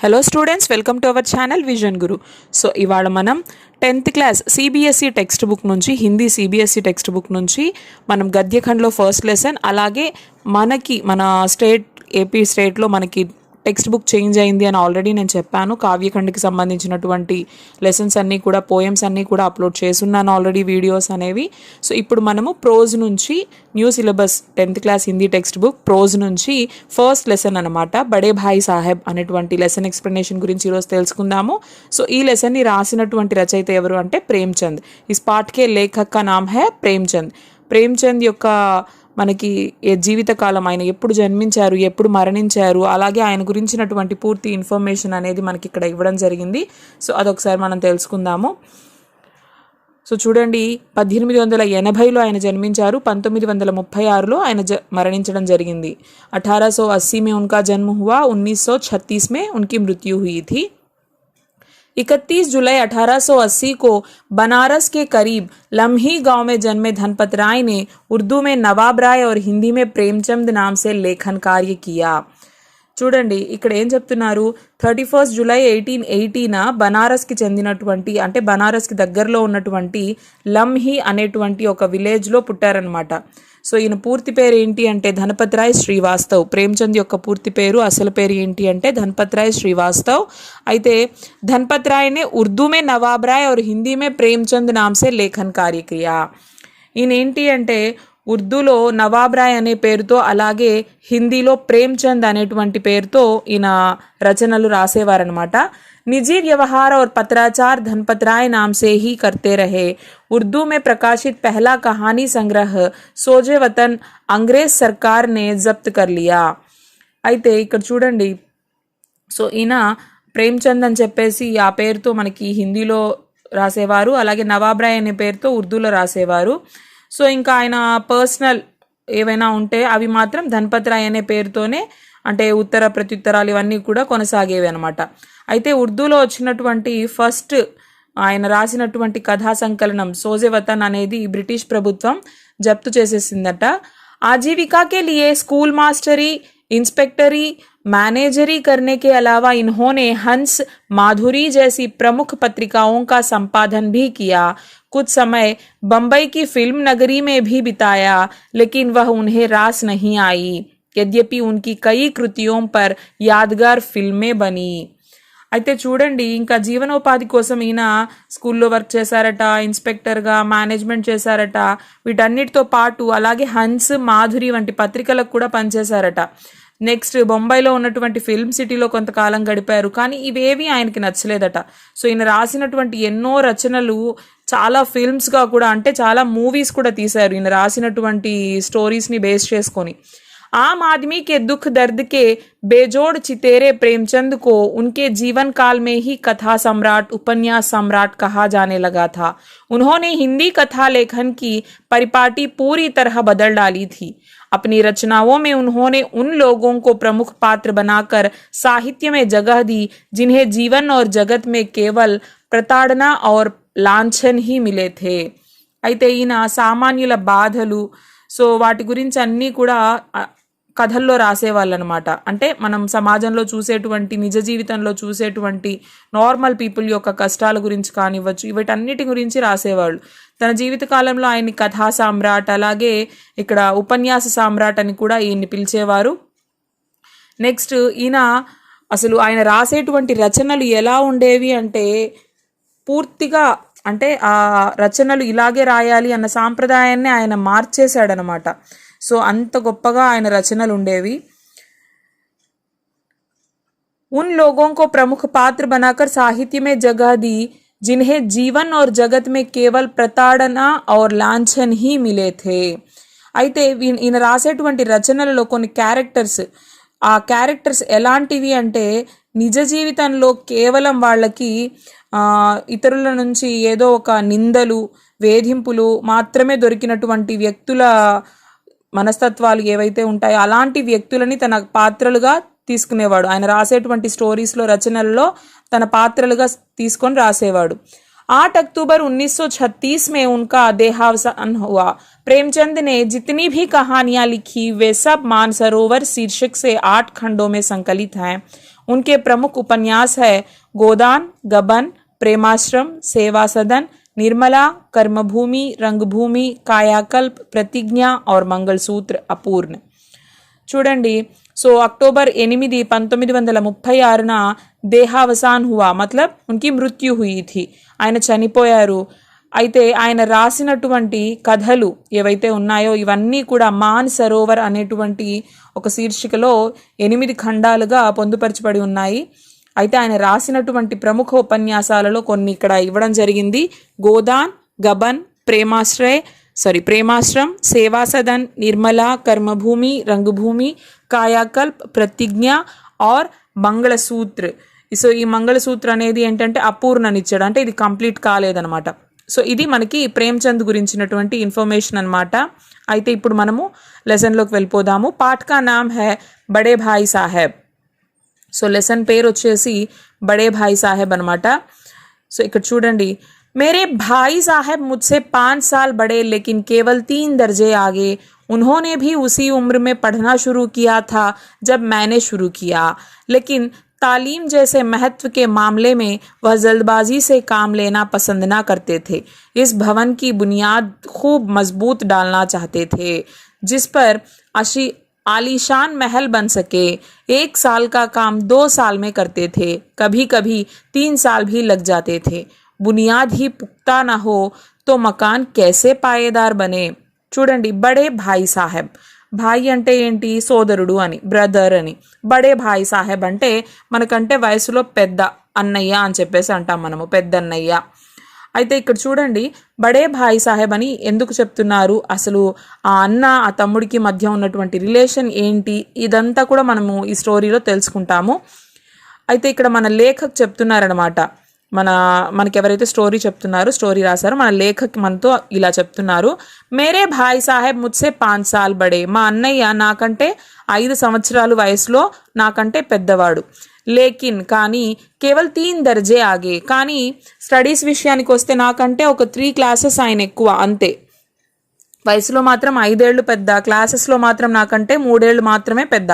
Hello students, welcome to our channel vision Guru. So ఇవాళ మనం 10th class CBSE text book నుంచి, Hindi CBSE text book నుంచి మనం గద్యఖండ్లో first lesson, అలాగే మన ఏపీ స్టేట్లో మనకి టెక్స్ట్ బుక్ చేంజ్ అయింది అని ఆల్రెడీ నేను చెప్పాను. కావ్యఖండ్కి సంబంధించినటువంటి లెసన్స్ అన్నీ కూడా, పోయమ్స్ అన్నీ కూడా అప్లోడ్ చేస్తున్నాను ఆల్రెడీ వీడియోస్ అనేవి. సో ఇప్పుడు మనము ప్రోజ్ నుంచి new syllabus 10th class Hindi text book prose నుంచి ఫస్ట్ లెసన్ అనమాట, బడే భాయ్ సాహెబ్ అనేటువంటి లెసన్ ఎక్స్ప్లెనేషన్ గురించి ఈరోజు తెలుసుకుందాము. సో ఈ లెసన్ని రాసినటువంటి రచయిత ఎవరు అంటే ప్రేమ్చంద్. ఇస్ పాఠ్కే లేఖక్ కా నామ్ హై ప్రేమ్చంద్. ప్రేమ్చంద్ యొక్క మనకి జీవితకాలం, ఆయన ఎప్పుడు జన్మించారు, ఎప్పుడు మరణించారు, అలాగే ఆయన గురించినటువంటి పూర్తి ఇన్ఫర్మేషన్ అనేది మనకి ఇక్కడ ఇవ్వడం జరిగింది. సో అదొకసారి మనం తెలుసుకుందాము. సో చూడండి, 1880లో ఆయన జన్మించారు, 1936లో ఆయన మరణించడం జరిగింది. 1880 में उनका जन्म हुआ, 1936 में उनकी मृत्यु हुई थी. 31 जुलाई 1880 को बनारस के करीब लम्ही गांव में जन्मे धनपत राय ने उर्दू में नवाब राय और हिंदी में प्रेमचंद नाम से लेखन कार्य किया. చూడండి ఇక్కడ ఏం చెప్తున్నారు, 31 జూలై 1880న బనారస్కి చెందినటువంటి, అంటే బనారస్కి దగ్గరలో ఉన్నటువంటి లమ్హి అనేటువంటి ఒక విలేజ్లో పుట్టారనమాట. సో ఈయన పూర్తి పేరు ఏంటి అంటే ధనపత్ రాయ్ శ్రీవాస్తవ్. ప్రేమ్చంద్ యొక్క పూర్తి పేరు, అసలు పేరు ఏంటి అంటే ధనపత్ రాయ్ శ్రీవాస్తవ్. అయితే ధనపత్ రాయ్నే ఉర్దూ మే నవాబ్ రాయ్ और हिंदी में प्रेमचंद नाम से लेखन कार्य किया. ఈయన ఏంటి అంటే ఉర్దూలో నవాబ్ రాయ్ అనే పేరుతో, అలాగే హిందీలో ప్రేమ్చంద్ అనేటువంటి పేరుతో ఈయన రచనలు రాసేవారనమాట. निजी व्यवहार और पत्राचार धनपत राय नाम से ही करते रहे. उर्दू में प्रकाशित पहला कहानी संग्रह सोजे वतन अंग्रेज सरकार ने जब्त कर लिया. అయితే ఇక్కడ చూడండి, సో ఈయన ప్రేమ్చంద్ అని చెప్పేసి ఆ పేరుతో మనకి హిందీలో రాసేవారు, అలాగే నవాబ్ రాయ్ అనే పేరుతో ఉర్దూలో రాసేవారు. సో ఇంకా ఆయన పర్సనల్ ఏవైనా ఉంటే అవి మాత్రం ధనపత్ రాయ్ అనే పేరుతోనే, అంటే ఉత్తర ప్రత్యుత్తరాలు ఇవన్నీ కూడా కొనసాగేవి అనమాట. అయితే ఉర్దూలో వచ్చినటువంటి ఫస్ట్ ఆయన రాసినటువంటి కథా సంకలనం సోజే వతన్ అనేది బ్రిటిష్ ప్రభుత్వం జప్తు చేసేసిందట. ఆజీవికాకే లియే స్కూల్ మాస్టరీ, इंस्पेक्टरी, मैनेजरी करने के अलावा इन्होंने हंस, माधुरी जैसी प्रमुख पत्रिकाओं का संपादन भी किया. कुछ समय बम्बई की फिल्म नगरी में भी बिताया, लेकिन वह उन्हें रास नहीं आई. यद्यपि उनकी कई कृतियों पर यादगार फिल्में बनी. అయితే చూడండి, ఇంకా జీవనోపాధి కోసం ఈయన స్కూల్లో వర్క్ చేశారట, ఇన్స్పెక్టర్గా మేనేజ్మెంట్ చేశారట. వీటన్నిటితో పాటు అలాగే హన్స్, మాధురి వంటి పత్రికలకు కూడా పనిచేశారట. నెక్స్ట్ బొంబాయిలో ఉన్నటువంటి ఫిల్మ్ సిటీలో కొంతకాలం గడిపారు, కానీ ఇవేవి ఆయనకి నచ్చలేదట. సో ఈయన రాసినటువంటి ఎన్నో రచనలు చాలా ఫిల్మ్స్గా కూడా, అంటే చాలా మూవీస్ కూడా తీశారు ఈయన రాసినటువంటి స్టోరీస్ని బేస్ చేసుకొని. आम आदमी के दुख दर्द के बेजोड़ चितेरे प्रेमचंद को उनके जीवन काल में ही कथा सम्राट, उपन्यास सम्राट कहा जाने लगा था. उन्होंने हिंदी कथा लेखन की परिपाटी पूरी तरह बदल डाली थी. अपनी रचनाओं में उन्होंने उन लोगों को प्रमुख पात्र बनाकर साहित्य में जगह दी जिन्हें जीवन और जगत में केवल प्रताड़ना और लांछन ही मिले थे. అయితే ఈయన సామాన్యుల బాధలు, సో వాటి గురించి అన్నీ కూడా కథల్లో రాసేవాళ్ళు అనమాట. అంటే మనం సమాజంలో చూసేటువంటి, నిజ జీవితంలో చూసేటువంటి నార్మల్ పీపుల్ యొక్క కష్టాల గురించి కానివ్వచ్చు, వీటన్నిటి గురించి రాసేవాళ్ళు. తన జీవితకాలంలో ఆయన్ని కథా సామ్రాట్, అలాగే ఇక్కడ ఉపన్యాస సామ్రాట్ అని కూడా ఈయన్ని పిలిచేవారు. నెక్స్ట్ ఈయన అసలు ఆయన రాసేటువంటి రచనలు ఎలా ఉండేవి అంటే పూర్తిగా, అంటే ఆ రచనలు ఇలాగే రాయాలి అన్న సాంప్రదాయాన్ని ఆయన మార్చేశాడనమాట. సో అంత గొప్పగా ఆయన రచనలు ఉండేవి. उन लोगों को प्रमुख पात्र बनाकर साहित्य में जगह दी जिन्हें जीवन और जगत में केवल प्रताड़ना और लांछन ही मिले थे. అయితే ఈయన రాసేటువంటి రచనలలో కొన్ని క్యారెక్టర్స్, ఆ క్యారెక్టర్స్ ఎలాంటివి అంటే నిజ జీవితంలో కేవలం వాళ్ళకి ఇతరుల నుంచి ఏదో ఒక నిందలు, వేధింపులు మాత్రమే దొరికినటువంటి వ్యక్తుల మనస్తత్వాలు ఏవైతే ఉంటాయో అలాంటి వ్యక్తులని తన పాత్రలుగా తీసుకునేవాడు. ఆయన రాసేటువంటి స్టోరీస్లో, రచనల్లో తన పాత్రలుగా తీసుకొని రాసేవాడు. 8 अक्टूबर 1936 में उनका देहावसान हुआ. प्रेमचंद ने जितनी भी कहानियां लिखी वे सब मानसरोवर शीर्षक से 8 खंडों में संकलित हैं. उनके प्रमुख उपन्यास है गोदान, गबन, प्रेमाश्रम, सेवा सदन, निर्मला, कर्मभूमि, रंगभूमि, कायाकल्प, प्रतिज्ञा और मंगलसूत्र अपूर्ण. చూడండి. సో అక్టోబర్ 8, 1936న దేహావసాన్ హువా, మతలబ్ ఉన్కి మృత్యు హుయి థీ, ఆయన చనిపోయారు. అయితే ఆయన రాసినటువంటి కథలు ఏవైతే ఉన్నాయో ఇవన్నీ కూడా మాన్ సరోవర్ అనేటువంటి ఒక శీర్షికలో 8 ఖండాలుగా పొందుపరచబడి ఉన్నాయి. అయితే ఆయన రాసినటువంటి ప్రముఖ ఉపన్యాసాలలో కొన్ని ఇక్కడ ఇవ్వడం జరిగింది. గోదాన్, గబన్, ప్రేమాశ్రమ్, సేవా సదన్, నిర్మలా, కర్మభూమి, రంగభూమి, కాయాకల్ప్, ప్రతిజ్ఞ ఆర్ మంగళసూత్ర. సో ఈ మంగళసూత్ర అనేది ఏంటంటే అపూర్ణనిచ్చాడు, అంటే ఇది కంప్లీట్ కాలేదనమాట. సో ఇది మనకి ప్రేమ్చంద్ గురించినటువంటి ఇన్ఫర్మేషన్ అనమాట. అయితే ఇప్పుడు మనము లెసన్లోకి వెళ్ళిపోదాము. పాఠకా నామ్ హై బడే భాయ్ సాహెబ్. సో లెసన్ పేరు వచ్చేసి బడే భాయ్ సాహెబ్ అనమాట. సో ఇక్కడ చూడండి. मेरे भाई साहब मुझसे 5 साल बड़े लेकिन केवल 3 दर्जे आगे. उन्होंने भी उसी उम्र में पढ़ना शुरू किया था जब मैंने शुरू किया, लेकिन तालीम जैसे महत्व के मामले में वह जल्दबाजी से काम लेना पसंद ना करते थे. इस भवन की बुनियाद खूब मजबूत डालना चाहते थे जिस पर आलीशान महल बन सके. 1 साल का काम 2 साल में करते थे, कभी कभी 3 साल भी लग जाते थे. बुनियाद ही पुख्ता ना हो तो मकान कैसे पायेदार बने. చూడండి. బడే భాయ్ సాహెబ్, భాయ్ అంటే ఏంటి, సోదరుడు అని, బ్రదర్ అని. బడే భాయ్ సాహెబ్ అంటే మనకంటే వయసులో పెద్ద అన్నయ్య అని చెప్పేసి అంటాం మనము, పెద్ద అన్నయ్య. అయితే ఇక్కడ చూడండి, బడే భాయ్ సాహెబ్ అని ఎందుకు చెప్తున్నారు, అసలు ఆ అన్న ఆ తమ్ముడికి మధ్య ఉన్నటువంటి రిలేషన్ ఏంటి, ఇదంతా కూడా మనము ఈ స్టోరీలో తెలుసుకుంటాము. అయితే ఇక్కడ మన లేఖక్ చెప్తున్నారనమాట. మనకి ఎవరైతే స్టోరీ రాశారో మన లేఖక్ మనతో ఇలా చెప్తున్నారు. మేరే భాయ్ సాహెబ్ ముజ్సే 5 సాల్ బడే. మా అన్నయ్య నాకంటే 5 సంవత్సరాలు వయసులో నాకంటే పెద్దవాడు. లేకిన్ కానీ కేవల్ 3 దర్జే ఆగే, కానీ స్టడీస్ విషయానికి వస్తే నాకంటే ఒక 3 క్లాసెస్ ఆయన ఎక్కువ, అంతే. వయసులో మాత్రం 5 ఏళ్ళు పెద్ద, క్లాసెస్లో మాత్రం నాకంటే 3 ఏళ్ళు మాత్రమే పెద్ద.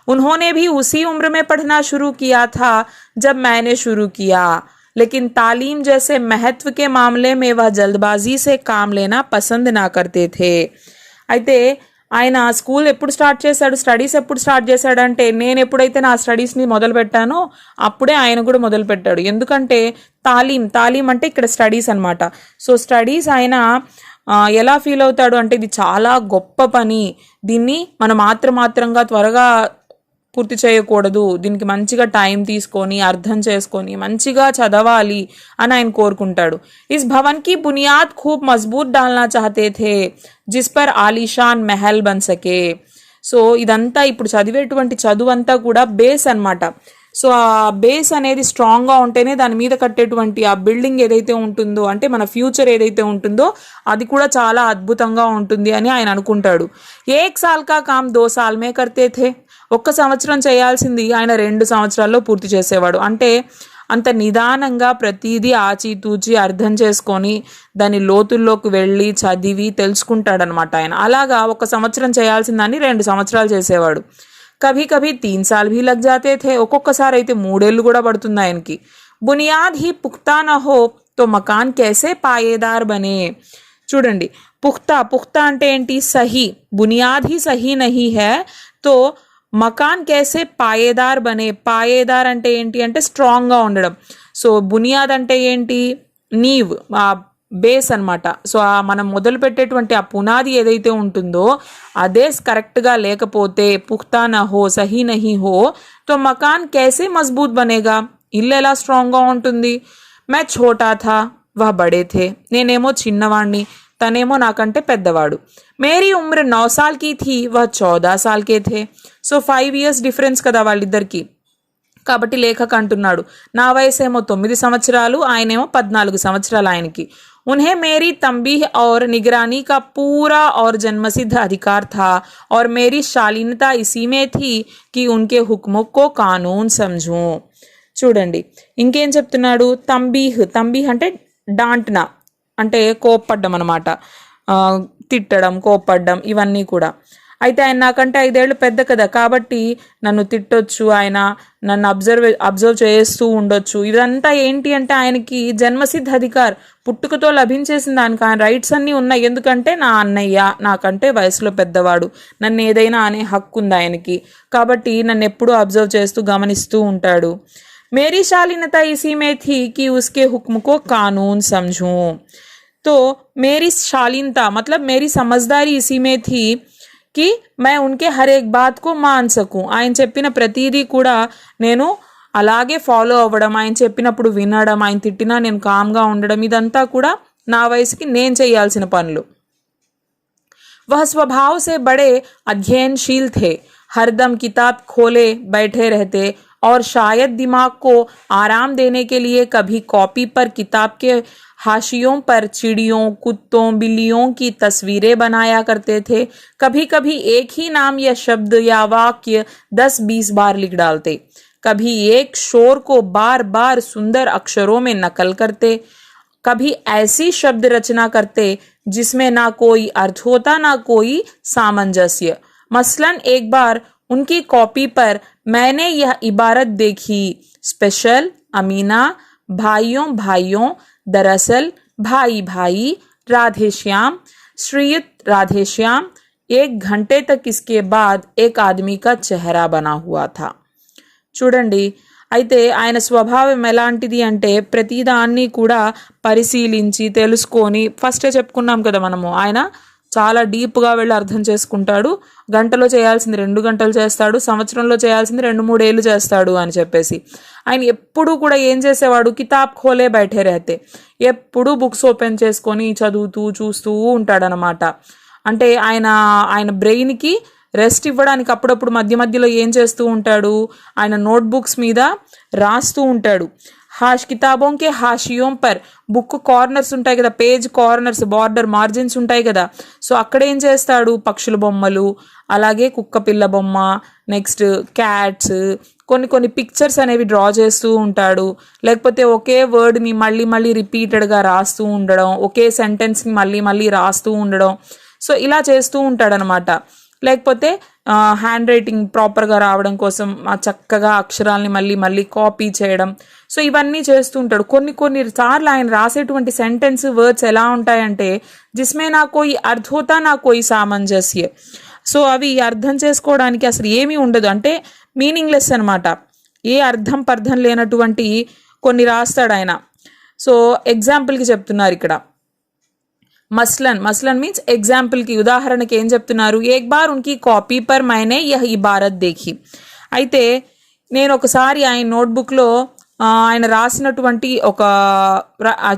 उन्होंने भी उसी उम्र में पढ़ना शुरू किया था जब मैंने शुरू किया, लेकिन तालीम जैसे महत्व के मामले में वह जल्दबाजी से काम लेना पसंद ना करते थे. అయితే ఆయన స్కూల్ ఎప్పుడు స్టార్ట్ చేశాడు, స్టడీస్ ఎప్పుడు స్టార్ట్ చేశాడంటే నేను ఎప్పుడైతే నా స్టడీస్ని మొదలు పెట్టానో అప్పుడే ఆయన కూడా మొదలు పెట్టాడు. ఎందుకంటే తాలీం అంటే ఇక్కడ స్టడీస్ అనమాట. సో స్టడీస్ ఆయన ఎలా ఫీల్ అవుతాడు అంటే ఇది చాలా గొప్ప పని, దీన్ని మనం మాత్రంగా త్వరగా పూర్తి చేయకూడదు, దీనికి మంచిగా టైం తీసుకొని అర్థం చేసుకొని మంచిగా చదవాలి అని ఆయన కోరుకుంటాడు. ఇస్ భవన్ కి బునియాద్ ఖూబ్ మజబూత్ డాల్నా చాహతే థే జిస్ పర్ ఆలీషాన్ మెహల్ బన్ సకే. సో ఇదంతా ఇప్పుడు చదివేటువంటి చదువు అంతా కూడా బేస్ అనమాట. సో ఆ బేస్ అనేది స్ట్రాంగ్గా ఉంటేనే దాని మీద కట్టేటువంటి ఆ బిల్డింగ్ ఏదైతే ఉంటుందో, అంటే మన ఫ్యూచర్ ఏదైతే ఉంటుందో అది కూడా చాలా అద్భుతంగా ఉంటుంది అని ఆయన అనుకుంటాడు. 1 సాల్ కా కామ్ 2 సాల్ మే కర్తే థే. 1 సంవత్సరం చేయాల్సింది ఆయన 2 సంవత్సరాల్లో పూర్తి చేసేవాడు. అంటే అంత నిదానంగా ప్రతిదీ ఆచితూచి అర్థం చేసుకొని దాని లోతుల్లోకి వెళ్ళి చదివి తెలుసుకుంటాడనమాట ఆయన. అలాగా 1 సంవత్సరం చేయాల్సిందాన్ని 2 సంవత్సరాలు చేసేవాడు. కభీ కభీ 3 సాల్ భీ లగ్ జాతే థే. ఒక్కొక్కసారి అయితే 3 ఏళ్ళు కూడా పడుతుంది ఆయనకి. బునియాద్ హీ పుఖ్తా నా హో తో మకాన్ కేసే పాయేదార్ బనే. చూడండి, పుఖ్తా అంటే ఏంటి, Sahih. Buniyaad he Sahih Nahi high తో మకాన్ కేసే పాయేదార్ బనే. పాయేదార్ అంటే ఏంటి అంటే స్ట్రాంగ్గా ఉండడం. సో బునియాద్ అంటే ఏంటి, నీవ్, బేస్ అనమాట. సో మనం మొదలు పెట్టేటువంటి ఆ పునాది ఏదైతే ఉంటుందో అదే కరెక్ట్గా లేకపోతే, పుఖ్తా నా హో, సహీ నహీ హో తో మకాన్ కేసే మజబూత్ బనేగా, ఇల్లు ఎలా స్ట్రాంగ్గా ఉంటుంది. మే ఛోటా థా వహ్ బడే థే. నేనేమో చిన్నవాడిని, తనేమో నాకంటే పెద్దవాడు. మేరీ ఉమ్ర 9 సాల్ కి థీ వహ్ 14 సాల్ కే థే. సో 5 years డిఫరెన్స్ కదా వాళ్ళిద్దరికి. కాబట్టి లేఖక్ అంటున్నాడు, నా వయసేమో 9 సంవత్సరాలు, ఆయనేమో 14 సంవత్సరాలు ఆయనకి. उन्हें मेरी तंबीह और निगरानी का पूरा और जन्मसिद्ध अधिकार था और मेरी शालीनता इसी में थी कि उनके हुक्मों को कानून समझूं. చూడండి ఇంకేం చెప్తున్నాడు. తంబీహ్ అంటే డాంట్నా, అంటే కోప్పడ్డం అనమాట, తిట్టడం, కోప్పడ్డం, ఇవన్నీ కూడా. అయితే ఆయన నాకంటే 5 ఏళ్ళు పెద్ద కదా, కాబట్టి నన్ను తిట్టొచ్చు, ఆయన నన్ను అబ్జర్వ్ చేస్తూ ఉండొచ్చు. ఇదంతా ఏంటి అంటే ఆయనకి జన్మసిద్ధ అధికార్, పుట్టుకతో లభించేసిన దానికి ఆయన రైట్స్ అన్నీ ఉన్నాయి. ఎందుకంటే నా అన్నయ్య నాకంటే వయసులో పెద్దవాడు, నన్ను ఏదైనా అనే హక్కు ఉంది ఆయనకి, కాబట్టి నన్ను ఎప్పుడూ అబ్జర్వ్ చేస్తూ గమనిస్తూ ఉంటాడు. मेरी शालीनता इसी में थी कि उसके हुक्म को कानून समझूं. तो मेरी शालीनता मतलब मेरी समझदारी इसी में थी कि मैं उनके हर एक बात को मान सकूं. ఆయన చెప్పిన ప్రతిదీ కూడా నేను అలాగే ఫాలో అవ్వడం, ఆయన చెప్పినప్పుడు వినడం, ఆయన తిట్టినా నేను కామ్గా ఉండడం, ఇదంతా కూడా నా వయసుకి నేను చేయాల్సిన పనులు. वह स्वभाव से बड़े अध्ययनशील थे, हरदम किताब खोले बैठे रहते और शायद दिमाग को आराम देने के लिए कभी कॉपी पर किताब के हाशियों पर चिड़ियों, कुत्तों, बिल्लियों की तस्वीरें बनाया करते थे. कभी कभी एक ही नाम या शब्द या वाक्य 10-20 बार लिख डालते. कभी एक शोर को बार बार सुंदर अक्षरों में नकल करते. कभी ऐसी शब्द रचना करते जिसमें ना कोई अर्थ होता ना कोई सामंजस्य. मसलन एक बार उनकी कॉपी पर मैंने यह इबारत देखी, स्पेशल अमीना, भाइयों भाइयों, दरअसल भाई भाई, राधेश्याम, श्रीयुत राधेश्याम. 1 घंटे तक इसके बाद एक आदमी का चेहरा बना हुआ था. చూడండి, అయితే ఆయన స్వభావం ఎలాంటిది అంటే ప్రతిదాన్ని కూడా పరిశీలించి తెలుసుకొని, ఫస్టే చెప్పుకున్నాం కదా మనము, ఆయన చాలా డీప్గా వెళ్ళి అర్థం చేసుకుంటాడు. గంటలో చేయాల్సింది 2 గంటలు చేస్తాడు, సంవత్సరంలో చేయాల్సింది 2-3 ఏళ్ళు చేస్తాడు అని చెప్పేసి. ఆయన ఎప్పుడూ కూడా ఏం చేసేవాడు, కితాబ్ ఖోలే బైఠే రహతే, ఎప్పుడూ బుక్స్ ఓపెన్ చేసుకొని చదువుతూ చూస్తూ ఉంటాడనమాట. అంటే ఆయన బ్రెయిన్కి రెస్ట్ ఇవ్వడానికి అప్పుడప్పుడు మధ్య మధ్యలో ఏం చేస్తూ ఉంటాడు, ఆయన నోట్బుక్స్ మీద రాస్తూ ఉంటాడు. కితాబోంకే హాషియోం పర్, బుక్ కార్నర్స్ ఉంటాయి కదా, పేజ్ కార్నర్స్, బార్డర్ మార్జిన్స్ ఉంటాయి కదా, సో అక్కడ ఏం చేస్తాడు, పక్షుల బొమ్మలు, అలాగే కుక్క పిల్ల బొమ్మ, నెక్స్ట్ క్యాట్స్, కొన్ని పిక్చర్స్ అనేవి డ్రా చేస్తూ ఉంటాడు. లేకపోతే ఒకే వర్డ్ని మళ్ళీ మళ్ళీ రిపీటెడ్గా రాస్తూ ఉండడం, ఒకే సెంటెన్స్ని మళ్ళీ మళ్ళీ రాస్తూ ఉండడం, సో ఇలా చేస్తూ ఉంటాడనమాట. లేకపోతే హ్యాండ్ రైటింగ్ ప్రాపర్గా రావడం కోసం చక్కగా అక్షరాలని మళ్ళీ మళ్ళీ కాపీ చేయడం, సో ఇవన్నీ చేస్తూ ఉంటాడు. కొన్ని సార్లు ఆయన రాసేటువంటి సెంటెన్స్ వర్డ్స్ ఎలా ఉంటాయంటే జిస్మే నా కోయి అర్థ హోతా నా కోయి సామంజస్య, సో అవి అర్థం చేసుకోవడానికి అసలు ఏమీ ఉండదు, అంటే మీనింగ్లెస్ అనమాట. ఏ అర్థం పర్థం లేనటువంటి కొన్ని రాస్తాడు ఆయన. సో ఎగ్జాంపుల్కి చెప్తున్నారు ఇక్కడ, మస్లన్ మీన్స్ ఎగ్జాంపుల్కి, ఉదాహరణకి ఏం చెప్తున్నారు, ఏక్ బార్ ఉన్కి కాపీ పర్ మైనే యహ్ ఇబారత్ దేఖి. అయితే నేను ఒకసారి ఆయన నోట్బుక్లో ఆయన రాసినటువంటి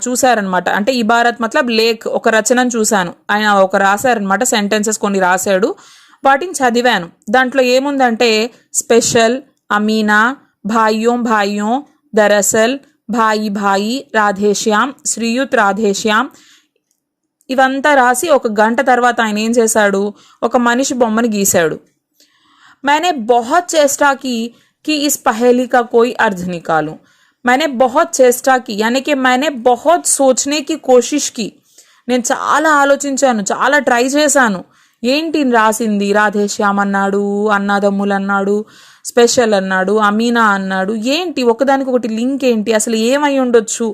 చూశారనమాట, అంటే ఇబారత్ మతలబ్ లేక్, ఒక రచనను చూశాను. ఆయన రాశారనమాట, సెంటెన్సెస్ కొన్ని రాశాడు, వాటిని చదివాను. దాంట్లో ఏముందంటే స్పెషల్ అమీనా, భాయియోం భాయియోం, దరసల్ భాయి భాయి, రాధేశ్యామ్, శ్రీయుత్ రాధేశ్యామ్, ఇవంతా రాసి 1 గంట తర్వాత ఆయన ఏం చేశాడు, ఒక మనిషి బొమ్మని గీశాడు. मैंने बहुत चेष्टा की कि इस पहेली का कोई अर्थ निकालूं. मैंने बहुत चेष्टा की यानी कि मैंने बहुत सोचने की कोशिश की. నేను చాలా ఆలోచించాను, చాలా ట్రై చేశాను. ఏంటి రాసింది, రాధేశ్యామ్ అన్నాడు, అన్నాదమ్ములు అన్నాడు, స్పెషల్ అన్నాడు, అమీనా అన్నాడు, ఏంటి ఒకదానికి ఒకటి లింక్ ఏంటి, అసలు ఏమై ఉండొచ్చు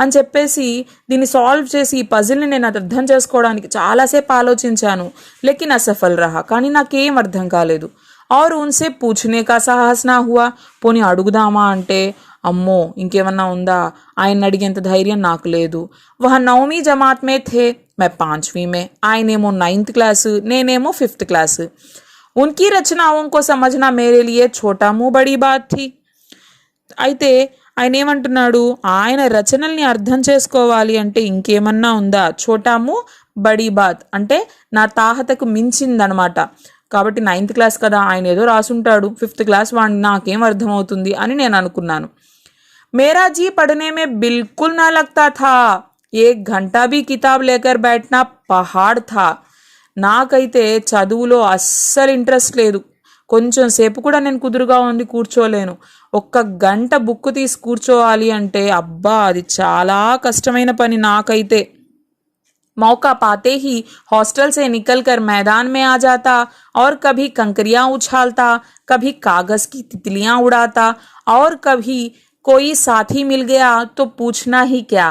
అని చెప్పేసి దీన్ని సాల్వ్ చేసి ఈ పజిల్ని నేను అర్థం చేసుకోవడానికి చాలాసేపు ఆలోచించాను. లేకిన్ అసఫల్ రహా, కానీ నాకేం అర్థం కాలేదు. ఆర్ ఉన్సే పూఛనే కా సాహస్ నా హువా, పోనీ అడుగుదామా అంటే అమ్మో ఇంకేమన్నా ఉందా, ఆయన అడిగేంత ధైర్యం నాకు లేదు. వహ 9वीं జమాత్ మే థే, మే 5वीं మే, ఆయనేమో 9th క్లాసు, నేనేమో 5th క్లాసు. ఉన్కీ రచనాओं को समझना मेरे लिए छोटा मुँह बड़ी बात थी. అయితే ఆయన ఏమంటున్నాడు, ఆయన రచనల్ని అర్థం చేసుకోవాలి అంటే ఇంకేమన్నా ఉందా, ఛోటాము బడీ బాత్ అంటే నా తాహతకు మించిందనమాట. కాబట్టి 9th క్లాస్ కదా, ఆయన ఏదో రాసుంటాడు, 5th క్లాస్ వాడిని నాకేం అర్థమవుతుంది అని నేను అనుకున్నాను. మేరా జీ పढ़ने में बिल्कुल ना लगता था, 1 घंटा भी किताब लेकर बैठना पहाड़ था. నాకైతే చదువులో అస్సలు ఇంట్రెస్ట్ లేదు, కొంచెం సేపు కూడా నేను కుదురుగా ఉంది కూర్చోలేను. 1 గంట బుక్ తీసి కూర్చోవాలి అంటే అబ్బా అది చాలా కష్టమైన పని నాకైతే. मौका पाते ही हॉस्टल से निकलकर मैदान में आ जाता और कभी कंकरियां उछालता, कभी कागज की तितलियां उड़ाता और कभी कोई साथी मिल गया तो पूछना ही क्या।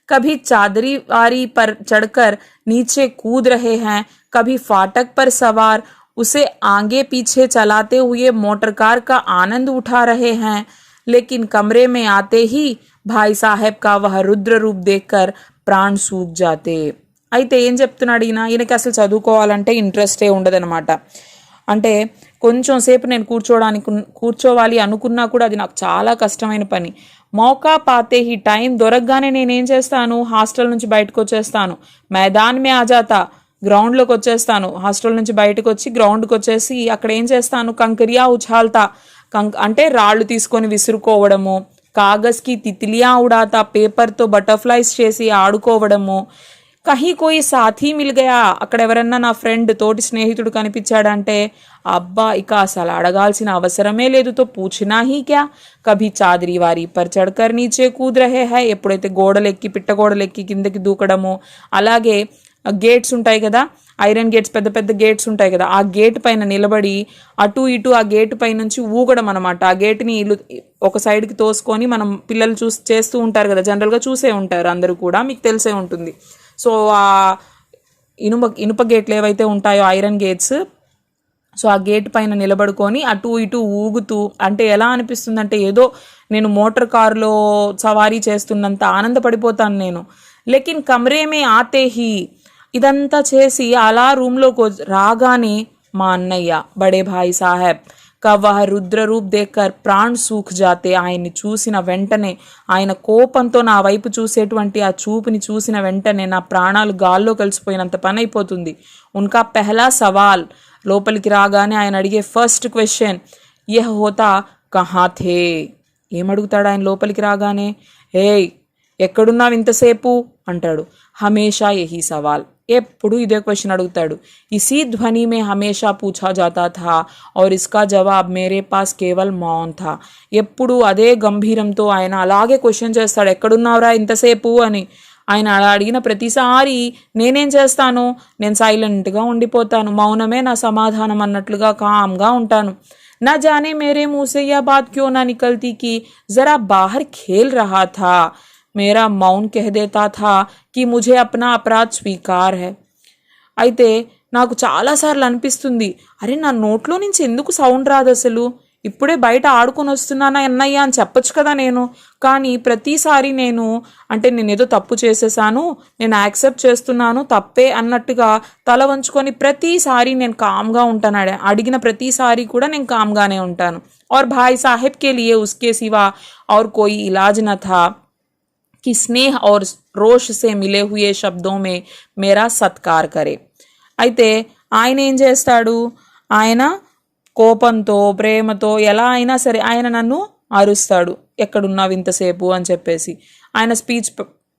कभी चादरी वारी पर चढ़कर नीचे कूद रहे हैं, कभी फाटक पर सवार उसे आगे पीछे चलाते हुए मोटर कार का आनंद उठा रहे हैं। लेकिन कमरे में आते ही भाई साहब का वह रुद्र रूप देखकर ప్రాణ్ సూక్ జాతే. అయితే ఏం చెప్తున్నాడు ఈయనకి అసలు చదువుకోవాలంటే ఇంట్రెస్టే ఉండదన్నమాట. అంటే కొంచెం సేపు నేను కూర్చోవాలి అనుకున్నా కూడా అది నాకు చాలా కష్టమైన పని. మౌకా పాతే హీ, టైం దొరకగానే నేనేం చేస్తాను, హాస్టల్ నుంచి బయటకు వచ్చేస్తాను. మైదాన్ మే ఆజాతా, గ్రౌండ్లోకి వచ్చేస్తాను. హాస్టల్ నుంచి బయటకు వచ్చి గ్రౌండ్కి వచ్చేసి అక్కడ ఏం చేస్తాను, కంకరియా ఉఛాల్తా, అంటే రాళ్ళు తీసుకొని విసురుకోవడము. కాగజ్కి తితిలియా ఉడాతా, పేపర్తో బటర్ఫ్లైస్ చేసి ఆడుకోవడము. కహీ కోయి సాథీ మిల్ గయా, అక్కడ ఎవరన్నా నా ఫ్రెండ్ తోటి స్నేహితుడు కనిపించాడంటే అబ్బా ఇక అసలు అడగాల్సిన అవసరమే లేదు. తో పూछना ही क्या, కభీ చాదరీ వారీ పర్ చढ़कर नीचे कूद रहे हैं, ఎప్పుడైతే గోడలెక్కి పిట్టగోడలెక్కి కిందకి దూకడము. అలాగే గేట్స్ ఉంటాయి కదా, ఐరన్ గేట్స్, పెద్ద పెద్ద గేట్స్ ఉంటాయి కదా, ఆ గేట్ పైన నిలబడి అటు ఇటు ఆ గేట్ పై నుంచి ఊగడం అనమాట. ఆ గేట్ని ఒక సైడ్కి తోసుకొని మనం పిల్లలు చేస్తూ ఉంటారు కదా, జనరల్గా చూసే ఉంటారు అందరూ కూడా, మీకు తెలిసే ఉంటుంది. సో ఆ ఇనుప గేట్లు ఏవైతే ఉంటాయో ఐరన్ గేట్స్, సో ఆ గేట్ పైన నిలబడుకొని అటు ఇటు ఊగుతూ, అంటే ఎలా అనిపిస్తుంది అంటే ఏదో నేను మోటార్ కారులో సవారీ చేస్తున్నంత ఆనందపడిపోతాను నేను. లేకిన్ కమరే మే ఆతే హీ, ఇదంతా చేసి అలా రూమ్లోకి రాగానే మా అన్నయ్య బడే భాయ్ సాహెబ్ కా వహ రుద్ర రూప్ దేక్కర్ ప్రాణ్ సూఖ్ జాతే, ఆయన్ని చూసిన వెంటనే, ఆయన కోపంతో నా వైపు చూసేటువంటి ఆ చూపుని చూసిన వెంటనే నా ప్రాణాలు గాల్లో కలిసిపోయినంత పని అయిపోతుంది. ఉన్కా పెహలా సవాల్, లోపలికి రాగానే ఆయన అడిగే ఫస్ట్ క్వశ్చన్ యహ్ హోతా కహా థే. ఏమడుగుతాడు ఆయన లోపలికి రాగానే? ఏయ్ ఎక్కడున్నావు ఇంతసేపు అంటాడు. హమేషా యహీ సవాల్, ఎప్పుడు ఇదే క్వశ్చన్ అడుగుతాడు. ఇసీ ధ్వని మే హమేషా పూఛా జాతా థా ఔర్ ఇస్కా జవాబ్ మేరే పాస్ కేవల్ మౌన్ థా. ఎప్పుడు అదే గంభీరంతో ఆయన అలాగే క్వశ్చన్ చేస్తాడు, ఎక్కడున్నావురా ఇంతసేపు అని. ఆయన అలా అడిగిన ప్రతిసారి నేనేం చేస్తాను, నేను సైలెంట్గా ఉండిపోతాను, మౌనమే నా సమాధానం అన్నట్లుగా కామ్గా ఉంటాను. నా జానే మేరే मुंह से यह बात क्यों ना निकलती कि जरा बाहर खेल रहा था, मेरा मौन कह देता था कि मुझे अपना अपराध स्वीकार है. అయితే నాకు చాలాసార్లు అనిపిస్తుంది, అరే నా నోట్లో నుంచి ఎందుకు సౌండ్ రాదు అసలు, ఇప్పుడే బయట ఆడుకొని వస్తున్నానా అన్నయ్య అని చెప్పొచ్చు కదా నేను. కానీ ప్రతిసారి నేను ఏదో తప్పు చేసేసాను, నేను యాక్సెప్ట్ చేస్తున్నాను తప్పే అన్నట్టుగా తల వంచుకొని ప్రతిసారి నేను కామ్గా ఉంటాను. అడిగిన ప్రతిసారి కూడా నేను కామ్గానే ఉంటాను. और भाई साहब के लिए उसके सिवा और कोई इलाज न था कि स्नेह और रोष से मिले हुए शब्दों में मेरा सत्कार करे. అయితే ఆయన ఏం చేస్తాడు, ఆయన కోపంతో ప్రేమతో ఎలా అయినా సరే ఆయన నన్ను అరుస్తాడు, ఎక్కడున్నావు ఇంతసేపు అని చెప్పేసి ఆయన స్పీచ్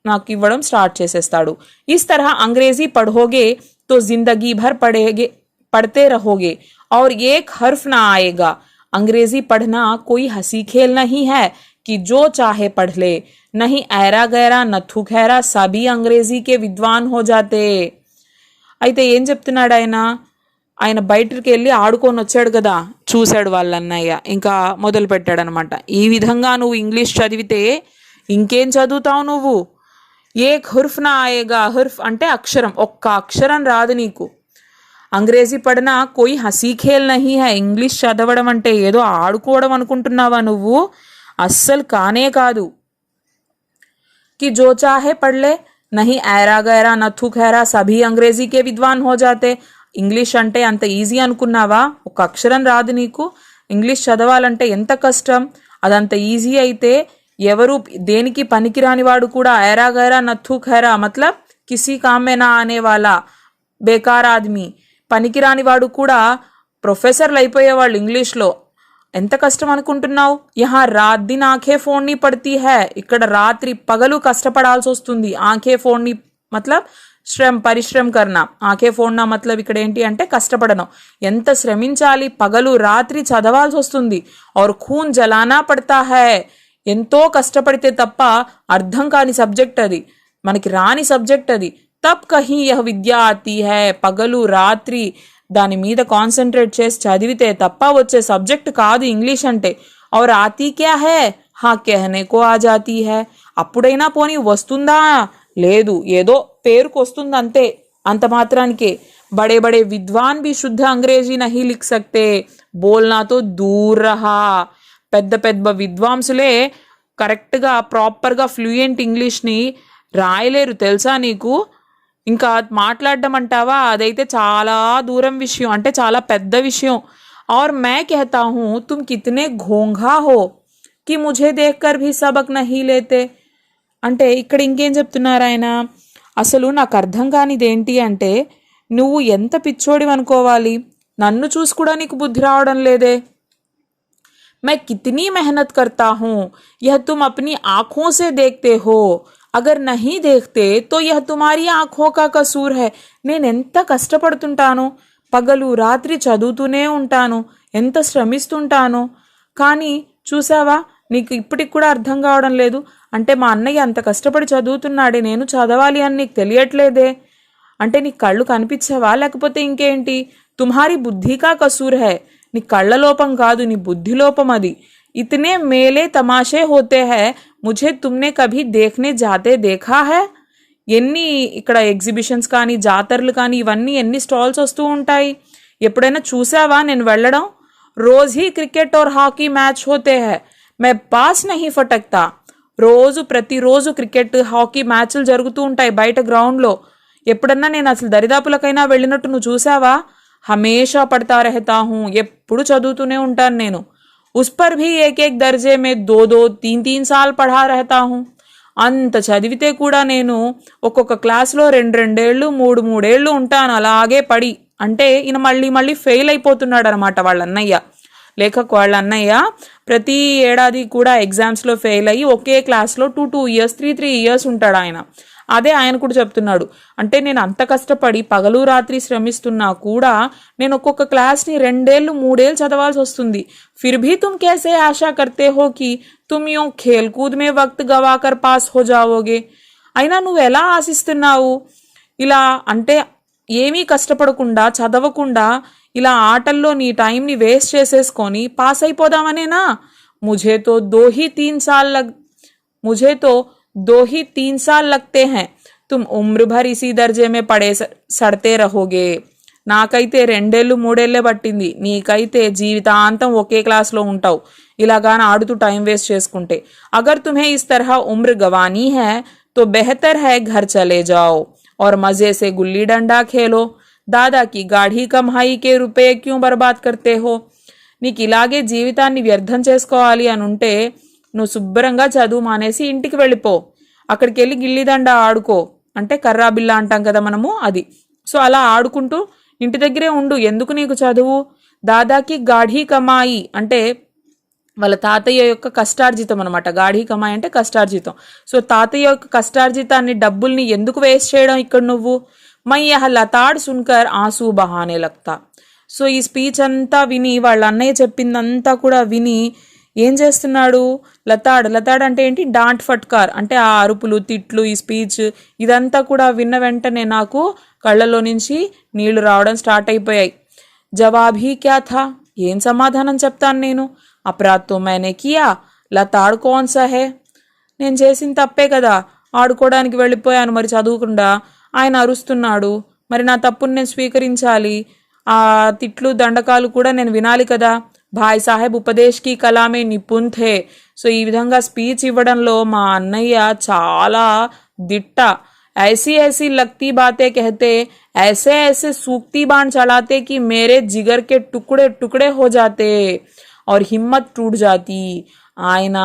నాకు ఇవ్వడం స్టార్ట్ చేసేస్తాడు. ఇస్ తరహ అంగ్రేజీ పढ़ोगे तो जिंदगी भर पढ़ते रहोगे और एक हर्फ ना आएगा. अंग्रेजी पढ़ना कोई हंसी खेल नहीं है कि जो चाहे पढ़ ले, नहीं ऐरा गैरा नथु खैरा सभी अंग्रेजी के विद्वान हो जाते. అయితే ఏం చెప్తున్నాడు ఆయన బయటికి వెళ్ళి ఆడుకొని వచ్చాడు కదా, చూశాడు వాళ్ళ అన్నయ్య, ఇంకా మొదలు పెట్టాడు అనమాట. ఈ విధంగా నువ్వు ఇంగ్లీష్ చదివితే ఇంకేం చదువుతావు నువ్వు, ఏ హుర్ఫ్ నా ఆయేగా, హుర్ఫ్ అంటే అక్షరం, ఒక్క అక్షరం రాదు నీకు. అంగ్రేజీ పడినా కోయి హసీ ఖేల్ నహీ హై, ఇంగ్లీష్ చదవడం అంటే ఏదో ఆడుకోవడం అనుకుంటున్నావా నువ్వు, అస్సలు కానే కాదు. కి జో చాహే పడ్లే, నహీ ఐరా గైరా నథు ఖైరా సభీ అంగ్రేజీకే విద్వాన్ హో జాతే. ఇంగ్లీష్ అంటే అంత ఈజీ అనుకున్నావా, ఒక అక్షరం రాదు నీకు, ఇంగ్లీష్ చదవాలంటే ఎంత కష్టం. అదంత ఈజీ అయితే ఎవరు దేనికి పనికిరాని వాడు కూడా ఐరా గైరా నథు ఖైరా మతలబ్ కిసీ కామే నా ఆనే వాలా బేకార్ ఆద్మీ, పనికిరాని వాడు కూడా ప్రొఫెసర్లు అయిపోయేవాళ్ళు ఇంగ్లీష్లో. ఎంత కష్టం అనుకుంటున్నావు. యహా రాత్ దిన్ ఆంఖే ఫోడ్నీ పడతీ హై, ఇక్కడ రాత్రి పగలు కష్టపడాల్సి వస్తుంది. ఆంఖే ఫోడ్నీ మతలబ్ పరిశ్రమ కర్నా, ఆంఖే ఫోడ్నా మతలబ్ ఇక్కడ ఏంటి అంటే కష్టపడడం, ఎంత శ్రమించాలి, పగలు రాత్రి చదవాల్సి వస్తుంది. ఔర్ ఖూన్ జలానా పడతా హై, ఎంతో కష్టపడితే తప్ప అర్థం కాని సబ్జెక్ట్ అది, మనకి రాని సబ్జెక్ట్ అది. तब कहीं यह विद्या आती है. పగలు రాత్రి దాని మీద కాన్సన్ట్రేట్ చేసి చదివితే తప్ప వచ్చే సబ్జెక్ట్ కాదు ఇంగ్లీష్ అంటే. और आती क्या है, हाँ कहने को आ जाती है. అప్పుడైనా పోనీ వస్తుందా, లేదు ఏదో పేరుకు వస్తుంది అంతే, అంత మాత్రానికే. बड़े बड़े विद्वान भी शुद्ध अंग्रेजी नहीं लिख सकते, बोलना तो दूर रहा. పెద్ద పెద్ద విద్వాంసులే కరెక్ట్గా ప్రాపర్గా ఫ్లూయెంట్ ఇంగ్లీష్ని రాయలేరు తెలుసా నీకు. ఇంకా మాట్లాడడం అంటావా, అదైతే చాలా దూరం విషయం, అంటే చాలా పెద్ద విషయం. और मैं कहता हूँ तुम कितने घोंघा हो कि मुझे देखकर भी सबक नहीं लेते. అంటే ఇక్కడ ఇంకేం చెప్తున్నారు ఆయన, అసలు నాకు అర్థం కానిది ఏంటి అంటే నువ్వు ఎంత పిచ్చోడివి అనుకోవాలి, నన్ను చూసి కూడా నీకు బుద్ధి రావడం లేదే. मैं कितनी मेहनत करता हूँ, यह तुम अपनी आँखों से देखते हो, अगर नहीं देखते तो यह तुम्हारी आँखों का कसूर है. నేను ఎంత కష్టపడుతుంటాను, పగలు రాత్రి చదువుతూనే ఉంటాను, ఎంత శ్రమిస్తుంటాను, కానీ చూసావా నీకు ఇప్పటికి కూడా అర్థం కావడం లేదు. అంటే మా అన్నయ్య అంత కష్టపడి చదువుతున్నాడే, నేను చదవాలి అని నీకు తెలియట్లేదే. అంటే నీ కళ్ళు కనిపించవా లేకపోతే ఇంకేంటి. తుమ్హారీ బుద్ధి కా కసూర్ హై, నీ కళ్ళ లోపం కాదు, నీ బుద్ధి లోపం అది. ఇతనే మేలే తమాషే హోతే హై, ముझे तुमने कभी देखने जाते देखा है. ఎన్ని ఇక్కడ ఎగ్జిబిషన్స్ కానీ జాతరలు కానీ ఇవన్నీ ఎన్ని స్టాల్స్ వస్తూ ఉంటాయి, ఎప్పుడైనా చూసావా నేను వెళ్ళడం. రోజ్ హీ క్రికెట్ और హాకీ మ్యాచ్ హోతే హై, మే పాస్ నహీ ఫటక్తా. ప్రతిరోజు క్రికెట్ హాకీ మ్యాచ్లు జరుగుతూ ఉంటాయి బయట గ్రౌండ్లో. ఎప్పుడన్నా నేను అసలు దరిదాపులకైనా వెళ్ళినట్టు నువ్వు చూసావా. హమేషా పడతా రహతా హూ, ఎప్పుడు చదువుతూనే ఉంటాను నేను. ఉస్ పర్ భీ ఏక్ ఏక్ దర్జే మే 2-3 సాల్ పढ़ा रहता हूँ. అంత చదివితే కూడా నేను ఒక్కొక్క క్లాస్లో 2 3 ఉంటాను అలాగే పడి. అంటే ఈయన మళ్ళీ ఫెయిల్ అయిపోతున్నాడు అనమాట వాళ్ళ అన్నయ్య. వాళ్ళ అన్నయ్య ప్రతి ఏడాది కూడా ఎగ్జామ్స్లో ఫెయిల్ అయ్యి ఒకే క్లాస్లో 2 ఇయర్స్ 3 ఇయర్స్ ఉంటాడు ఆయన. అదే ఆయన కూడా చెప్తున్నాడు, అంటే నేను అంత కష్టపడి పగలు రాత్రి శ్రమిస్తున్నా కూడా నేను ఒక్కొక్క క్లాస్ని 2-3 చదవాల్సి వస్తుంది. ఫిర్ భీ తుమ్ కేసే ఆశా కర్తే హో కి తుమ్ యూं ఖేల్ కూద్ మే వక్త్ గవాకర్ పాస్ హో జావోగే. అయినా నువ్వు ఎలా ఆశిస్తున్నావు ఇలా, అంటే ఏమీ కష్టపడకుండా చదవకుండా ఇలా ఆటల్లో నీ టైంని వేస్ట్ చేసేసుకొని పాస్ అయిపోదామనేనా. ముझे तो 2 ही 3 साल लगते हैं, तुम उम्र भर इसी दर्जे में पड़े सड़ते रहोगे. నాకైతే 2-3 పట్టింది, నీకైతే జీవితాంతం ఒకే క్లాస్లో ఉంటావు ఇలాగా ఆడుతూ టైం వేస్ట్ చేసుకుంటే. अगर तुम्हें इस तरह उम्र गंवानी है तो बेहतर है घर चले जाओ और मजे से गुल्ली डंडा खेलो. दादा की गाढ़ी कमाई के रुपए क्यों बर्बाद करते हो. నీకు ఇలాగే జీవితాన్ని వ్యర్థం చేసుకోవాలి అని ఉంటే నువ్వు శుభ్రంగా చదువు మానేసి ఇంటికి వెళ్ళిపో. అక్కడికి వెళ్ళి గిల్లిదండ ఆడుకో, అంటే కర్రా బిల్లా అంటాం కదా మనము, అది. సో అలా ఆడుకుంటూ ఇంటి దగ్గరే ఉండు, ఎందుకు నీకు చదువు. దాదాకి గాఢీ కమాయి అంటే వాళ్ళ తాతయ్య యొక్క కష్టార్జితం అనమాట. గాఢీ కమాయి అంటే కష్టార్జితం. సో తాతయ్య యొక్క కష్టార్జితాన్ని డబ్బుల్ని ఎందుకు వేస్ట్ చేయడం ఇక్కడ నువ్వు. మై యహ లతాడ్ సున్కర్ ఆంసూ బహానే లగ్తా. సో ఈ స్పీచ్ అంతా విని, వాళ్ళ అన్నయ్య చెప్పిందంతా కూడా విని ఏం చేస్తున్నాడు, లతాడ్ అంటే ఏంటి, డాంట్ ఫట్కార్ అంటే ఆ అరుపులు తిట్లు ఈ స్పీచ్ ఇదంతా కూడా విన్న వెంటనే నాకు కళ్ళలో నుంచి నీళ్లు రావడం స్టార్ట్ అయిపోయాయి. జవాబీ క్యా థా, ఏం సమాధానం చెప్తాను నేను. అపరాధ్ తో मैंने किया, లతాడ్ కౌన్ సా హై. నేను చేసిన తప్పే కదా, ఆడుకోవడానికి వెళ్ళిపోయాను మరి చదువుకుండా. ఆయన అరుస్తున్నాడు, మరి నా తప్పుని నేను స్వీకరించాలి, ఆ తిట్లు దండకాలు కూడా నేను వినాలి కదా. భాయ్ సాహెబ్ ఉపదేశ్ కి కలామే నిపుణ్ థే. సో ఈ విధంగా స్పీచ్ ఇవ్వడంలో మా అన్నయ్య చాలా దిట్ట. ऐसी ऐसी लगती बातें कहते, ऐसे ऐसे सूखती बाण चलाते कि मेरे जिगर के टुकड़े टुकड़े हो जाते और हिम्मत टूट जाती. ఆయన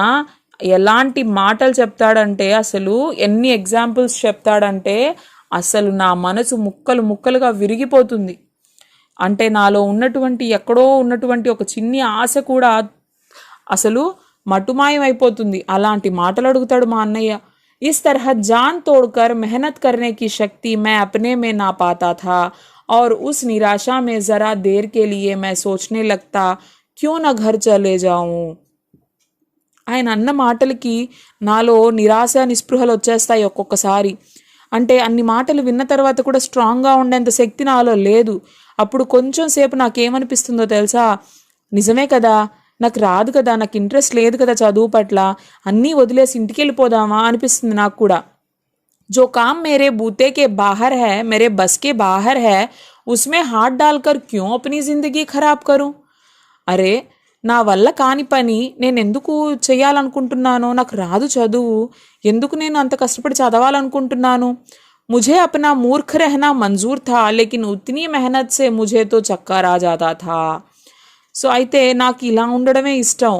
ఎలాంటి మాటలు చెప్తాడంటే, అసలు ఎన్ని ఎగ్జాంపుల్స్ చెప్తాడంటే అసలు నా మనసు ముక్కలు ముక్కలుగా విరిగిపోతుంది. అంటే నాలో ఉన్నటువంటి ఎక్కడో ఉన్నటువంటి ఒక చిన్ని ఆశ కూడా అసలు మటుమాయం అయిపోతుంది. అలాంటి మాటలు అడుగుతాడు మా అన్నయ్య. इस तरह जान तोड़कर मेहनत करने की शक्ति मैं अपने में ना पाता था और उस निराशा में जरा देर के लिए मैं सोचने लगता क्यों ना घर चले जाऊं. ఆయన అన్న మాటలకి నాలో నిరాశ నిస్పృహలు వచ్చేస్తాయి ఒక్కొక్కసారి. అంటే అన్ని మాటలు విన్న తర్వాత కూడా స్ట్రాంగ్గా ఉండేంత శక్తి నాలో లేదు. అప్పుడు కొంచెం సేపు నాకేమనిపిస్తుందో తెలుసా, నిజమే కదా, నాకు రాదు కదా, నాకు ఇంట్రెస్ట్ లేదు కదా చదువు పట్ల, అన్నీ వదిలేసి ఇంటికి వెళ్ళిపోదామా అనిపిస్తుంది నాకు కూడా. जो काम मेरे बूते के बाहर है, मेरे बस के बाहर है, उसमें हाथ डालकर क्यों अपनी జిందగీ ఖరాబ్ కरूं? అరే, నా వల్ల కాని పని నేను ఎందుకు చేయాలనుకుంటున్నాను? నాకు రాదు చదువు, ఎందుకు నేను అంత కష్టపడి చదవాలనుకుంటున్నాను? मुझे अपना मूर्ख रहना मंजूर था, लेकिन उतनी मेहनत से मुझे तो चक्कर आ जाता था. సో అయితే నాకు ఇలా ఉండడమే ఇష్టం.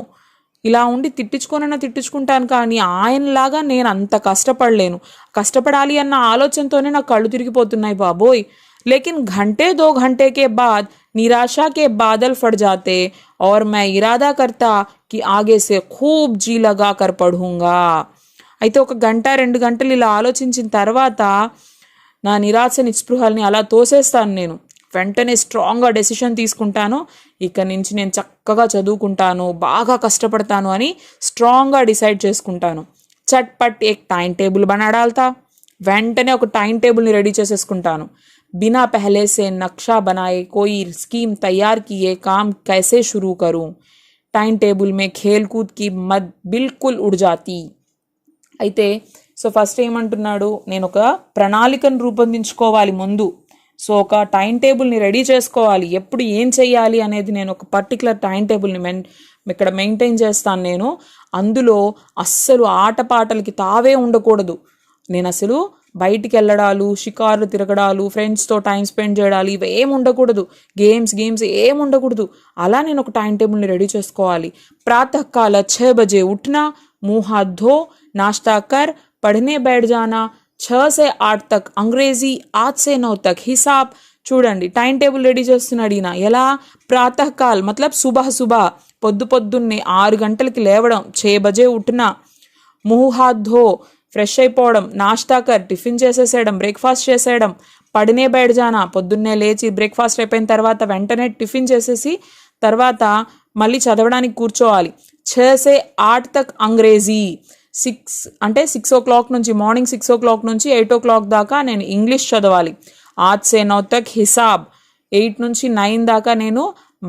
ఇలా ఉండి తిట్టించుకుంటాను, కానీ ఆయనలాగా నేను అంత కష్టపడలేను. కష్టపడాలి అన్న ఆలోచనతోనే నాకు కళ్ళు తిరిగిపోతున్నాయి బాబోయ్. లేకిన్ घंटे 2 घंटे के बाद निराशा के बादल फट जाते और मैं इरादा करता कि आगे से खूब जी लगा कर पढ़ूंगा. అయితే 1 గంట 2 గంటలు ఇలా ఆలోచించిన తర్వాత నా నిరాశ నిస్పృహల్ని అలా తోసేస్తాను. నేను వెంటనే స్ట్రాంగ్గా డెసిషన్ తీసుకుంటాను. ఇక నుంచి నేను చక్కగా చదువుకుంటాను, బాగా కష్టపడతాను అని స్ట్రాంగ్గా డిసైడ్ చేసుకుంటాను. చట్పట్ ఏక్ టైం టేబుల్ బనా డాల్తా, వెంటనే ఒక టైం టేబుల్ని రెడీ చేసేసుకుంటాను. बिना पहले से नक्शा बनाए कोई स्कीम तैयार किए काम कैसे शुरू करूं? टाइम टेबल में खेल कूद की मद बिल्कुल उड़ जाती. అయితే సో ఫస్ట్ ఏమంటున్నాడు, నేను ఒక ప్రణాళికను రూపొందించుకోవాలి ముందు. సో ఒక టైం టేబుల్ని రెడీ చేసుకోవాలి, ఎప్పుడు ఏం చేయాలి అనేది నేను ఒక పర్టికులర్ టైం టేబుల్ని ఇక్కడ మెయింటైన్ చేస్తాను. నేను అందులో అస్సలు ఆటపాటలకి తావే ఉండకూడదు. నేను అసలు బయటికి వెళ్ళడాలు, షికార్లు తిరగడాలు, ఫ్రెండ్స్తో టైం స్పెండ్ చేయడాలు ఇవేం ఉండకూడదు. గేమ్స్ ఏం ఉండకూడదు. అలా నేను ఒక టైం టేబుల్ని రెడీ చేసుకోవాలి. ప్రాతకాల 6 बजे उठना, मुँह हाथ धो, नाश्ता कर, पढ़ने बैठ जाना, 6 से 8 तक अंग्रेजी, 8 से 9 तक हिसाब. చూడండి, టైం టేబుల్ రెడీ చేస్తున్నాడు ఈయన. ఎలా? ప్రాతకాల్ మతలబ్ సుబహ పొద్దున్నే 6 గంటలకి లేవడం, 6 बजे उठना, मुँह हाथ धो ఫ్రెష్ అయిపోవడం, నాష్తా కర్ టిఫిన్ చేసేసేయడం, బ్రేక్ఫాస్ట్ చేసేయడం, పడినే బయట జానా పొద్దున్నే లేచి బ్రేక్ఫాస్ట్ అయిపోయిన తర్వాత వెంటనే టిఫిన్ చేసేసి తర్వాత మళ్ళీ చదవడానికి కూర్చోవాలి. 6 से 8 तक అంగ్రేజీ, 6 అంటే 6 o'clock నుంచి, మార్నింగ్ 6 o'clock నుంచి 8 o'clock దాకా నేను ఇంగ్లీష్ చదవాలి. 8 से 9 तक హిసాబ్, 8 నుంచి 9 దాకా నేను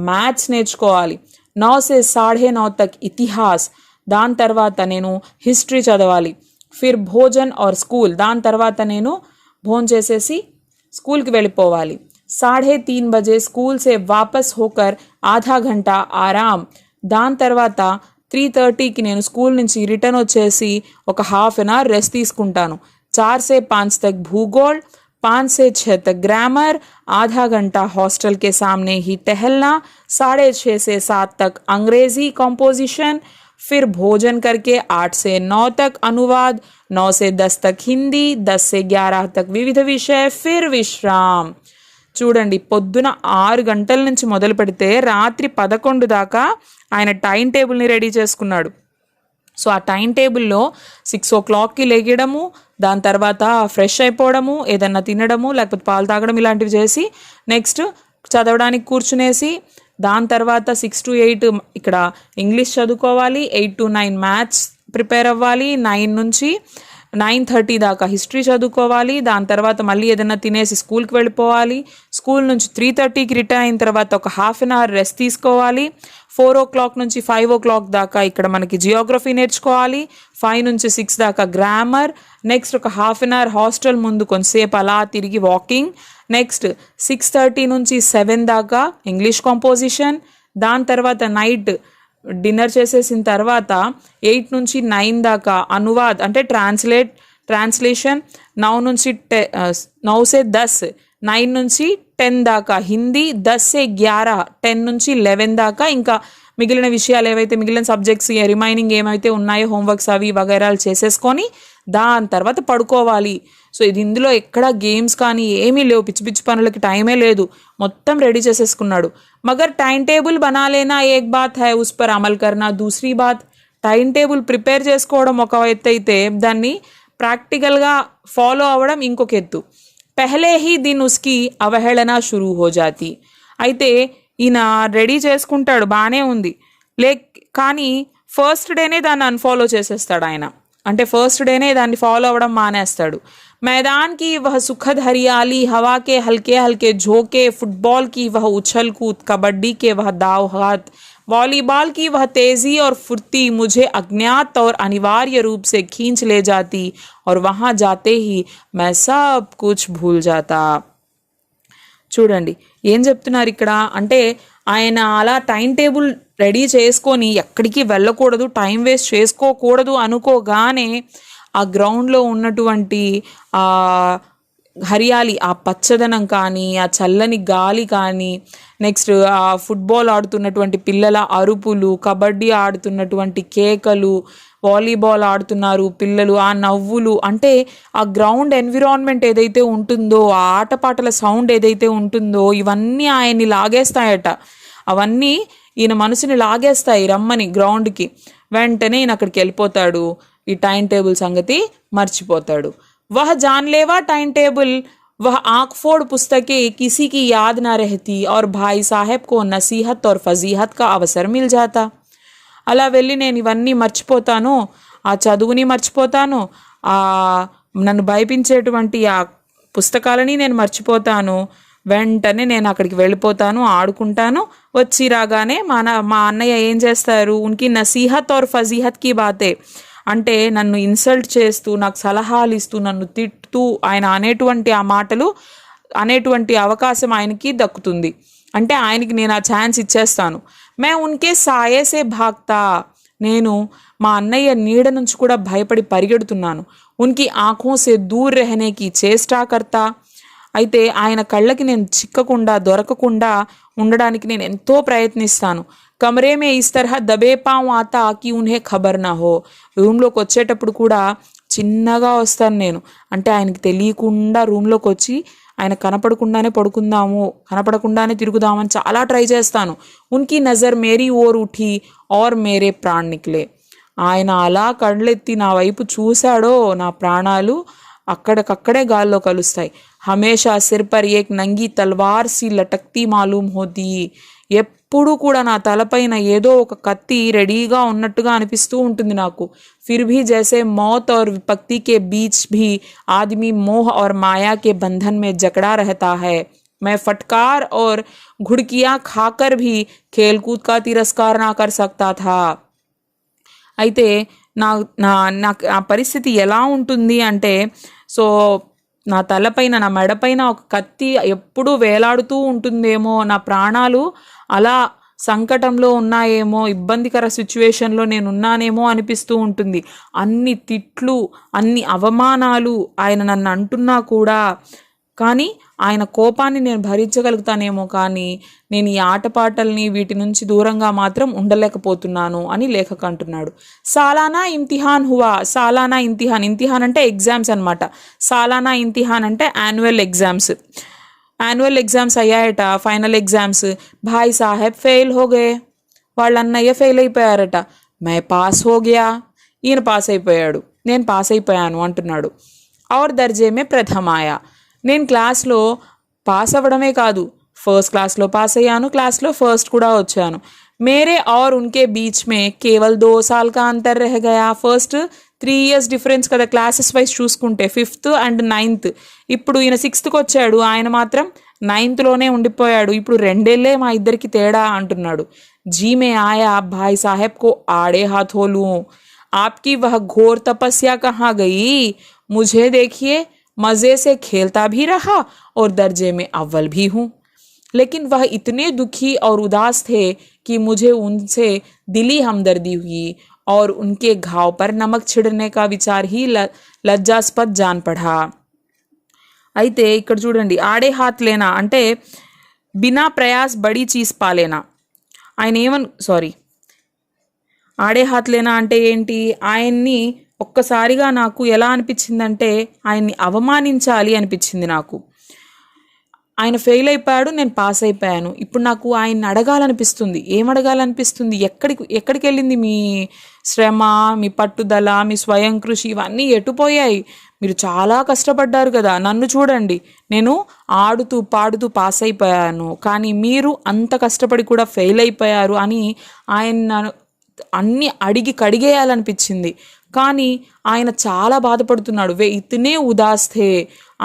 మ్యాథ్స్ నేర్చుకోవాలి. 9 से 9:30 तक ఇతిహాస్, దాని తర్వాత నేను హిస్టరీ చదవాలి. ఫిర్ భోజన్ और స్కూల్, దాని తర్వాత నేను భోజనం చేసేసి స్కూల్కి వెళ్ళిపోవాలి. 3:30 बजे స్కూల్ से वापस होकर आधा घंटा आराम, దాని తర్వాత 3:30కి నేను స్కూల్ నుంచి రిటర్న్ వచ్చేసి ఒక హాఫ్ అన్ అవర్ రెస్ట్ తీసుకుంటాను. 4 से 5 तक भूगोल, 5 से 6 तक ग्रामर, आधा घंटा हॉस्टल के सामने ही टहलना, 6:30 से 7 तक अंग्रेजी कंपोजिशन, फिर भोजन करके 8 से 9 तक अनुवाद, 9 से 10 तक हिंदी, 10 से 11 तक विविध विषय, फिर विश्राम. చూడండి, పొద్దున 6 గంటల నుంచి మొదలు పెడితే రాత్రి 11 దాకా ఆయన టైం టేబుల్ని రెడీ చేసుకున్నాడు. సో ఆ టైం టేబుల్లో 6 o'clockకి లేగడము, దాని తర్వాత ఫ్రెష్ అయిపోవడము, ఏదన్నా తినడము లేకపోతే పాలు తాగడం ఇలాంటివి చేసి నెక్స్ట్ చదవడానికి కూర్చునేసి, దాని తర్వాత 6 to 8 ఇక్కడ ఇంగ్లీష్ చదువుకోవాలి, 8 to 9 మ్యాథ్స్ ప్రిపేర్ అవ్వాలి, 9 నుంచి 9:30 దాకా హిస్టరీ చదువుకోవాలి, దాని తర్వాత మళ్ళీ ఏదైనా తినేసి స్కూల్కి వెళ్ళిపోవాలి. స్కూల్ నుంచి 3:30కి రిటర్న్ అయిన తర్వాత ఒక హాఫ్ అన్ అవర్ రెస్ట్ తీసుకోవాలి. 4 o'clock నుంచి 5 o'clock దాకా ఇక్కడ మనకి జియోగ్రఫీ నేర్చుకోవాలి. 5 నుంచి 6 దాకా గ్రామర్, నెక్స్ట్ ఒక హాఫ్ అన్ అవర్ హాస్టల్ ముందు కొంతసేపు అలా తిరిగి వాకింగ్, నెక్స్ట్ 6:30 నుంచి 7 దాకా ఇంగ్లీష్ కంపోజిషన్, దాని తర్వాత నైట్ డిన్నర్ చేసేసిన తర్వాత 8 నుంచి 9 దాకా అనువాద్ అంటే ట్రాన్స్లేషన్, 9 నుంచి 9 से 10, 9 నుంచి 10 దాకా హిందీ, 10 से 11, 10 నుంచి 11 దాకా ఇంకా మిగిలిన విషయాలు ఏవైతే మిగిలిన సబ్జెక్ట్స్ రిమైనింగ్ ఏమైతే ఉన్నాయో హోంవర్క్స్ అవి వగైరాలు చేసేసుకొని దాని తర్వాత పడుకోవాలి. సో ఇందులో ఎక్కడ గేమ్స్ కానీ ఏమీ లేవు, పిచ్చి పిచ్చి పనులకి టైమే లేదు, మొత్తం రెడీ చేసేసుకున్నాడు. మగర్ టైం టేబుల్ బనా లేనా ఏక్ బాత్ హై, ఉస్ పర్ అమల్ కర్నా దూసరీ బాత్. టైం టేబుల్ ప్రిపేర్ చేసుకోవడం ఒక ఎత్తు అయితే దాన్ని ప్రాక్టికల్గా ఫాలో అవ్వడం ఇంకొక ఎత్తు. పెహలే హీ దిన్ ఉస్కి అవహేళన షురూ హో జాతి. అయితే ఈయన రెడీ చేసుకుంటాడు, బాగానే ఉంది, కానీ ఫస్ట్ డేనే దాన్ని అన్ఫాలో చేసేస్తాడు ఆయన. అంటే ఫస్ట్ డేనే దాన్ని ఫాలో అవ్వడం మానేస్తాడు. मैदान की वह सुखद हरियाली, हवा के हल्के हल्के झोंके, फुटबॉल की वह उछल कूद, कबड्डी के वह दाव हाथ, वॉलीबॉल की वह तेजी और फुर्ती मुझे अज्ञात और अनिवार्य रूप से खींच ले जाती और वहां जाते ही मैं सब कुछ भूल जाता. చూడండి ఏం చెప్తున్నారు ఇక్కడ అంటే ఆయన అలా టైం టేబుల్ రెడీ చేసుకొని ఎక్కడికి వెళ్ళకూడదు, టైం వేస్ట్ చేసుకోకూడదు అనుకోగానే ఆ గ్రౌండ్లో ఉన్నటువంటి ఆ హరియాలి, ఆ పచ్చదనం కానీ, ఆ చల్లని గాలి కానీ, నెక్స్ట్ ఆ ఫుట్బాల్ ఆడుతున్నటువంటి పిల్లల అరుపులు, కబడ్డీ ఆడుతున్నటువంటి కేకలు, వాలీబాల్ ఆడుతున్నారు పిల్లలు, ఆ నవ్వులు, అంటే ఆ గ్రౌండ్ ఎన్విరాన్మెంట్ ఏదైతే ఉంటుందో, ఆ ఆటపాటల సౌండ్ ఏదైతే ఉంటుందో, ఇవన్నీ ఆయన్ని లాగేస్తాయట. అవన్నీ ఈయన మనసుని లాగేస్తాయి రమ్మని గ్రౌండ్కి. వెంటనే ఈయన అక్కడికి వెళ్ళిపోతాడు, ఈ టైం టేబుల్ సంగతి మర్చిపోతాడు. वह जानलेवा टाइम टेबल, वह आँख फोड़ पुस्तकें किसी की याद ना रहती और भाई साहब को नसीहत और फजीहत का अवसर मिल जाता. అలా వెళ్ళి నేను ఇవన్నీ మర్చిపోతాను, ఆ చదువుని మర్చిపోతాను, ఆ నన్ను భయపించేటువంటి ఆ పుస్తకాలని నేను మర్చిపోతాను. వెంటనే నేను అక్కడికి వెళ్ళిపోతాను, ఆడుకుంటాను. వచ్చి రాగానే మా అన్నయ్య ఏం చేస్తారు, ఉన్కి నసీహత్ और ఫజీహత్ की బాతే, అంటే నన్ను ఇన్సల్ట్ చేస్తూ, నాకు సలహాలు ఇస్తూ, నన్ను తిట్టుతూ ఆయన అనేటువంటి ఆ మాటలు అనేటువంటి అవకాశం ఆయనకి దక్కుతుంది. అంటే ఆయనకి నేను ఆ ఛాన్స్ ఇచ్చేస్తాను. మే ఉన్కే సాయేసే భాగ్తా, నేను మా అన్నయ్య నీడ నుంచి కూడా భయపడి పరిగెడుతున్నాను. ఉన్కి ఆంఖోं से दूर रहने की చేష్టా కర్తా, అయితే ఆయన కళ్ళకి నేను చిక్కకుండా, దొరకకుండా ఉండడానికి నేను ఎంతో ప్రయత్నిస్తాను. కమరే మే ఇస్ తరహ దబే పాం ఆతా కి ఉన్హే ఖబర్ నా హో, రూమ్లోకి వచ్చేటప్పుడు కూడా చిన్నగా వస్తాను నేను, అంటే ఆయనకి తెలియకుండా రూమ్లోకి వచ్చి ఆయన కనపడకుండానే పడుకుందాము, కనపడకుండానే తిరుగుదామని చాలా ట్రై చేస్తాను. ఉన్కి నజర్ మేరీ ఓర్ ఉఠి और మేరే ప్రాణ్ నిక్లే, ఆయన అలా కళ్ళెత్తి నా వైపు చూశాడో నా ప్రాణాలు అక్కడికక్కడే గాల్లో కలుస్తాయి. హమేషా సిర్ పర్ ఏక్ నంగి తల్వార్ సి లటక్తీ మాలూమ్ హోతీ, ఎప్పుడు కూడా నా తలపైన ఏదో ఒక కత్తి రెడీగా ఉన్నట్టుగా అనిపిస్తూ ఉంటుంది నాకు. ఫిర్ భీ జైసే మౌత్ और विपत्ति के बीच भी आदमी मोह और माया के बंधन में जकड़ा रहता है. मैं फटकार और घुड़कियां खाकर भी खेलकूद का तिरस्कार ना कर सकता था. అయితే నాకు ఆ పరిస్థితి ఎలా ఉంటుంది అంటే, సో నా తలపైన, నా మెడపైన ఒక కత్తి ఎప్పుడూ వేలాడుతూ ఉంటుందేమో, నా ప్రాణాలు అలా సంకటంలో ఉన్నాయేమో, ఇబ్బందికర సిచ్యువేషన్లో నేను ఉన్నానేమో అనిపిస్తూ ఉంటుంది. అన్ని తిట్లు, అన్ని అవమానాలు ఆయన నన్ను అంటున్నా కూడా, కానీ ఆయన కోపాన్ని నేను భరించగలుగుతానేమో, కానీ నేను ఈ ఆటపాటల్ని వీటి నుంచి దూరంగా మాత్రం ఉండలేకపోతున్నాను అని లేఖకు అంటున్నాడు. సాలానా ఇమ్తిహాన్ హువా, సాలానా ఇమ్తిహాన్, ఇమ్తిహాన్ అంటే ఎగ్జామ్స్ అనమాట. సాలానా ఇమ్తిహాన్ అంటే యాన్యువల్ ఎగ్జామ్స్. యాన్యువల్ ఎగ్జామ్స్ అయ్యాయట, ఫైనల్ ఎగ్జామ్స్. భాయ్ సాహెబ్ ఫెయిల్ హోగే, వాళ్ళ అన్నయ్య ఫెయిల్ అయిపోయారట. మే పాస్ హోగయా, ఈయన పాస్ అయిపోయాడు, నేను పాస్ అయిపోయాను అంటున్నాడు. ఔర్ దర్జే మే ప్రథమాయా, నేను క్లాస్లో పాస్ అవ్వడమే కాదు, ఫస్ట్ క్లాస్లో పాస్ అయ్యాను, క్లాస్లో ఫస్ట్ కూడా వచ్చాను. మేరే और उनके बीच में केवल 2 साल का अंतर रह गया. ఫస్ట్ 3 years డిఫరెన్స్ కదా క్లాసెస్ వైజ్ చూసుకుంటే, 5th and 9th. ఇప్పుడు ఈయన 6thకి వచ్చాడు, ఆయన మాత్రం 9thలోనే ఉండిపోయాడు. ఇప్పుడు 2 ఏళ్లే మా ఇద్దరికి తేడా అంటున్నాడు. जी मैं आया भाई साहब को आड़े हाथों लूं, आपकी वह घोर तपस्या कहाँ गई, मुझे देखिए मज़े से खेलता भी रहा और दर्जे में अव्वल भी हूँ. लेकिन वह इतने दुखी और उदास थे कि मुझे उनसे दिली हमदर्दी हुई और उनके घाव पर नमक छिड़ने का विचार ही लज्जास्पद जान पड़ा. అయితే ఇక్కడ చూడండి, ఆడే హాత్ లేనా అంటే బినా ప్రయాస్ బడి చీజ్ పాలేనా. ఆయన ఆడే హాత్ లేనా అంటే ఏంటి, ఆయన్ని ఒక్కసారిగా నాకు ఎలా అనిపించిందంటే ఆయన్ని అవమానించాలి అనిపించింది నాకు. ఆయన ఫెయిల్ అయిపోయాడు, నేను పాస్ అయిపోయాను. ఇప్పుడు నాకు ఆయన్ని అడగాలనిపిస్తుంది. ఏమడగాలనిపిస్తుంది, ఎక్కడికి వెళ్ళింది మీ శ్రమ, మీ పట్టుదల, మీ స్వయం కృషి, ఇవన్నీ ఎటుపోయాయి? మీరు చాలా కష్టపడ్డారు కదా, నన్ను చూడండి, నేను ఆడుతూ పాడుతూ పాస్ అయిపోయాను, కానీ మీరు అంత కష్టపడి కూడా ఫెయిల్ అయిపోయారు అని ఆయన అన్నీ అడిగి కడిగేయాలనిపించింది. కానీ ఆయన చాలా బాధపడుతున్నాడు. ఇతనే ఉదాస్ థే.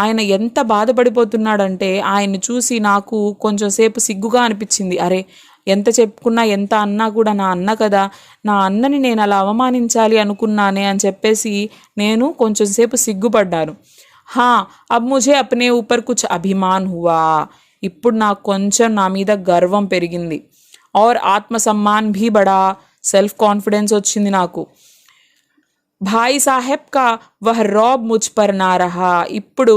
ఆయన ఎంత బాధపడిపోతున్నాడంటే ఆయన్ని చూసి నాకు కొంచెం సేపు సిగ్గుగా అనిపించింది. అరే, ఎంత చెప్పుకున్నా ఎంత అన్నా కూడా నా అన్న కదా, నా అన్నని నేను అలా అవమానించాలి అనుకున్నానే అని చెప్పేసి నేను కొంచెం సేపు సిగ్గుపడ్డాను. హా, అబ్ ముझे अपने ऊपर कुछ अभिमान हुआ. ఇప్పుడు నాకు కొంచెం నా మీద గర్వం పెరిగింది. और आत्मसम्मान भी बढ़ा. సెల్ఫ్ కాన్ఫిడెన్స్ వచ్చింది నాకు. భాయ్ సాహెబ్ కా వహ్ రౌబ్ ముజ్ పర్ నా రహా. ఇప్పుడు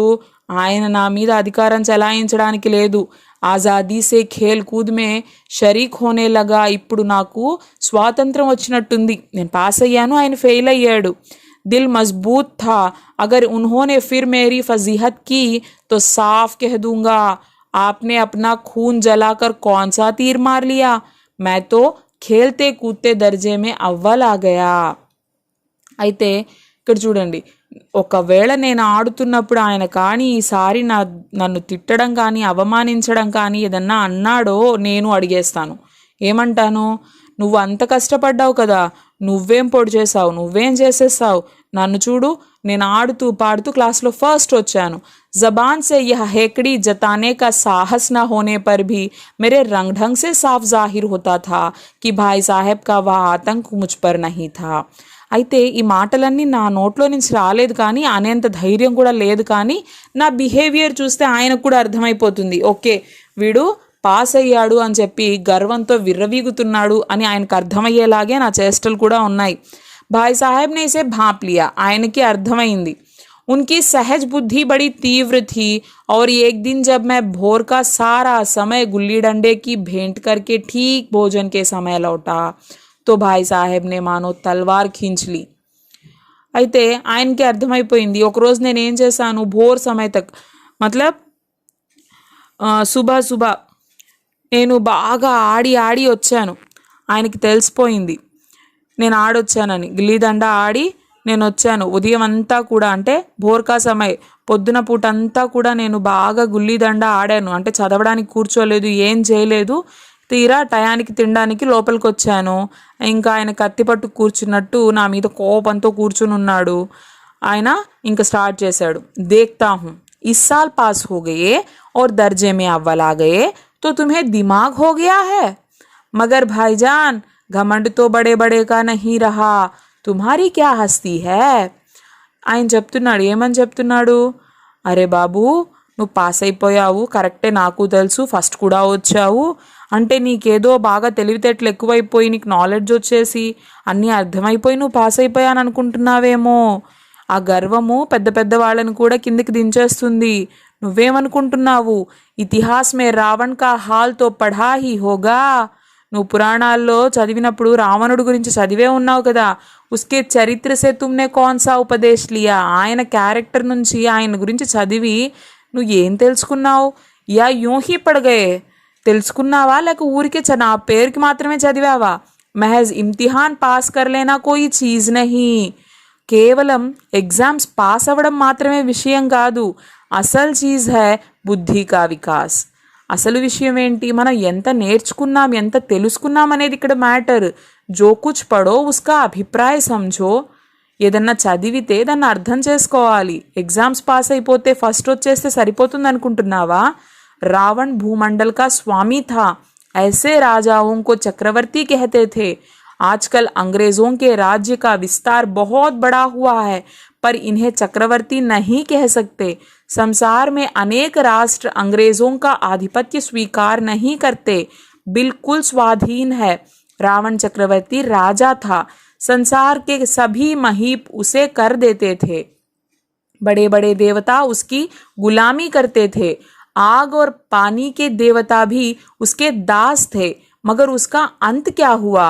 ఆయన నా మీద అధికారం చలాయించడానికి లేదు. ఆజాదీ సే ఖేల్ కూద్ మే షరీక్ హోనే లగా. ఇప్పుడు నాకు స్వాతంత్రం వచ్చినట్టుంది. నేను పాస్ అయ్యాను, ఆయన ఫెయిల్ అయ్యాడు. దిల్ మజబూత్ థా. అగర్ ఉన్హోనే ఫిర్ మేరీ ఫజీహత్ కీ తో సాఫ్ కహ దూంగా, आपने अपना खून जलाकर कौन सा तीर मार लिया. मैं तो खेलते कूदते दर्जे में अव्वल आ गया. అయితే ఇక్కడ చూడండి, ఒకవేళ నేను ఆడుతున్నప్పుడు ఆయన కానీ ఈసారి నన్ను తిట్టడం కానీ అవమానించడం కానీ ఏదన్నా అన్నాడో నేను అడిగేస్తాను. ఏమంటాను? నువ్వు అంత కష్టపడ్డావు కదా, నువ్వేం పొడి చేసావు, నువ్వేం చేసేసావు, నన్ను చూడు, నేను ఆడుతూ పాడుతూ క్లాస్లో ఫస్ట్ వచ్చాను. जबान से यह हेकड़ी जताने का साहस न होने पर भी मेरे रंग ढंग से साफ जाहिर होता था कि भाई साहब का वह आतंक मुझ पर नहीं था. అయితే ఈ మాటలన్నీ నా నోట్లో నుంచి రాలేదు, కానీ అనేంత ధైర్యం కూడా లేదు. కానీ నా బిహేవియర్ చూస్తే ఆయనకు కూడా అర్థమైపోతుంది, ఓకే వీడు పాస్ అయ్యాడు అని చెప్పి గర్వంతో విర్రవీగుతున్నాడు అని ఆయనకు అర్థమయ్యేలాగే నా చేష్టలు కూడా ఉన్నాయి. భాయ్ సాహెబ్నే ఇసే భాప్ లియా. ఆయనకి అర్థమైంది. उनकी सहज बुद्धि बड़ी तीव्र थी और एक दिन जब मैं भोर का सारा समय गुल्ली डंडे की भेंट करके ठीक भोजन के समय लौटा तो भाई साहब ने मानो तलवार खींच ली. అయితే ఆయనకి అర్థమైపోయింది. ఒకరోజు నేను ఏం చేశాను, భోర్ సమయ తక్ మతలబ్ సుబా నేను బాగా ఆడి వచ్చాను. ఆయనకి తెలిసిపోయింది నేను ఆడొచ్చానని. గిల్లీదండ ఆడి నేను వచ్చాను. ఉదయం అంతా కూడా అంటే భోర్కా సమయ పొద్దున పూట అంతా కూడా నేను బాగా గుల్లీదండ ఆడాను. అంటే చదవడానికి కూర్చోలేదు, ఏం చేయలేదు. తీరా టయానికి తినడానికి లోపలికి వచ్చాను. ఇంకా ఆయన కత్తిపట్టు కూర్చున్నట్టు నా మీద కోపంతో కూర్చుని ఉన్నాడు. ఆయన ఇంకా స్టార్ట్ చేశాడు. దేఖ్తా హూ ఇస్ సాల్ పాస్ హో గయే और दर्जे में अव्वल आ गए तो तुम्हें दिमाग हो गया है. मगर भाईजान घमंड तो बड़े बड़े का नहीं रहा. తుమ్హారీ క్యా హస్తి హై. ఆయన చెప్తున్నాడు. ఏమని చెప్తున్నాడు? అరే బాబు, నువ్వు పాస్ అయిపోయావు కరెక్టే, నాకు తెలుసు, ఫస్ట్ కూడా వచ్చావు అంటే నీకేదో బాగా తెలివితేటలు ఎక్కువైపోయి నీకు నాలెడ్జ్ వచ్చేసి అన్నీ అర్థమైపోయి నువ్వు పాస్ అయిపోయాను అనుకుంటున్నావేమో. ఆ గర్వము పెద్ద పెద్ద వాళ్ళని కూడా కిందికి దించేస్తుంది. నువ్వేమనుకుంటున్నావు? ఇతిహాస్ మే రావణ్ కా హాల్ తో పఢా హీ హోగా. నువ్వు పురాణాల్లో చదివినప్పుడు రావణుడి గురించి చదివే ఉన్నావు కదా. ఉస్కే చరిత్ర సే తుమ్నే కౌన్ సా ఉపదేశ్ లియా. ఆయన క్యారెక్టర్ నుంచి ఆయన గురించి చదివి నువ్వు ఏం తెలుసుకున్నావు? Yeah యూం he పడగయే. తెలుసుకున్నావా లేక ఊరికే నా పేరుకి మాత్రమే చదివావా? మెహజ్ ఇమ్తిహాన్ పాస్ కర్లేనా కోయి చీజ్ నహీ. కేవలం ఎగ్జామ్స్ పాస్ అవ్వడం మాత్రమే విషయం కాదు. అసలు చీజ్ హై బుద్ధి కా వికాస్. అసలు విషయం ఏంటి? మనం ఎంత నేర్చుకున్నాం, ఎంత తెలుసుకున్నాం అనేది ఇక్కడ మ్యాటర్. జో కుచ్ పడో ఉస్కా అభిప్రాయ సమझो. ఏదన్నా చదివితే దాన్ని అర్థం చేసుకోవాలి. ఎగ్జామ్స్ పాస్ అయిపోతే ఫస్ట్ వచ్చేస్తే సరిపోతుంది అనుకుంటున్నావా? రావణ్ భూమండల్ కా స్వామి థా. ऐसे राजाओं को चक्रवर्ती कहते थे. आजकल अंग्रेजों के राज्य का विस्तार बहुत बड़ा हुआ है पर इन्हें चक्रवर्ती नहीं कह सकते. संसार में अनेक राष्ट्र अंग्रेजों का आधिपत्य स्वीकार नहीं करते, बिल्कुल स्वाधीन है. रावण चक्रवर्ती राजा था. संसार के सभी महीप उसे कर देते थे. बड़े बड़े देवता उसकी गुलामी करते थे. आग और पानी के देवता भी उसके दास थे. मगर उसका अंत क्या हुआ?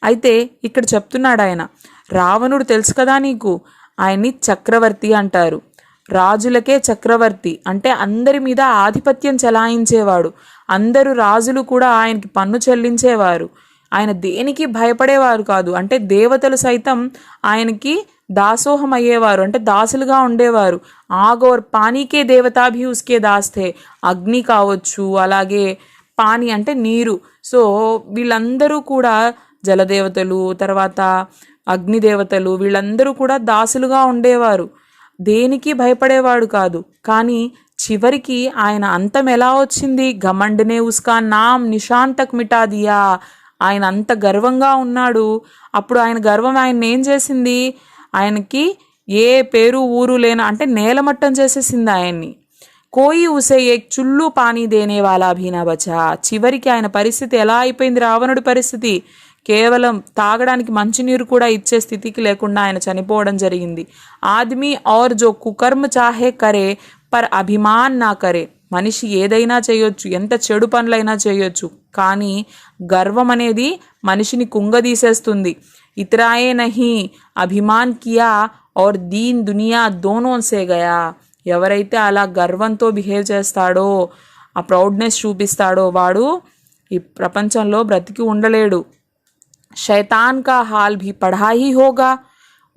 అయితే ఇక్కడ చెప్తున్నాడు ఆయన, రావణుడు తెలుసు కదా నీకు, ఆయన్ని చక్రవర్తి అంటారు. రాజులకే చక్రవర్తి అంటే అందరి మీద ఆధిపత్యం చెలాయించేవాడు. అందరూ రాజులు కూడా ఆయనకి పన్ను చెల్లించేవారు. ఆయన దేనికి భయపడేవారు కాదు. అంటే దేవతలు సైతం ఆయనకి దాసోహం అయ్యేవారు, అంటే దాసులుగా ఉండేవారు. ఆగోర్ పానీకే దేవతా భీ ఉస్కే దాస్ థే. అగ్ని కావచ్చు, అలాగే పాని అంటే నీరు. సో వీళ్ళందరూ కూడా జలదేవతలు, తర్వాత అగ్నిదేవతలు వీళ్ళందరూ కూడా దాసులుగా ఉండేవారు. దేనికి భయపడేవాడు కాదు. కానీ చివరికి ఆయన అంతం ఎలా వచ్చింది? ఘమండ్నే ఉస్కా నామ్ నిషాన్ తక్ మిటా దియా. ఆయన అంత గర్వంగా ఉన్నాడు. అప్పుడు ఆయన గర్వం ఆయన ఏం చేసింది? ఆయనకి ఏ పేరు ఊరు లేన అంటే నేలమట్టం చేసేసింది ఆయన్ని. కోయి ఉసే ఏక్ చుల్లు పానీ దేనే వాలా భీ నా బచా. చివరికి ఆయన పరిస్థితి ఎలా అయిపోయింది? రావణుడి పరిస్థితి కేవలం తాగడానికి మంచినీరు కూడా ఇచ్చే స్థితికి లేకుండా ఆయన చనిపోవడం జరిగింది. ఆద్మీ ఔర్ జో కుకర్మ చాహే కరే పర్ అభిమాన్ నా కరే. మనిషి ఏదైనా చేయొచ్చు, ఎంత చెడు పనులైనా చేయొచ్చు, కానీ గర్వం అనేది మనిషిని కుంగదీసేస్తుంది. ఇతరాయే నహి అభిమాన్ కియా ఔర్ దీన్ దునియా దోనో సే గయా. ఎవరైతే అలా గర్వంతో బిహేవ్ చేస్తాడో, ఆ ప్రౌడ్నెస్ చూపిస్తాడో వాడు ఈ ప్రపంచంలో బ్రతికి ఉండలేడు. शैतान का हाल भी पढ़ा ही होगा.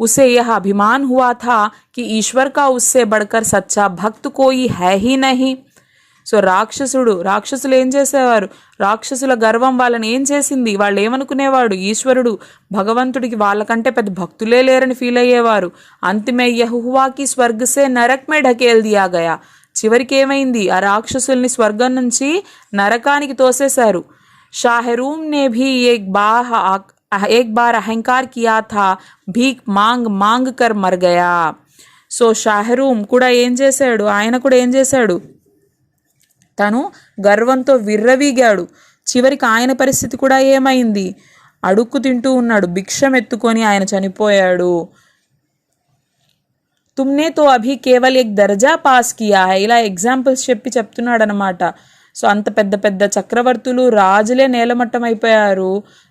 उसे यह अभिमान हुआ था कि ईश्वर का उससे बढ़कर सच्चा भक्त कोई है ही नहीं. సో రాక్షసులు ఏం చేసేవారు? రాక్షసుల గర్వం వాళ్ళని ఏం చేసింది? వాళ్ళు ఏమనుకునేవాడు? ఈశ్వరుడు భగవంతుడికి వాళ్ళకంటే పెద్ద భక్తులే లేరని ఫీల్ అయ్యేవారు. అంతిమే యహ్ హువా కి స్వర్గ్ సే నరక్ మే ఢకేల్ దియా గయా. చివరికి ఏమైంది? ఆ రాక్షసుల్ని స్వర్గం నుంచి నరకానికి తోసేశారు. शाहरूम ने भी एक बार अहंकार किया था, भीख मांग मांग कर मर गया. సో షాహరూమ్ కూడా ఏం చేశాడు? ఆయన కూడా ఏం చేశాడు? తను గర్వంతో విర్రవీగాడు. చివరికి ఆయన పరిస్థితి కూడా ఏమైంది? అడుక్కు తింటూ ఉన్నాడు, భిక్షం ఎత్తుకొని ఆయన చనిపోయాడు. తుమ్నే తో అభి కేవల్ ఏక్ దర్జా పాస్ కియా హై. ఇలా ఎగ్జాంపుల్స్ చెప్తున్నాడు అనమాట. సో అంత పెద్ద పెద్ద చక్రవర్తులు, రాజులే నేలమట్టం అయిపోయారు,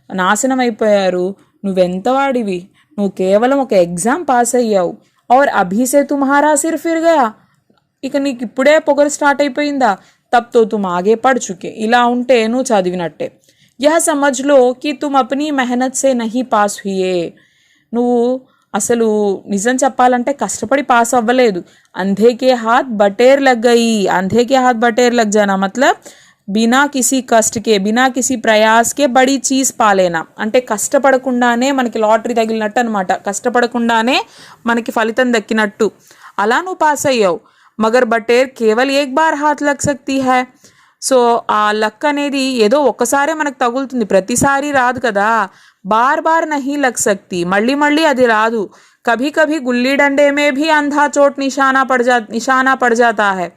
నాశనం అయిపోయారు. నువ్వెంత వాడివి? నువ్వు కేవలం ఒక ఎగ్జామ్ పాస్ అయ్యావు. ఔర్ అభిసే తుమ్హారా సిర్ ఫిర్ గయా. ఇక నీకు ఇప్పుడే పొగరు స్టార్ట్ అయిపోయిందా? తబ్ తో తుమ్ ఆగే పడ్ చుకే. ఇలా ఉంటే నువ్వు చదివినట్టే. యహ సమజ్లో కి తుమ్ అప్నీ మెహనత్ సే నహీ పాస్ హుయే. నువ్వు అసలు నిజం చెప్పాలంటే కష్టపడి పాస్ అవ్వలేదు. అంధేకే హాత్ బటేర్ లగ్ గయి. అంధేకే హాత్ బటేర్ లగ్ జానా మతలబ్ బినా కిసి కష్టకే, బినా కిసి ప్రయాస్కే బడి చీజ్ పాలేనా. అంటే కష్టపడకుండానే మనకి లాటరీ తగిలినట్టు అనమాట. కష్టపడకుండానే మనకి ఫలితం దక్కినట్టు. అలా నువ్వు పాస్ అయ్యావు. మగర్ బటేర్ కేవల్ ఏక్ బార్ హాత్ లగ్ సక్తీ హై. సో ఆ లక్ అనేది ఏదో ఒక్కసారే మనకు తగులుతుంది, ప్రతిసారి రాదు కదా. బార్ బార్ నహీ లగ్ సక్తి. మళ్ళీ మళ్ళీ అది రాదు. కభీ కభీ గుల్లి డండే మే భీ అంధా చోట్ నిషానా పడ్ జాతా హై.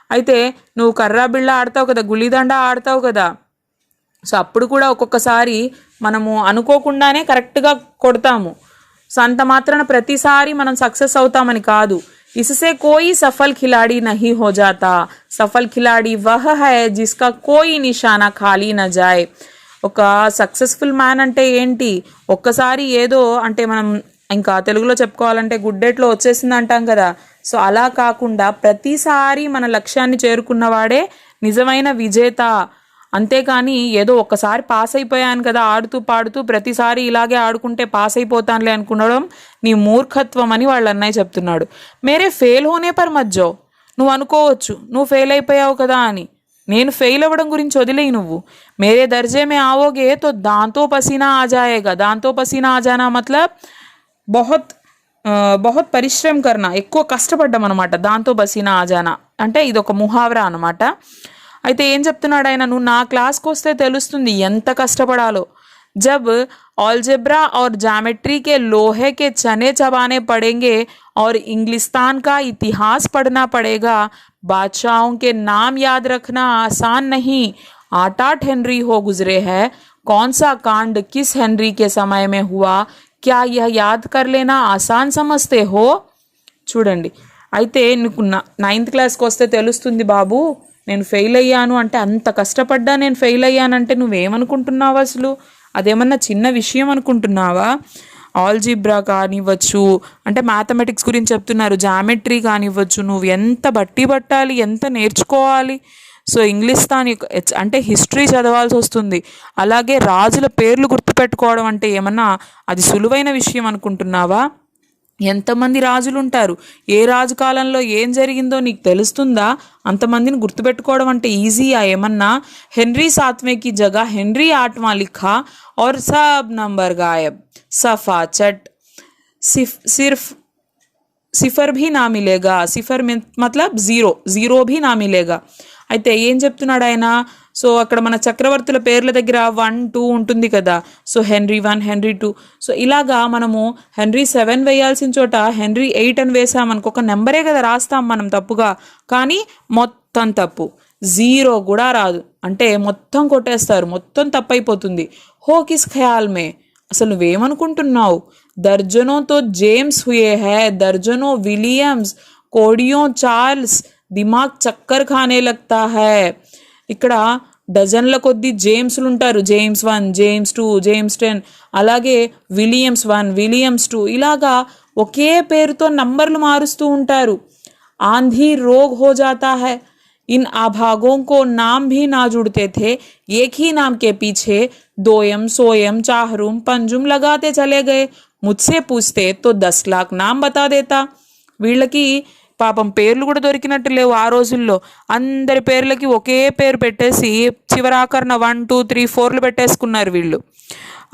అయితే నువ్వు కర్రా బిళ్ళ ఆడతావు కదా, గుల్లిదండ ఆడతావు కదా. సో అప్పుడు కూడా ఒక్కొక్కసారి మనము అనుకోకుండానే కరెక్ట్గా కొడతాము. సో అంత మాత్రాన ప్రతిసారి మనం సక్సెస్ అవుతామని కాదు. इससे कोई सफल खिलाड़ी नहीं हो जाता. सफल खिलाड़ी वह है जिसका कोई निशाना खाली न जाए. ఒక సక్సెస్ఫుల్ మ్యాన్ అంటే ఏంటి? ఒక్కసారి ఏదో అంటే మనం ఇంకా తెలుగులో చెప్పుకోవాలంటే గుడ్డెట్లో వచ్చేసింది అంటాం కదా. సో అలా కాకుండా ప్రతిసారి మన లక్ష్యాన్ని చేరుకున్నవాడే నిజమైన విజేత. అంతేకాని ఏదో ఒక్కసారి పాస్ అయిపోయాను కదా ఆడుతూ పాడుతూ ప్రతిసారి ఇలాగే ఆడుకుంటే పాస్ అయిపోతానులే అనుకునడం నీ మూర్ఖత్వం అని వాళ్ళ అన్నయ్య చెప్తున్నాడు. మేరే ఫెయిల్ హోనే పర్ మజ్జో. నువ్వు అనుకోవచ్చు నువ్వు ఫెయిల్ అయిపోయావు కదా అని. నేను ఫెయిల్ అవ్వడం గురించి వదిలేయి. నువ్వు మేరే దర్జే మే ఆవోగే తో దాంతో పసీనా ఆ జాయేగా. దాంతో పసీనా ఆ జానా మతలబ్ బహుత్ పరిశ్రమ కర్నా, ఎక్కువ కష్టపడ్డాం అనమాట. దాంతో పసీనా ఆ జానా అంటే ఇది ఒక ముహావరా అనమాట. అయితే ఏం చెప్తున్నాడు ఆయన? నువ్వు నా క్లాస్కి వస్తే తెలుస్తుంది ఎంత కష్టపడాలో. जब अलजेब्रा और ज्योमेट्री के लोहे के चने चबाने पड़ेंगे और इंग्लिस्तान का इतिहास पढ़ना पड़ेगा. बादशाहों के नाम याद रखना आसान नहीं. 8 हेनरी हो गुजरे हैं. कौन सा कांड किस हेनरी के समय में हुआ, क्या यह याद कर लेना आसान समझते हो? చూడండి, అయితే నీకు 9th క్లాస్కి వస్తే తెలుస్తుంది బాబు నేను ఫెయిల్ అయ్యాను అంటే. అంత కష్టపడ్డా నేను ఫెయిల్ అయ్యానంటే నువ్వేమనుకుంటున్నావు అసలు? అదేమన్నా చిన్న విషయం అనుకుంటున్నావా? ఆల్జీబ్రా కానివ్వచ్చు, అంటే మ్యాథమెటిక్స్ గురించి చెప్తున్నారు, జామెట్రీ కానివ్వచ్చు, నువ్వు ఎంత బట్టి పట్టాలి, ఎంత నేర్చుకోవాలి. సో ఇంగ్లీస్తాన్ అంటే హిస్టరీ చదవాల్సి వస్తుంది. అలాగే రాజుల పేర్లు గుర్తుపెట్టుకోవడం అంటే ఏమన్నా అది సులువైన విషయం అనుకుంటున్నావా? ఎంతమంది రాజులు ఉంటారు, ఏ రాజు కాలంలో ఏం జరిగిందో నీకు తెలుస్తుందా? అంతమందిని గుర్తుపెట్టుకోవడం అంటే ఈజీయా ఏమన్నా? హెన్రీ సాత్వేకి జగह హెన్రీ आठवां लिखा और सब नंबर गायब, सफा चट, सिर्फ సిఫర్ भी ना मिलेगा, సిఫర్ मतलब జీరో, జీరో भी ना मिलेगा. అయితే ఏం చెప్తున్నాడు ఆయన? సో అక్కడ మన చక్రవర్తుల పేర్ల దగ్గర 1 2 ఉంటుంది కదా, సో హెన్రీ 1 హెన్రీ 2, సో ఇలాగా మనము హెన్రీ 7 వేయాల్సిన చోట హెన్రీ 8 అని వేసామనుకో, ఒక నెంబరే కదా రాస్తాం మనం తప్పుగా, కానీ మొత్తం తప్పు, జీరో కూడా రాదు, అంటే మొత్తం కొట్టేస్తారు, మొత్తం తప్పైపోతుంది. హో కిస్ ఖయాల్ మే, అసలు నువ్వేమనుకుంటున్నావు? दर्जनों तो जेम्स हुए हैं, दर्जनों विलियम्स, कोडियों चार्ल्स, दिमाग चक्कर खाने लगता है. ఇక్కడ డజన్ల కొద్ది జేమ్స్లు ఉంటారు, జేమ్స్ 1 జేమ్స్ 2 జేమ్స్ 10, అలాగే విలియమ్స్ 1 విలియమ్స్ 2, ఇలాగా ఒకే పేరుతో నంబర్లు మారుస్తూ ఉంటారు. आंधी रोग हो जाता है. इन आभागों को नाम भी ना जुड़ते थे, एक ही नाम के पीछे दोयम सोयम चाहरुम पंजुम लगाते चले गए. मुझसे पूछते तो 10 लाख नाम बता देता. వీళ్ళకి పాపం పేర్లు కూడా దొరికినట్టు లేవు ఆ రోజుల్లో. అందరి పేర్లకి ఒకే పేరు పెట్టేసి చివరాకరణ 1 2 3 4లు పెట్టేసుకున్నారు వీళ్ళు.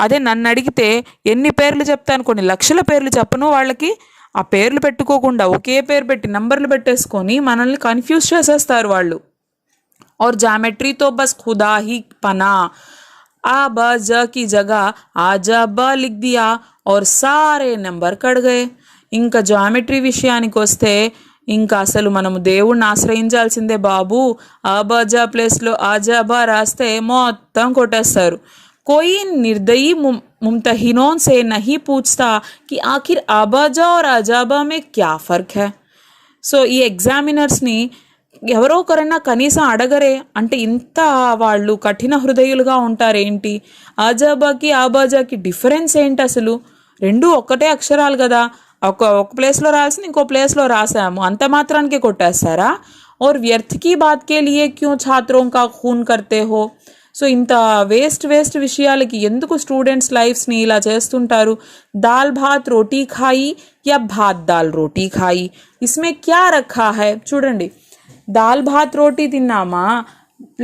అదే నన్ను అడిగితే ఎన్ని పేర్లు చెప్తాను, కొన్ని లక్షల పేర్లు చెప్పను వాళ్ళకి. ఆ పేర్లు పెట్టుకోకుండా ఒకే పేరు పెట్టి నంబర్లు పెట్టేసుకొని మనల్ని కన్ఫ్యూజ్ చేసేస్తారు వాళ్ళు. और ज्योमेट्री तो बस खुदा ही पना, आ ब ज की जगह आ ज ब लिख दिया और सारे నంబర్ కట్ గయే. ఇంకా జామెట్రీ విషయానికి వస్తే ఇంకా అసలు మనము దేవుణ్ణి ఆశ్రయించాల్సిందే బాబు. ఆ బ జ ప్లేస్లో ఆ జ బ రాస్తే మొత్తం కొట్టేస్తారు. कोई निर्दयी मुमतहिनों से नहीं पूछता कि आखिर आबाजा और अजाबा में क्या फ़र्क है. సో ఈ ఎగ్జామినర్స్ని ఎవరో ఒకరైనా కనీసం అడగరే, అంటే ఇంత వాళ్ళు కఠిన హృదయులుగా ఉంటారేంటి? ఆజాబాకి ఆబాజాకి డిఫరెన్స్ ఏంటి అసలు? రెండు ఒక్కటే అక్షరాలు కదా, ఒక ప్లేస్లో రాసి ఇంకో ప్లేస్లో రాసాము, అంత మాత్రానికే కొట్టేస్తారా? और व्यर्थ की बात के लिए क्यों छात्रों का खून करते हो. సో ఇంత వేస్ట్ విషయాలకి ఎందుకు స్టూడెంట్స్ లైఫ్స్ని ఇలా చేస్తుంటారు? దాల్ భాత్ రోటీ ఖాయి యా భాత్ దాల్ రోటీ ఖాయి, ఇస్మే క్యా రఖా హై. చూడండి, దాల్ భాత్ రోటీ తిన్నామా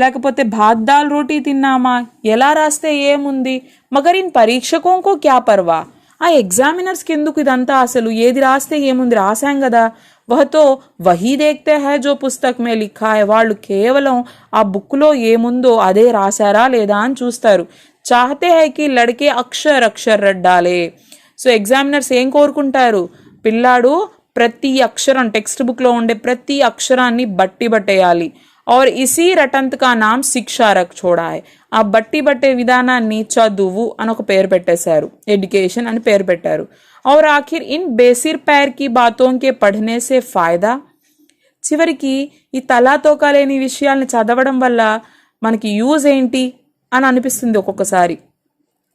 లేకపోతే భాత్ దాల్ రోటీ తిన్నామా, ఎలా రాస్తే ఏముంది? మగర్ ఇన్ పరీక్షకోంకో క్యా పర్వా. ఆ ఎగ్జామినర్స్కి ఎందుకు ఇదంతా అసలు? ఏది రాస్తే ఏముంది, రాసాం కదా. वह तो वही देखते हैं जो पुस्तक में लिखा है. వాళ్ళు కేవలం ఆ బుక్లో ఏముందో అదే రాశారా లేదా అని చూస్తారు. చాహతే హై కి లడ్కే అక్షర్ అక్షర్ రట్ డాలే. సో ఎగ్జామినర్స్ ఏం కోరుకుంటారు? పిల్లాడు ప్రతి అక్షరం, టెక్స్ట్ బుక్లో ఉండే ప్రతి అక్షరాన్ని బట్టేయాలి. और इसी रटंत का नाम शिक्षा रख छोड़ा है. ఆ బట్టే విధానాన్ని చదువు అని ఒక పేరు పెట్టేశారు, ఎడ్యుకేషన్ అని పేరు పెట్టారు. और आखिर इन बेसिर पैर की बातों के पढ़ने से फायदा. చివరికి ఈ తలాతోకా లేని విషయాల్ని చదవడం వల్ల మనకి యూజ్ ఏంటి అని అనిపిస్తుంది ఒక్కొక్కసారి.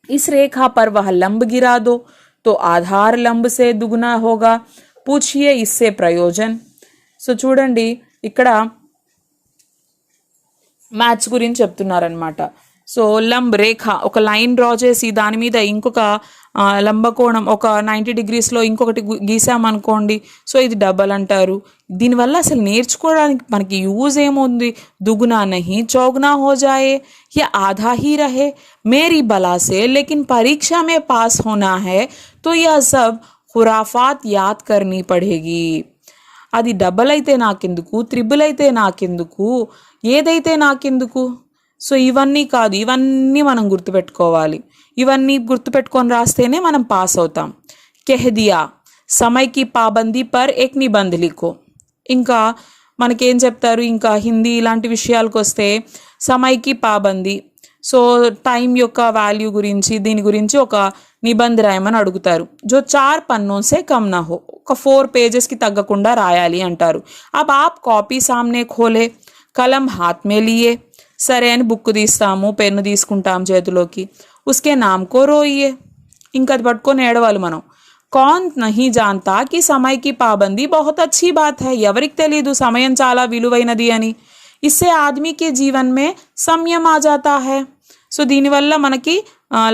इस रेखा पर वह लंब गिरा दो तो आधार लंब से दुगना होगा, पूछिए इससे प्रयोजन. సో చూడండి, ఇక్కడ మ్యాథ్స్ గురించి చెప్తున్నారనమాట. సో లంబ్ రేఖ, ఒక లైన్ డ్రా చేసి దాని మీద ఇంకొక లంబకోణం ఒక 90 డిగ్రీస్లో ఇంకొకటి గీసామనుకోండి, సో ఇది డబల్ అంటారు. దీనివల్ల అసలు నేర్చుకోవడానికి మనకి యూజ్ ఏముంది? దుగునా నహీ చౌగునా హో జాయే యా ఆధా హీ రహే మేరీ బలా సే, లేకిన్ పరీక్షా మే పాస్ హోనా హై తో యా సబ్ ఖురాఫాత్ యాద్ కర్నీ పడేగి. అది డబల్ అయితే నాకెందుకు, త్రిబుల్ అయితే నాకెందుకు, ఏదైతే నాకెందుకు? సో ఇవన్నీ కాదు, ఇవన్నీ మనం గుర్తుపెట్టుకోవాలి. ఇవన్నీ గుర్తుపెట్టుకొని రాస్తేనే మనం పాస్ అవుతాం. కెహదియా సమయ్కి పాబందీ పర్ ఏక్ నిబంధ్ లిఖో. ఇంకా మనకేం చెప్తారు, ఇంకా హిందీ ఇలాంటి విషయాలకు వస్తే సమయ్కి పాబందీ, సో టైం యొక్క వాల్యూ గురించి దీని గురించి ఒక నిబంధ రాయమని అడుగుతారు. జో 4 పన్నోं से कम ना हो, ఒక 4 పేజెస్కి తగ్గకుండా రాయాలి అంటారు. అబ్ ఆప్ కాపీ సామ్నే ఖోలే, కలం హాత్ మే లియే, సరే అని బుక్ తీస్తాము, పెన్ను తీసుకుంటాం చేతిలోకి. ఉస్కే నామ్ కో రోయియే, ఇంకా అది పట్టుకొని ఏడవాలి మనం. కౌన్ నహీ జాన్తా కి సమయ్కి పాబందీ బహుత్ అచ్చీ బాత్ హై. ఎవరికి తెలీదు సమయం చాలా విలువైనది అని. ఇస్సే ఆద్మీకి జీవన్ మే సంయమ్ ఆ జాతా హై. సో దీనివల్ల మనకి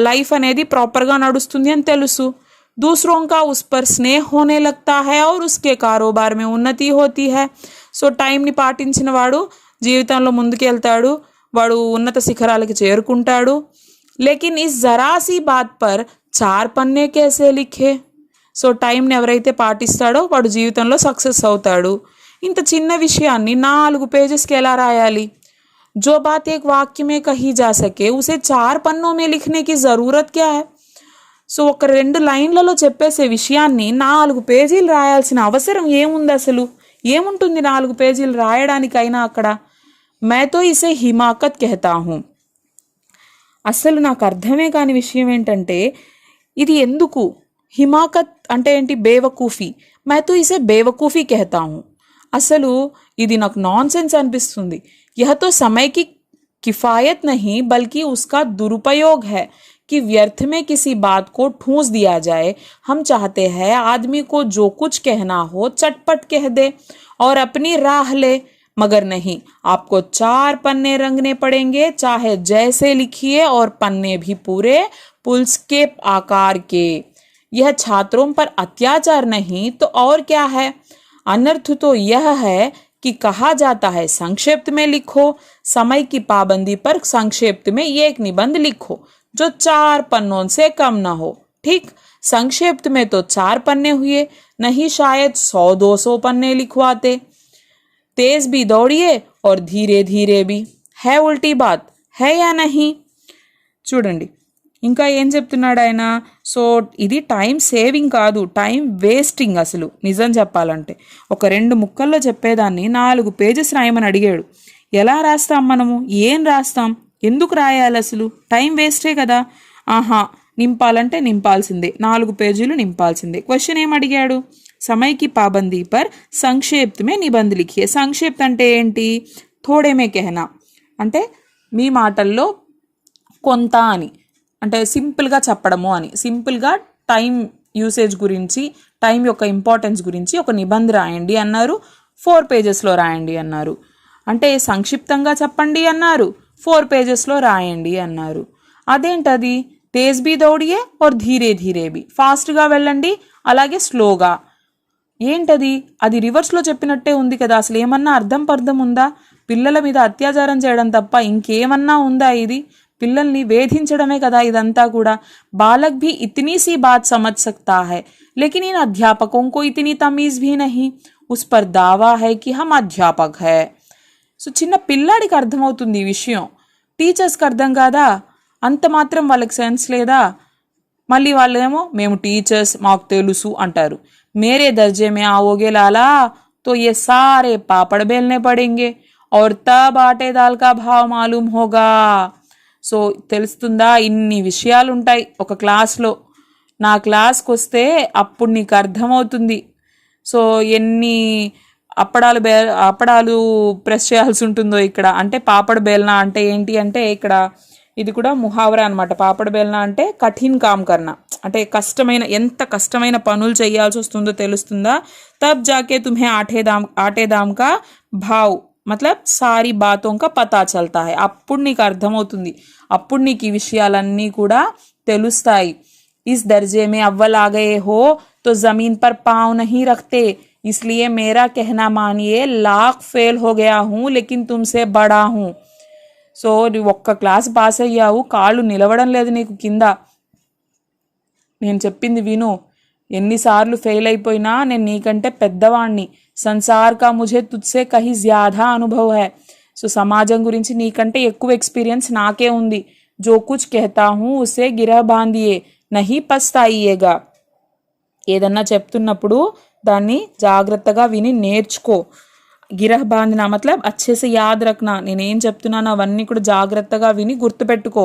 లైఫ్ అనేది ప్రాపర్గా నడుస్తుంది అని తెలుసు. दूसरों का उस पर स्नेह होने लगता है और उसके कारोबार में ఉన్నతి होती है. సో టైంని పాటించిన వాడు జీవితంలో ముందుకెళ్తాడు, వాడు ఉన్నత శిఖరాలకి చేరుకుంటాడు. లేకిన్ ఇస్ జరా సి బాత్ పర్ 4 పన్నే కేసే లిఖే. సో టైంని ఎవరైతే పాటిస్తాడో వాడు జీవితంలో సక్సెస్ అవుతాడు. ఇంత చిన్న విషయాన్ని 4 పేజెస్కి ఎలా రాయాలి? जो बात एक वाक्य में कही जा सके उसे 4 पन्नों में लिखने की ज़रूरत क्या है? సో ఒక 2 లైన్లలో చెప్పేసే విషయాన్ని 4 పేజీలు రాయాల్సిన అవసరం ఏముంది అసలు? ఏముంటుంది 4 పేజీలు రాయడానికైనా అక్కడ? मैं तो इसे हिमाकत कहता हूँ. అసలు నాకు అర్థమే కాని విషయం ఏంటంటే ఇది ఎందుకు? హిమాకత్ అంటే ఏంటి? బేవకూఫీ. मैं तो इसे बेवकूफ़ी कहता हूँ. అసలు ఇది నాకు నాన్సెన్స్ అనిపిస్తుంది. यह तो समय की किफ़ायत नहीं बल्कि उसका दुरुपयोग है कि व्यर्थ में किसी बात को ठूंस दिया जाए. हम चाहते हैं आदमी को जो कुछ कहना हो चटपट कह दे और अपनी राह ले, मगर नहीं, आपको 4 पन्ने रंगने पड़ेंगे, चाहे जैसे लिखिए, और पन्ने भी पूरे पुल्स के आकार के. यह छात्रों पर अत्याचार नहीं तो और क्या है? अनर्थ तो यह है कि कहा जाता है संक्षिप्त में लिखो. समय की पाबंदी पर संक्षिप्त में एक निबंध लिखो जो 4 पन्नों से कम न हो. ठीक, संक्षिप्त में तो 4 पन्ने हुए, नहीं शायद 100-200 पन्ने लिखवाते. तेज भी दौड़िए और धीरे धीरे भी. है उल्टी बात है या नहीं? చూడండి ఇంకా ఏం చెప్తున్నాడు ఆయన. సో ఇది టైం సేవింగ్ కాదు, టైం వేస్టింగ్ అసలు నిజం చెప్పాలంటే. ఒక 2 ముక్కల్లో చెప్పేదాన్ని 4 పేజెస్ రాయమని అడిగాడు. ఎలా రాస్తాం మనము? ఏం రాస్తాం? ఎందుకు రాయాలి అసలు? టైం వేస్టే కదా. ఆహా, నింపాలంటే నింపాల్సిందే, 4 పేజీలు నింపాల్సిందే. క్వశ్చన్ ఏం అడిగాడు? సమయకి పాబందీ పర్ సంక్షేప్త్ మే నిబంధ్ లిఖియే. సంక్షేప్త్ అంటే ఏంటి? థోడే మే కెహనా అంటే మీ మాటల్లో కొంత అని, అంటే సింపుల్గా చెప్పడము అని. సింపుల్గా టైం యూసేజ్ గురించి, టైం యొక్క ఇంపార్టెన్స్ గురించి ఒక నిబంధన రాయండి అన్నారు. 4 పేజెస్లో రాయండి అన్నారు. అంటే సంక్షిప్తంగా చెప్పండి అన్నారు, 4 పేజెస్లో రాయండి అన్నారు. అదేంటది? తేజ్ బీ దౌడియే और ధీరే ధీరే బీ. ఫాస్ట్గా వెళ్ళండి, అలాగే స్లోగా. ఏంటది? అది రివర్స్లో చెప్పినట్టే ఉంది కదా. అసలు ఏమన్నా అర్థం ఉందా? పిల్లల మీద అత్యాచారం చేయడం తప్ప ఇంకేమన్నా ఉందా? ఇది పిల్లల్ని వేధించడమే కదా ఇదంతా కూడా. बालक भी इतनी सी बात समझ सकता है लेकिन इन अध्यापकों को इतनी तमीज भी नहीं. उस पर दावा है कि हम अध्यापक है. సో చిన్న పిల్లాడికి అర్థమవుతుంది ఈ విషయం, టీచర్స్కి అర్థం కాదా? అంత మాత్రం వాళ్ళకి సెన్స్ లేదా? మళ్ళీ వాళ్ళేమో మేము టీచర్స్, మాకు తెలుసు అంటారు. మేరే దర్జే మే आओगे लाला तो ये सारे पापड़ बेलने पड़ेंगे और तब आटे दाल का भाव मालूम होगा. సో తెలుస్తుందా? ఇన్ని విషయాలు ఉంటాయి ఒక క్లాస్లో. నా క్లాస్కి వస్తే అప్పుడు నీకు అర్థమవుతుంది. సో ఎన్ని అప్పడాలు ప్రెస్ చేయాల్సి ఉంటుందో ఇక్కడ. అంటే పాపడ బేల్నా అంటే ఏంటి అంటే ఇక్కడ ఇది కూడా ముహావరా అనమాట. పాపడ బేల్నా అంటే కఠిన్ కామ్ కర్నా, అంటే కష్టమైన, ఎంత కష్టమైన పనులు చేయాల్సి వస్తుందో తెలుస్తుందా? తబ్ జాకే తుమ్హే ఆటే దామ్ కా భావ్ మతలబ్ సారీ బాతోం కా పతా చల్తా హై. అప్పుడు నీకు అర్థమవుతుంది, అప్పుడు నీకు ఈ విషయాలన్నీ కూడా తెలుస్తాయి. इस दर्जे में अव्वल आ गए हो तो जमीन पर पाँव नहीं रखते, इसलिए मेरा कहना मानिए, लाख फेल हो गया हूँ लेकिन तुमसे बड़ा हूँ. సో ఒక్క క్లాస్ పాస్ అయ్యావు, కాళ్ళు నిలవడం లేదు నీకు కింద. నేను చెప్పింది విను, ఎన్నిసార్లు ఫెయిల్ అయిపోయినా నేను నీకంటే పెద్దవాణ్ణి. సంసార్ కా ముझे तुझसे कहीं ज्यादा अनुभव है. సో సమాజం గురించి నీకంటే ఎక్కువ ఎక్స్పీరియన్స్ నాకే ఉంది. जो कुछ कहता हूँ उसे गिरह बांधिए नहीं पछताइएगा. ఏదన్నా చెప్తున్నప్పుడు దాన్ని జాగ్రత్తగా విని నేర్చుకో. గిరహ్ బాంధనా మతలబ్ అచ్చే సే యాద్ రఖనా. నేనేం చెప్తున్నానో అవన్నీ కూడా జాగ్రత్తగా విని గుర్తుపెట్టుకో,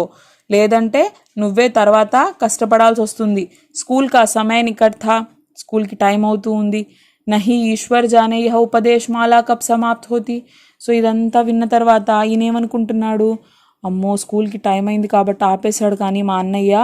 లేదంటే నువ్వే తర్వాత కష్టపడాల్సి వస్తుంది. స్కూల్ కా సమయ నికట్ థా, స్కూల్కి టైం అవుతూ ఉంది. నహి ఈశ్వర్ జానే యహ ఉపదేశ్ మాలా కబ్ సమాప్త్ హోతి. సో ఇదంతా విన్న తర్వాత ఈయన ఏమనుకుంటున్నాడు? అమ్మో స్కూల్కి టైం అయింది కాబట్టి ఆపేశాడు కానీ మా అన్నయ్య,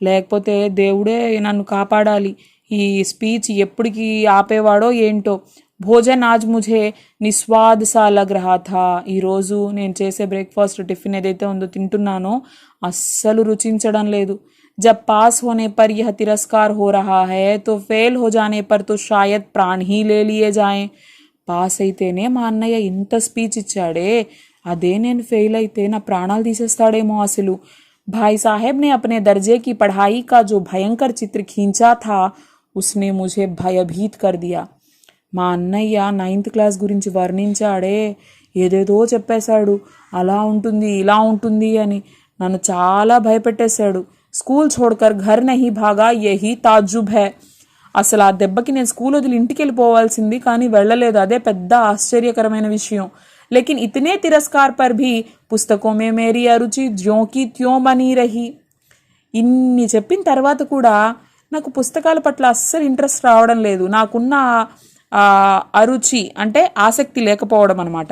లేకపోతే దేవుడే నన్ను కాపాడాలి. ఈ స్పీచ్ ఎప్పటికి ఆపేవాడో ఏంటో. భోజన్ ఆజ్ ముझे నిస్వాద్ సా లగ్ రహా థా. ఈరోజు నేను చేసే బ్రేక్ఫాస్ట్ టిఫిన్ ఏదైతే ఉందో తింటున్నానో అస్సలు రుచించడం లేదు. जब पास होने पर यह तिरस्कार हो रहा है तो फेल हो जाने पर तो शायद प्राण ही ले लिए जाएं. పాస్ అయితేనే మా అన్నయ్య ఇంత స్పీచ్ ఇచ్చాడే, అదే నేను ఫెయిల్ అయితే నా ప్రాణాలు తీసేస్తాడేమో అసలు. भाई साहब ने अपने दर्जे की पढ़ाई का जो भयंकर चित्र खींचा था उसने मुझे भयभीत कर दिया. మా అన్నయ్య 9th క్లాస్ గురించి వర్ణించాడే, ఏదేదో చెప్పేశాడు, అలా ఉంటుంది ఇలా ఉంటుంది అని నన్ను చాలా భయపెట్టేశాడు. స్కూల్ छोड़कर घर नहीं भागा यही ताज्जुब है. అసలు ఆ దెబ్బకి నేను స్కూల్ వదిలి ఇంటికి వెళ్ళిపోవాల్సింది, కానీ వెళ్ళలేదు, అదే పెద్ద ఆశ్చర్యకరమైన విషయం. लेकिन इतने तिरस्कार पर भी पुस्तकों में मेरी अरुचि ज्यों की त्यों बनी रही. ఇన్ని చెప్పిన తర్వాత కూడా నాకు పుస్తకాల పట్ల అస్సలు ఇంట్రెస్ట్ రావడం లేదు. నాకున్న అరుచి అంటే ఆసక్తి లేకపోవడం అనమాట.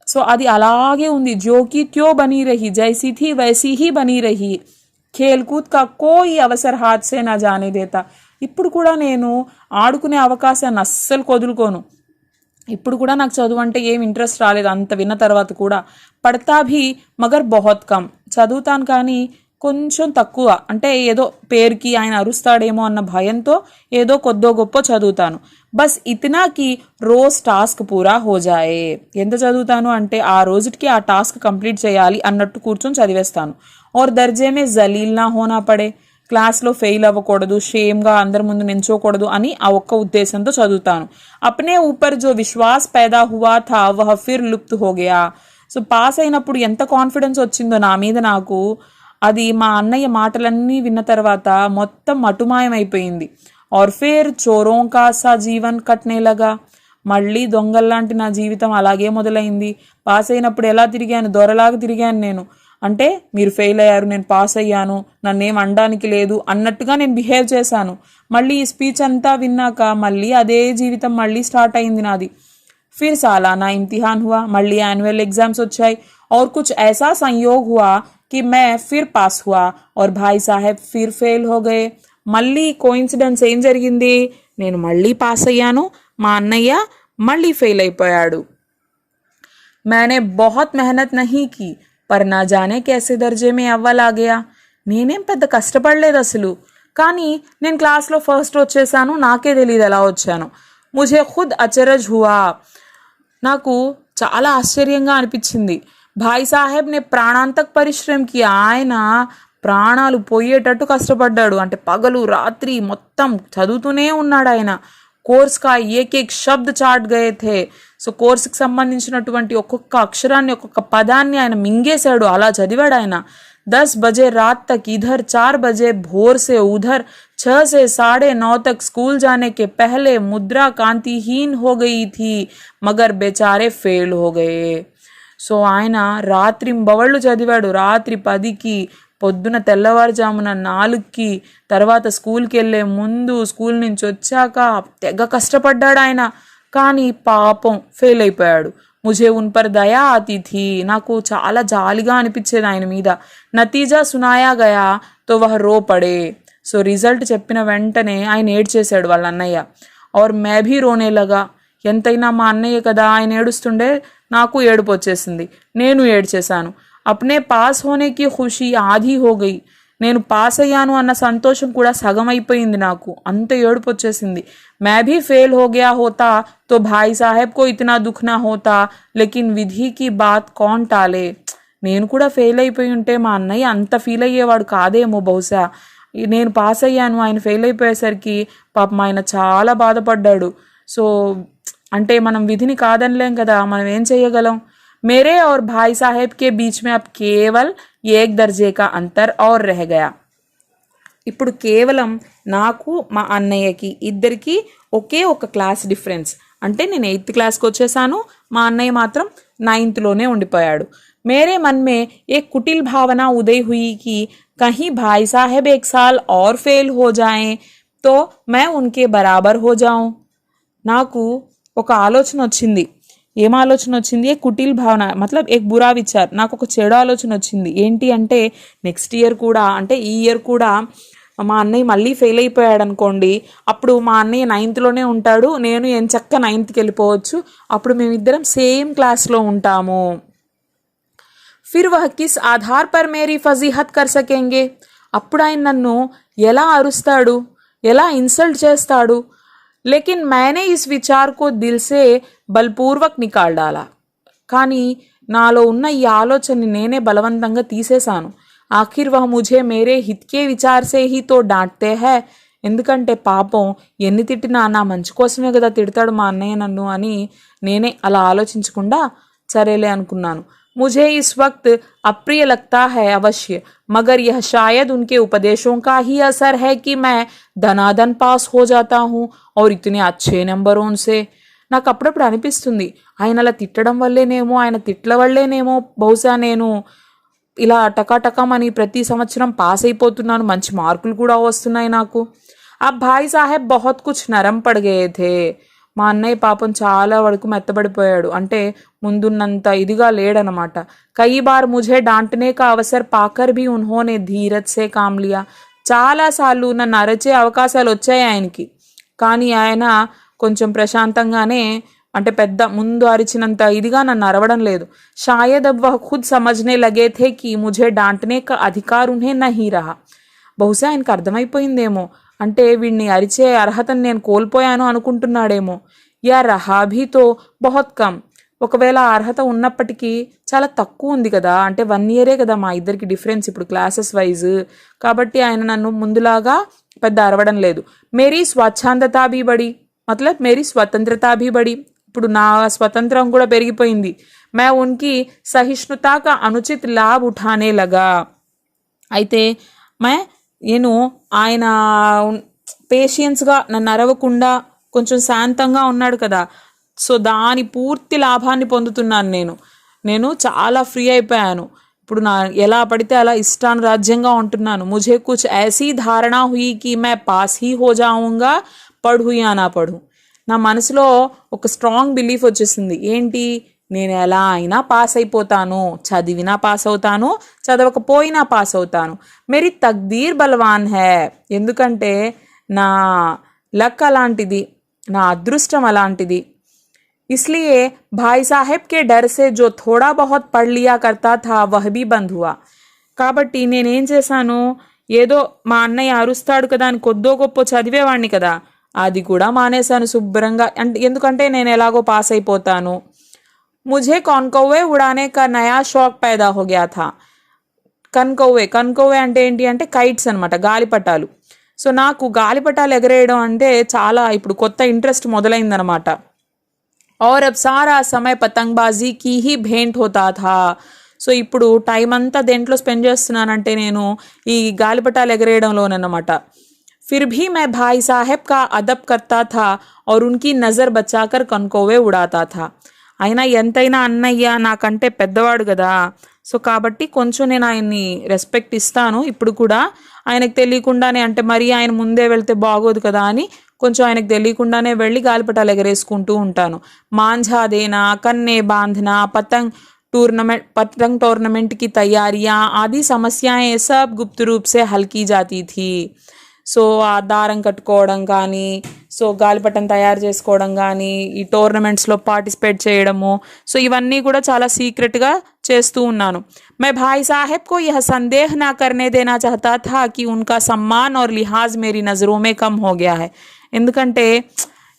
సో అది అలాగే ఉంది. జోకి త్యో బనీ రహి, జైసీ థీ వైసీ హీ బనీ రహి. ఖేల్కూద్ కా కోయి అవసర్ హాత్ సే నా జానే దేతా. ఇప్పుడు కూడా నేను ఆడుకునే అవకాశాన్ని అస్సలు వదులుకోను. ఇప్పుడు కూడా నాకు చదువు అంటే ఏం ఇంట్రెస్ట్ రాలేదు అంత విన్న తర్వాత కూడా. పడతా భీ మగర్ బహుత్ కమ్, చదువుతాను కానీ కొంచెం తక్కువ, అంటే ఏదో పేరుకి ఆయన అరుస్తాడేమో అన్న భయంతో ఏదో కొద్దో గొప్ప చదువుతాను. బస్ ఇతనాకి రోజ్ టాస్క్ పూరా హోజాయే. ఎంత చదువుతాను అంటే ఆ రోజుకి ఆ టాస్క్ కంప్లీట్ చేయాలి అన్నట్టు కూర్చొని చదివేస్తాను. और दर्जे में जलील ना होना पड़े, క్లాస్లో ఫెయిల్ అవ్వకూడదు, షేమ్గా అందరి ముందు నించోకూడదు అని ఆ ఒక్క ఉద్దేశంతో చదువుతాను. అప్నే ఊపర్ జో విశ్వాస్ पैदा हुआ था वह फिर लुप्त हो गया. సో పాస్ అయినప్పుడు ఎంత కాన్ఫిడెన్స్ వచ్చిందో నా మీద నాకు, అది మా అన్నయ్య మాటలన్నీ విన్న తర్వాత మొత్తం మటుమాయమైపోయింది. और फिर चोरों का सा जीवन कटने लगा. మళ్ళీ దొంగల్లాంటి నా జీవితం అలాగే మొదలైంది. పాస్ అయినప్పుడు ఎలా తిరిగాను, దొరలాగా తిరిగాను నేను. అంటే మీరు ఫెయిల్ అయ్యారు, నేను పాస్ అయ్యాను, నన్నేం అనడానికి లేదు అన్నట్టుగా నేను బిహేవ్ చేశాను. మళ్ళీ ఈ స్పీచ్ అంతా విన్నాక మళ్ళీ అదే జీవితం మళ్ళీ స్టార్ట్ అయింది నాది. फिर सालाना इम्तिहान हुआ, మళ్ళీ యాన్యువల్ ఎగ్జామ్స్ వచ్చాయి. और कुछ ऐसा संयोग हुआ कि मैं फिर पास हुआ और भाई साहब फिर फेल हो गए. మళ్ళీ కోఇన్సిడెన్స్ ఏం జరిగింది, నేను మళ్ళీ పాస్ అయ్యాను, మా అన్నయ్య మళ్ళీ ఫెయిల్ అయిపోయాడు. मैंने बहुत मेहनत नहीं की पर ना जाने कैसे दर्जे में अव्वल आ गया. నేనేం పెద్ద కష్టపడలేదు అసలు, కానీ నేను క్లాస్లో ఫస్ట్ వచ్చేసాను, నాకే తెలియదు ఎలా వచ్చాను. ముझे खुद अचरज हुआ, నాకు చాలా ఆశ్చర్యంగా అనిపించింది. భాయ్ సాహెబ్నే ప్రాణాంతక్ పరిశ్రమ కి, ఆయన ప్రాణాలు పోయేటట్టు కష్టపడ్డాడు. అంటే పగలు రాత్రి మొత్తం చదువుతూనే ఉన్నాడు ఆయన. కోర్స్ కా ఏకేక్ శబ్ద చాట్ గయే థే. సో కోర్సుకి సంబంధించినటువంటి ఒక్కొక్క అక్షరాన్ని ఒక్కొక్క పదాన్ని ఆయన మింగేశాడు, అలా చదివాడు ఆయన. 10 बजे रात तक इधर, 4 बजे भोर से उधर, 6 से 9:30 तक स्कूल जाने के पहले मुद्रा कांतिहीन हो गई थी मगर बेचारे फेल हो गए. సో ఆయన రాత్రి బవళ్ళు చదివాడు. రాత్రి 10కి, పొద్దున తెల్లవారుజామున 4కి, తర్వాత స్కూల్కి వెళ్ళే ముందు, స్కూల్ నుంచి వచ్చాక తెగ కష్టపడ్డాడు ఆయన, కానీ పాపం ఫెయిల్ అయిపోయాడు. ముझे उन पर दया आती थी, నాకు చాలా జాలిగా అనిపించేది ఆయన మీద. నతీజా సునాయా గయా తో వహ రో పడే. సో రిజల్ట్ చెప్పిన వెంటనే ఆయన ఏడ్చేశాడు వాళ్ళ అన్నయ్య. और मैं भी रोने लगा, ఎంతైనా మా అన్నయ్య కదా, ఆయన ఏడుస్తుండే నాకు ఏడుపు వచ్చేసింది, నేను ఏడ్చేశాను. అప్నే పాస్ హోనేకి ఖుషి ఆధీ హో గయి, నేను పాస్ అయ్యాను అన్న సంతోషం కూడా సగం అయిపోయింది నాకు, అంత ఏడుపు వచ్చేసింది. मैं भी फेल हो गया होता तो भाई साहब को इतना दुख ना होता, लेकिन विधि की बात कौन टाले. నేను కూడా ఫెయిల్ అయిపోయి ఉంటే మా అన్నయ్య అంత ఫీల్ అయ్యేవాడు కాదేమో బహుశా. నేను పాస్ అయ్యాను, ఆయన ఫెయిల్ అయిపోయేసరికి పాపం ఆయన చాలా బాధపడ్డాడు. సో అంటే మనం విధిని కాదనలేం కదా, మనం ఏం చేయగలం. मेरे और भाई साहब के बीच में अब केवल एक दर्जे का अंतर और रह गया. ఇప్పుడు కేవలం నాకు మా అన్నయ్యకి ఇద్దరికి ఒకే ఒక క్లాస్ డిఫరెన్స్. అంటే నేను 8th క్లాస్కి వచ్చేసాను, మా అన్నయ్య మాత్రం 9thలోనే ఉండిపోయాడు. मेरे मन में एक कुटिल भावना उदय हुई कि कहीं भाई साहब 1 साल और फेल हो जाएं तो मैं उनके बराबर हो जाऊं. నాకు ఒక ఆలోచన వచ్చింది. ఏం ఆలోచన వచ్చింది? ఏ కుటిల్ భావన మతలబ్ ఏక్ బురా విచార్. నాకు ఒక చెడు ఆలోచన వచ్చింది. ఏంటి అంటే నెక్స్ట్ ఇయర్ కూడా, అంటే ఈ ఇయర్ కూడా మా అన్నయ్య మళ్ళీ ఫెయిల్ అయిపోయాడు అనుకోండి, అప్పుడు మా అన్నయ్య 9thలోనే ఉంటాడు, నేను ఎంచక్క 9thకి వెళ్ళిపోవచ్చు, అప్పుడు మేమిద్దరం సేమ్ క్లాస్లో ఉంటాము. फिर वह किस आधार पर मेरी फजीहत कर सकेंगे. అప్పుడు ఆయన నన్ను ఎలా అరుస్తాడు, ఎలా ఇన్సల్ట్ చేస్తాడు. లేకిన్ मैंने इस विचार को दिल से बलपूर्वक निकाल डाला. కానీ నాలో ఉన్న ఈ ఆలోచనని నేనే బలవంతంగా తీసేశాను. ఆఖిర్ వహ ముఝే మేరే హిత్ కే విచార్ సే హీ తో డాంట్తే హై. ఎందుకంటే పాపం ఎన్ని తిట్టినా నా మంచి కోసమే కదా తిడతాడు మా అన్నయ్య నన్ను అని నేనే అలా ఆలోచించకుండా సరేలే అనుకున్నాను. मुझे इस वक्त अप्रिय लगता है अवश्य, मगर यह शायद उनके उपदेशों का ही असर है कि मैं धनाधन पास हो जाता हूँ और इतने अच्छे नंबरों से. నాకు అప్పుడప్పుడు అనిపిస్తుంది ఆయన అలా తిట్టడం వల్లేనేమో, ఆయన తిట్ల వల్లేనేమో బహుశా నేను ఇలా టకాటకమని ప్రతి సంవత్సరం పాస్ అయిపోతున్నాను, మంచి మార్కులు కూడా వస్తున్నాయి నాకు. ఆ భాయ్ సాహెబ్ బహుత్ కుచ్ నరం పడ్ గయే థే. మా అన్నయ్య పాపం చాలా వరకు మెత్తబడిపోయాడు, అంటే ముందున్నంత ఇదిగా లేడనమాట. కई बार मुझे डांटने का अवसर पाकर भी उन्होंने धीरज से काम लिया. చాలాసార్లు నన్ను అరచే అవకాశాలు వచ్చాయి ఆయనకి, కానీ ఆయన కొంచెం ప్రశాంతంగానే, అంటే పెద్ద ముందు అరిచినంత ఇదిగా నన్ను అరవడం లేదు. షాయద్ అబ్ వహ్ ఖుద్ సమజ్నే లగే థే కి ముఝే డాంటనే కా అధికార్ ఉన్హే నహీ రహా. బహుశా ఆయనకు అర్థమైపోయిందేమో, అంటే వీడిని అరిచే అర్హతను నేను కోల్పోయాను అనుకుంటున్నాడేమో. యా రహా భీ తో బహుత్ కమ్. ఒకవేళ ఆ అర్హత ఉన్నప్పటికీ చాలా తక్కువ ఉంది కదా, అంటే 1 year కదా మా ఇద్దరికి డిఫరెన్స్ ఇప్పుడు క్లాసెస్ వైజ్. కాబట్టి ఆయన నన్ను ముందులాగా పెద్ద అరవడం లేదు. మేరీ స్వచ్ఛందత భీ బడి, మతలబ్ మేరీ స్వతంత్రత భీ బడి. ఇప్పుడు నా స్వతంత్రం కూడా పెరిగిపోయింది. మే ఉన్కి సహిష్ణుతా కా అనుచిత్ లాభ్ ఉఠానే లగా. అయితే నేను ఆయన పేషియన్స్గా నన్ను అరవకుండా కొంచెం శాంతంగా ఉన్నాడు కదా, సో దాని పూర్తి లాభాన్ని పొందుతున్నాను నేను చాలా ఫ్రీ అయిపోయాను. ఇప్పుడు నా ఎలా పడితే అలా ఇష్టానురాజ్యంగా ఉంటున్నాను. ముఝే కుచ్ ఐసీ ధారణా హుయి కి మే పాస్ హీ హో జాऊंगा పढ़ू యా నా పढ़ू. నా మనసులో ఒక స్ట్రాంగ్ బిలీఫ్ వచ్చేసింది. ఏంటి, నేను ఎలా అయినా పాస్ అయిపోతాను, చదివినా పాస్ అవుతాను, చదవకపోయినా పాస్ అవుతాను. మేరీ తక్దీర్ బలవాన్ హై. ఎందుకంటే నా లక్ అలాంటిది, నా అదృష్టం అలాంటిది. इसलिए भाई साहब के डर से जो थोड़ा बहुत पढ़ लिया करता था वह भी बंद हुआ. కాబట్టి నేనేం చేశాను, ఏదో మా అన్నయ్య అరుస్తాడు కదా అని కొద్దో గొప్ప చదివేవాడిని కదా, అది కూడా మానేశాను శుభ్రంగా. అంటే ఎందుకంటే నేను ఎలాగో పాస్ అయిపోతాను. ముఝే కన్కౌవే ఉడానే కా నయా షాక్ పైదా హో గయా థా. కన్కౌవే అంటే ఏంటి అంటే కైట్స్ అనమాట, గాలిపటాలు. సో నాకు గాలిపటాలు ఎగరేయడం అంటే చాలా ఇప్పుడు కొత్త ఇంట్రెస్ట్ మొదలైందనమాట. और अब सारा समय పతంగ్బాజీ కి హీ భేంట్ హోతా థా. సో ఇప్పుడు టైం అంతా దేంట్లో స్పెండ్ చేస్తున్నానంటే నేను ఈ గాలిపటాలు ఎగరేయడంలోనమాట. फिर भी मैं भाई साहब का अदब करता था और उनकी नज़र बचाकर कनकोवे उड़ाता था. అయినా ఎంతైనా అన్నయ్య నాకంటే పెద్దవాడు కదా, సో కాబట్టి కొంచెం నేను ఆయన్ని రెస్పెక్ట్ ఇస్తాను. ఇప్పుడు కూడా ఆయనకు తెలియకుండానే, అంటే మరీ ఆయన ముందే వెళ్తే బాగోదు కదా అని కొంచెం ఆయనకు తెలియకుండానే వెళ్ళి గాలిపటాలు ఎగరేసుకుంటూ ఉంటాను. మాంఝా దేనా, కన్నే బాంధనా, పతంగ్ टूर्नामेंट की तैयारियां आदि समस्याएं सब गुप्त रूप से हल की जाती थी. సో ఆ దారం కట్టుకోవడం కానీ, సో గాలిపటం తయారు చేసుకోవడం కానీ, ఈ టోర్నమెంట్స్లో పార్టిసిపేట్ చేయడము, సో ఇవన్నీ కూడా చాలా సీక్రెట్గా చేస్తూ ఉన్నాను. मैं भाई साहब को यह संदेह ना करने देना चाहता था कि उनका सम्मान और लिहाज मेरी नज़रों में कम हो गया है. ఎందుకంటే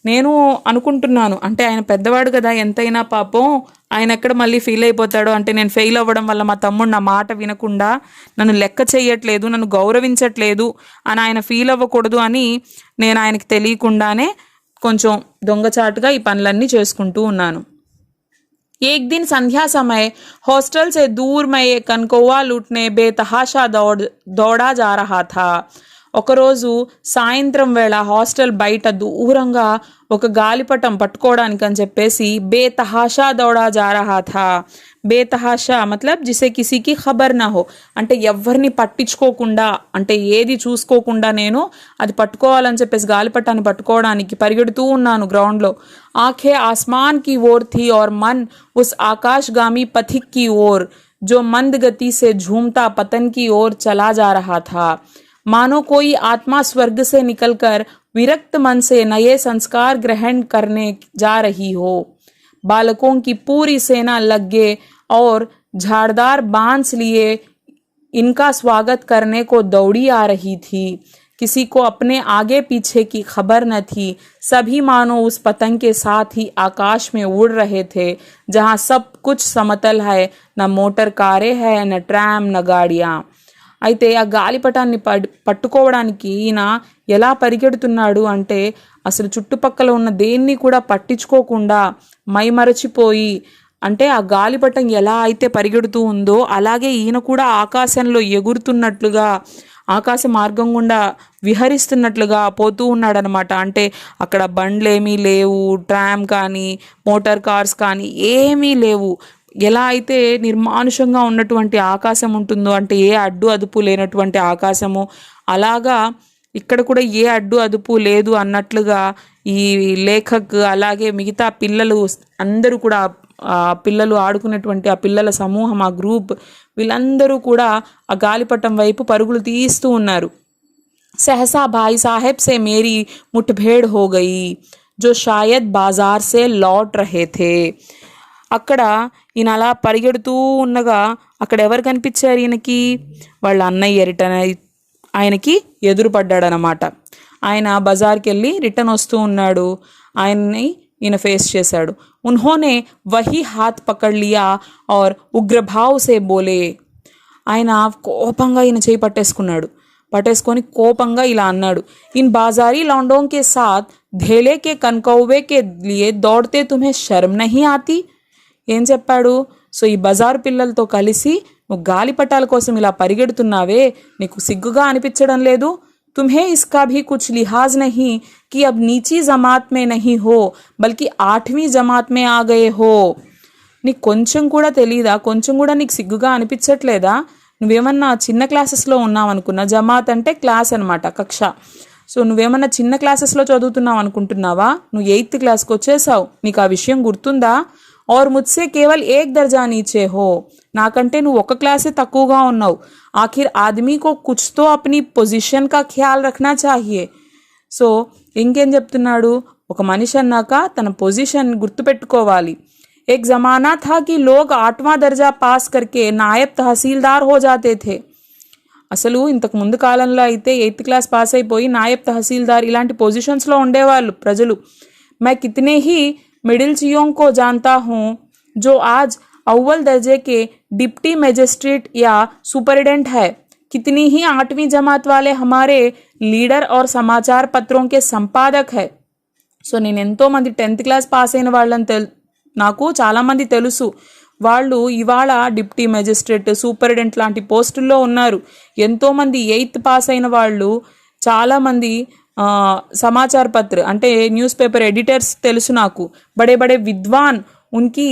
నేను అనుకుంటున్నాను, అంటే ఆయన పెద్దవాడు కదా, ఎంతైనా పాపం ఆయన ఎక్కడ మళ్ళీ ఫీల్ అయిపోతాడో, అంటే నేను ఫెయిల్ అవ్వడం వల్ల మా తమ్ముడు నా మాట వినకుండా నన్ను లెక్క చేయట్లేదు, నన్ను గౌరవించట్లేదు అని ఆయన ఫీల్ అవ్వకూడదు అని నేను ఆయనకి తెలియకుండానే కొంచెం దొంగచాటుగా ఈ పనులన్నీ చేసుకుంటూ ఉన్నాను. एक दिन संध्या समय हॉस्टल से दूर मैं एक कनकौवा लूटने बेतहाशा दौड़ा जा रहा था. ఒకరోజు సాయంత్రం వేళ హాస్టల్ బయట దూరంగా ఒక గాలిపటం పట్టుకోవడానికి అని చెప్పేసి బేతహాషా దౌడా జా రహా థా. బేతహాషా మతలబ్ జిసే కిసీకి ఖబర్ నా హో, అంటే ఎవరిని పట్టించుకోకుండా, అంటే ఏది చూసుకోకుండా నేను అది పట్టుకోవాలని చెప్పేసి గాలిపటాన్ని పట్టుకోవడానికి పరిగెడుతూ ఉన్నాను గ్రౌండ్లో. ఆంఖే ఆస్మాన్ की ओर थी और मन उस आकाशगामी पथिक की ओर जो मंद गति से झूमता पतन की ओर चला जा रहा था. मानो कोई आत्मा स्वर्ग से निकलकर विरक्त मन से नए संस्कार ग्रहण करने जा रही हो. बालकों की पूरी सेना लग गए और झाड़दार बांस लिए इनका स्वागत करने को दौड़ी आ रही थी। किसी को अपने आगे पीछे की खबर न थी। सभी मानो उस पतंग के साथ ही आकाश में उड़ रहे थे, जहाँ सब कुछ समतल है, न मोटर कारें है, न ट्राम, न गाड़ियाँ। అయితే ఆ గాలిపటాన్ని పట్టుకోవడానికి ఈయన ఎలా పరిగెడుతున్నాడు అంటే అసలు చుట్టుపక్కల ఉన్న దేన్ని కూడా పట్టించుకోకుండా మైమరచిపోయి, అంటే ఆ గాలిపటం ఎలా అయితే పరిగెడుతూ ఉందో అలాగే ఈయన కూడా ఆకాశంలో ఎగురుతున్నట్లుగా, ఆకాశ మార్గం గుండా విహరిస్తున్నట్లుగా పోతూ ఉన్నాడనమాట. అంటే అక్కడ బండ్లేమీ లేవు, ట్రామ్ కానీ మోటార్ కార్స్ కానీ ఏమీ లేవు. ఎలా అయితే నిర్మానుషంగా ఉన్నటువంటి ఆకాశం ఉంటుందో, అంటే ఏ అడ్డు అదుపు లేనటువంటి ఆకాశము, అలాగా ఇక్కడ కూడా ఏ అడ్డు అదుపు లేదు అన్నట్లుగా ఈ లేఖక్ అలాగే మిగతా పిల్లలు అందరూ కూడా, పిల్లలు ఆడుకునేటువంటి ఆ పిల్లల సమూహం, ఆ గ్రూప్, వీళ్ళందరూ కూడా ఆ గాలిపటం వైపు పరుగులు తీస్తూ ఉన్నారు. सहसा भाई साहब से मेरी मुठभेड़ हो गई, जो शायद बाजार से लौट रहे थे. అక్కడ ఈయన అలా పరిగెడుతూ ఉండగా అక్కడ ఎవరు కనిపించారు ఈయనకి? వాళ్ళ అన్నయ్య ఆయనకి ఎదురుపడ్డాడనమాట. ఆయన బజార్కి వెళ్ళి రిటర్న్ వస్తూ ఉన్నాడు. ఆయన్ని ఈయన ఫేస్ చేశాడు. ఉన్హోనే వహీ హాత్ పకడ్ లియా ఔర్ ఉగ్రభావ్ సే బోలే. ఆయన కోపంగా ఈయన చేయి పట్టేసుకొని కోపంగా ఇలా అన్నాడు, ఇన్ బాజారీ लौंडों के साथ ढेले के कनकौवे के लिए दौड़ते तुम्हें शर्म नहीं आती. ఏం చెప్పాడు? సో ఈ బజారు పిల్లలతో కలిసి నువ్వు గాలిపటాల కోసం ఇలా పరిగెడుతున్నావే, నీకు సిగ్గుగా అనిపించడం లేదు? तुम्हें इसका भी कुछ लिहाज नहीं कि अब नीची जमात में नहीं हो बल्कि 8वीं जमात में आ गए हो. నీకు కొంచెం కూడా తెలీదా? కొంచెం కూడా నీకు సిగ్గుగా అనిపించట్లేదా? నువ్వేమన్నా చిన్న క్లాసెస్లో ఉన్నావు అనుకున్నా. జమాత్ అంటే క్లాస్ అనమాట, కక్ష. సో నువ్వేమన్నా చిన్న క్లాసెస్లో చదువుతున్నావు అనుకుంటున్నావా? నువ్వు 8th క్లాస్కి వచ్చేసావు. నీకు ఆ విషయం గుర్తుందా? और मुझसे केवल 1 दर्जा नीचे हो. నాకంటే నువ్వు ఒక క్లాసే తక్కువగా ఉన్నావు. ఆఖిర్ ఆదమీ కో కుచ్ తో అప్నీ పొజిషన్ కా ఖ్యాల్ రఖనా చాహియే. సో ఇంకేం చెప్తున్నాడు? ఒక మనిషి అన్నాక తన పొజిషన్ గుర్తుపెట్టుకోవాలి. एक जमाना था कि लोग 8वां दर्जा पास करके नायब तहसीलदार हो जाते थे. అసలు ఇంతకు ముందు కాలంలో అయితే 8th క్లాస్ పాస్ అయిపోయి నాయబ్ తహసీల్దార్ ఇలాంటి పొజిషన్స్లో ఉండేవాళ్ళు ప్రజలు. मैं कितने ही मिडिलचियों को जानता हूँ जो आज अव्वल दर्जे के डिप्टी मजिस्ट्रेट या सुपरिटेंडेंट है. कितनी ही 8वीं जमात वाले हमारे लीडर और समाचार पत्रों के संपादक है. సో నేను ఎంతోమంది 10th క్లాస్ పాస్ అయిన వాళ్ళని నాకు చాలామంది తెలుసు. వాళ్ళు ఇవాళ డిప్టీ మెజిస్ట్రేట్, సూపరింటెండెంట్ లాంటి పోస్టుల్లో ఉన్నారు. ఎంతోమంది 8th పాస్ అయిన వాళ్ళు, చాలామంది సమాచార పత్ర అంటే న్యూస్ పేపర్ ఎడిటర్స్ తెలుసు నాకు. బడే బడే విద్వాన్ ఉన్కి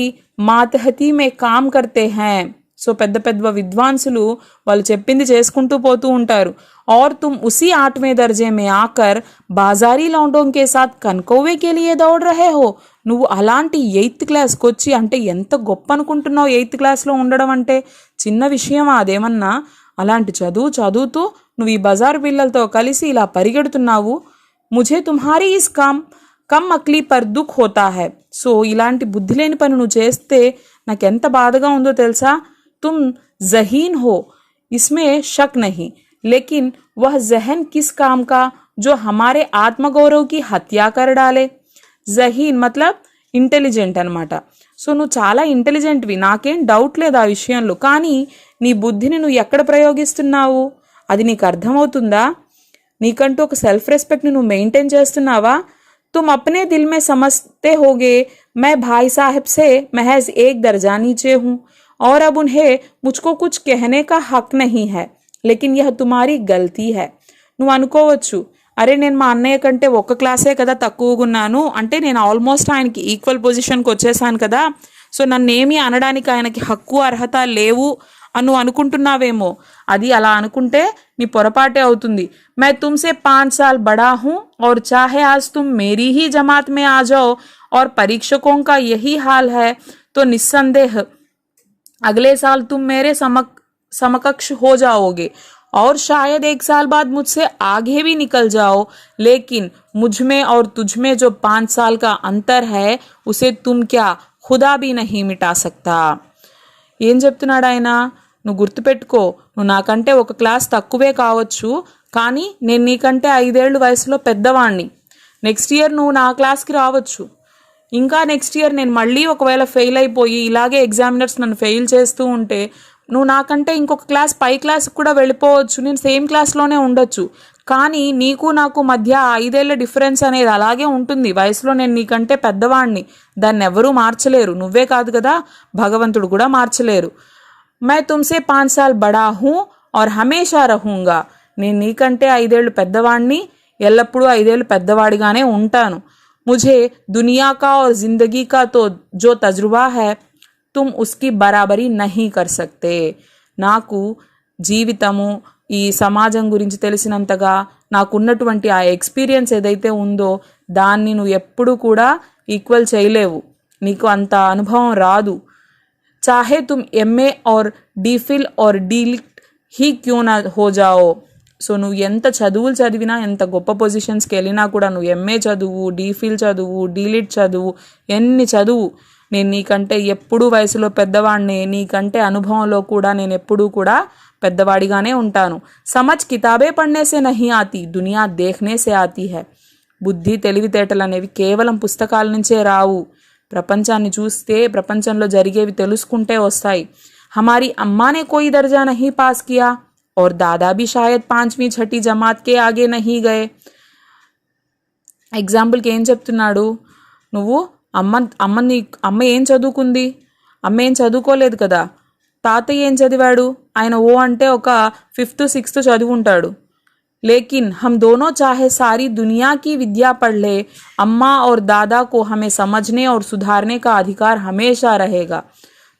మాతహతీ మే కామ్ కర్తే హై. సో పెద్ద పెద్ద విద్వాంసులు వాళ్ళు చెప్పింది చేసుకుంటూ పోతూ ఉంటారు. और तुम उसी 8वें दर्जे में आकर बाजारी लौंडों के साथ कनकौवे के लिए दौड़ रहे हो. నువ్వు అలాంటి 8th క్లాస్కి వచ్చి, అంటే ఎంత గొప్ప అనుకుంటున్నావు 8th క్లాస్లో ఉండడం అంటే? చిన్న విషయమా అదేమన్నా? అలాంటి చదువుతూ నువ్వు ఈ బజార్ పిల్లలతో కలిసి ఇలా పరిగెడుతున్నావు. ముझे तुम्हारी इस कम अक्ली पर दुख होता है. సో ఇలాంటి బుద్ధి లేని పని నువ్వు చేస్తే నాకెంత బాధగా ఉందో తెలుసా? तुम ज़हीन हो, इसमें शक नहीं, लेकिन वह जहन किस काम का जो हमारे आत्मगौरव की हत्या कर डाले. జహీన్ మతలబ్ ఇంటెలిజెంట్ అనమాట. సో నువ్వు చాలా ఇంటెలిజెంట్వి, నాకేం డౌట్ లేదు ఆ విషయంలో. కానీ నీ బుద్ధిని నువ్వు ఎక్కడ ప్రయోగిస్తున్నావు? అది నీకు అర్థమవుతుందా? నీకంటూ ఒక సెల్ఫ్ రెస్పెక్ట్ని నువ్వు మెయింటైన్ చేస్తున్నావా? तुम अपने दिल में समझते होगे मैं भाई साहब से महज 1 दर्जा नीचे हूँ और अब उन्हें मुझको कुछ कहने का हक नहीं है, लेकिन यह तुम्हारी गलती है. నువ్వు అనుకోవచ్చు, అరే నేను మా అన్నయ్య కంటే 1 క్లాసే కదా తక్కువగా ఉన్నాను, అంటే నేను ఆల్మోస్ట్ ఆయనకి ఈక్వల్ పొజిషన్కి వచ్చేసాను కదా, సో నన్నేమీ అనడానికి ఆయనకి హక్కు అర్హత లేవు అని నువ్వు అనుకుంటున్నావేమో. అది అలా అనుకుంటే నీ పొరపాటే అవుతుంది. मैं तुमसे 5 साल बड़ा हूँ और चाहे आज तुम मेरी ही जमात में आ जाओ और परीक्षकों का यही हाल है तो निस्संदेह अगले साल तुम मेरे समकक्ष हो जाओगे और शायद 1 साल बाद मुझसे आगे भी निकल जाओ, लेकिन मुझ में और तुझ में जो 5 साल का अंतर है उसे तुम क्या खुदा भी नहीं मिटा सकता. ఏం చెప్తున్నాడు ఆయన? నువ్వు గుర్తుపెట్టుకో, నువ్వు నాకంటే ఒక క్లాస్ తక్కువే కావచ్చు, కానీ నేను నీకంటే 5 ఏళ్ళు వయసులో పెద్దవాణ్ణి. నెక్స్ట్ ఇయర్ నువ్వు నా క్లాస్కి రావచ్చు. ఇంకా నెక్స్ట్ ఇయర్ నేను మళ్ళీ ఒకవేళ ఫెయిల్ అయిపోయి ఇలాగే ఎగ్జామినర్స్ నన్ను ఫెయిల్ చేస్తూ ఉంటే నువ్వు నాకంటే ఇంకొక క్లాస్ పై క్లాస్కి కూడా వెళ్ళిపోవచ్చు, నేను సేమ్ క్లాస్లోనే ఉండొచ్చు. కానీ నీకు నాకు మధ్య 5 ఏళ్ల డిఫరెన్స్ అనేది అలాగే ఉంటుంది. వయసులో నేను నీకంటే పెద్దవాణ్ణి, దాన్ని ఎవరూ మార్చలేరు. నువ్వే కాదు కదా, భగవంతుడు కూడా మార్చలేరు. मैं तुमसे 5 साल बड़ा हूँ और हमेशा रहूँगा. నేను నీకంటే 5 ఏళ్ళు పెద్దవాడిని, ఎల్లప్పుడూ 5 ఏళ్ళు పెద్దవాడిగానే ఉంటాను. मुझे दुनिया का और जिंदगी का तो जो तजुर्बा है तुम उसकी बराबरी नहीं कर सकते. నాకు జీవితము, ఈ సమాజం గురించి తెలిసినంతగా నాకున్నటువంటి ఆ ఎక్స్పీరియన్స్ ఏదైతే ఉందో దాన్ని నువ్వు ఎప్పుడూ కూడా ఈక్వల్ చేయలేవు. నీకు అంత అనుభవం రాదు. चाहे तुम MA और DPhil और DLitt ही क्यों ना हो जाओ. సో నువ్వు ఎంత చదువులు చదివినా, ఎంత గొప్ప పొజిషన్స్కి వెళ్ళినా కూడా, నువ్వు MA చదువు, DPhil చదువు, DLitt చదువు, ఎన్ని చదువు, నేను నీకంటే ఎప్పుడూ వయసులో పెద్దవాడిని, నీకంటే అనుభవంలో కూడా నేను ఎప్పుడూ కూడా పెద్దవాడిగానే ఉంటాను. సమజ్ కితాబే పढ़ने నహీ ఆతి, దునియా దేఖ్నే సే ఆతి హై. బుద్ధి, తెలివితేటలు అనేవి కేవలం పుస్తకాల నుంచే రావు, ప్రపంచాన్ని చూస్తే, ప్రపంచంలో జరిగేవి తెలుసుకుంటే వస్తాయి. हमारी अम्मा ने कोई दर्जा नहीं पास किया और दादा भी शायद 5वीं 6ठी जमात के आगे नहीं गए. ఎగ్జాంపుల్కి ఏం చెప్తున్నాడు, నువ్వు అమ్మ ఏం చదువుకుంది, అమ్మ ఏం చదువుకోలేదు కదా. తాతయ్య ఏం చదివాడు, ఆయన ఓ అంటే ఒక 5th 6th చదువుంటాడు. लेकिन हम दोनों चाहे सारी दुनिया की विद्या पढ़ ले, अम्मा और दादा को हमें समझने और सुधारने का अधिकार हमेशा रहेगा.